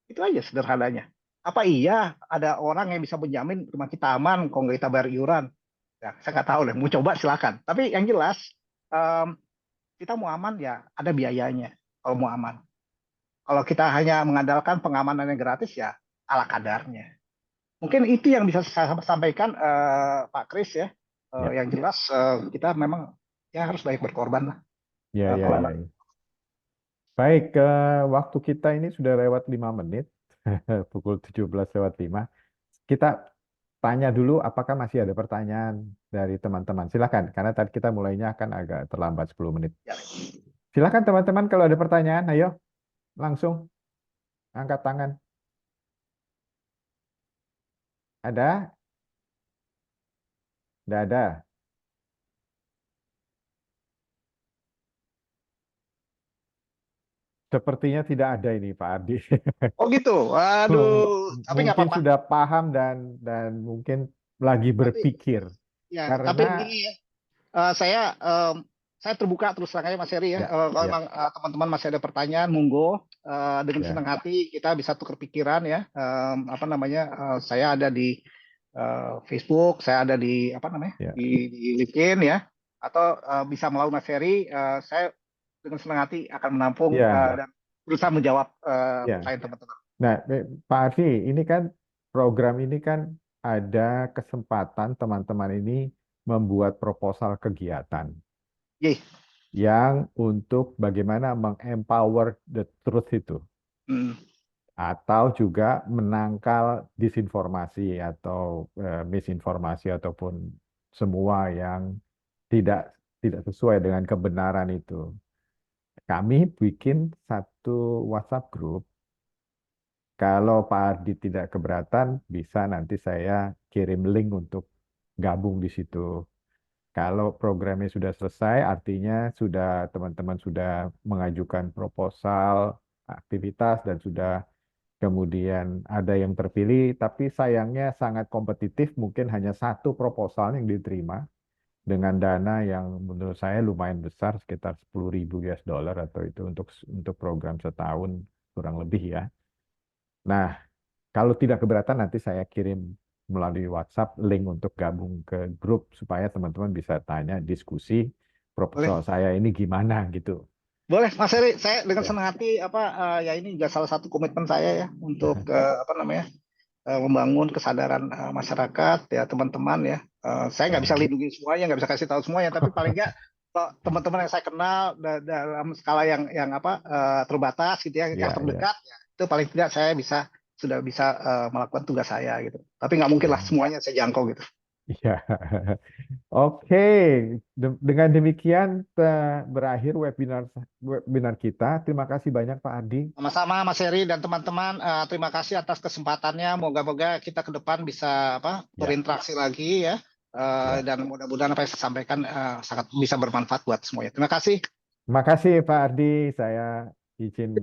Itu aja sederhananya. Apa iya ada orang yang bisa menjamin rumah kita aman kalau nggak kita bayar iuran? Ya, saya nggak tahu deh. Mau coba silakan. Tapi yang jelas kita mau aman ya ada biayanya kalau mau aman. Kalau kita hanya mengandalkan pengamanan yang gratis ya ala kadarnya. Mungkin itu yang bisa saya sampaikan Pak Kris ya. Ya, Yang jelas kita memang ya harus banyak berkorban lah. ya, ya, Kalau ya. Baik, waktu kita ini sudah lewat 5 menit, pukul 17:05. Kita tanya dulu apakah masih ada pertanyaan dari teman-teman. Silakan, karena tadi kita mulainya akan agak terlambat 10 menit. Ya. Silakan teman-teman kalau ada pertanyaan, ayo langsung angkat tangan. Ada? Tidak ada. Sepertinya tidak ada ini Pak Ardi. Oh gitu. Waduh, tapi nggak Mungkin apa-apa. sudah paham dan mungkin lagi Tapi berpikir. ya, tapi Karena begini ya. Saya terbuka terus terang aja Mas Heri ya. ya, Kalau ya, memang teman-teman masih ada pertanyaan, monggo. Dengan ya, senang hati kita bisa tukar pikiran ya. Saya ada di Facebook, saya ada di apa namanya ya, di LinkedIn ya. Atau bisa melalui Mas Heri. Saya dengan senang hati akan menampung ya, dan berusaha menjawab ya. pertanyaan teman-teman. Nah, Pak Ardi, ini kan program ini kan ada kesempatan teman-teman ini membuat proposal kegiatan Ye. yang untuk bagaimana mengempower the truth itu, Hmm. atau juga menangkal disinformasi atau misinformasi ataupun semua yang tidak tidak sesuai dengan kebenaran itu. Kami bikin satu WhatsApp group. Kalau Pak Ardi tidak keberatan, bisa nanti saya kirim link untuk gabung di situ. Kalau programnya sudah selesai, artinya sudah teman-teman sudah mengajukan proposal aktivitas dan sudah kemudian ada yang terpilih, tapi sayangnya sangat kompetitif, mungkin hanya satu proposal yang diterima dengan dana yang menurut saya lumayan besar, sekitar 10.000 US dollar atau itu untuk program setahun kurang lebih ya. Nah, kalau tidak keberatan nanti saya kirim melalui WhatsApp link untuk gabung ke grup supaya teman-teman bisa tanya, diskusi Boleh. proposal saya ini gimana gitu. Boleh, Mas Heri, saya dengan Ya. senang hati ya ini juga salah satu komitmen saya ya untuk membangun kesadaran masyarakat ya teman-teman ya. Saya nggak bisa lindungi semuanya, nggak bisa kasih tahu semuanya, tapi paling nggak teman-teman yang saya kenal dalam skala yang terbatas gitu ya, yang Ya, ya, terdekat ya, itu paling tidak saya sudah bisa melakukan tugas saya gitu. Tapi nggak mungkin lah ya. semuanya saya jangkau gitu. Iya. Oke, dengan demikian berakhir webinar kita. Terima kasih banyak Pak Adi. Sama-sama Mas Heri dan teman-teman, terima kasih atas kesempatannya. Moga-moga kita ke depan bisa Ya, berinteraksi lagi ya. ya. Dan mudah-mudahan apa yang saya sampaikan sangat bisa bermanfaat buat semuanya. Terima kasih. Terima kasih Pak Ardi. Saya izin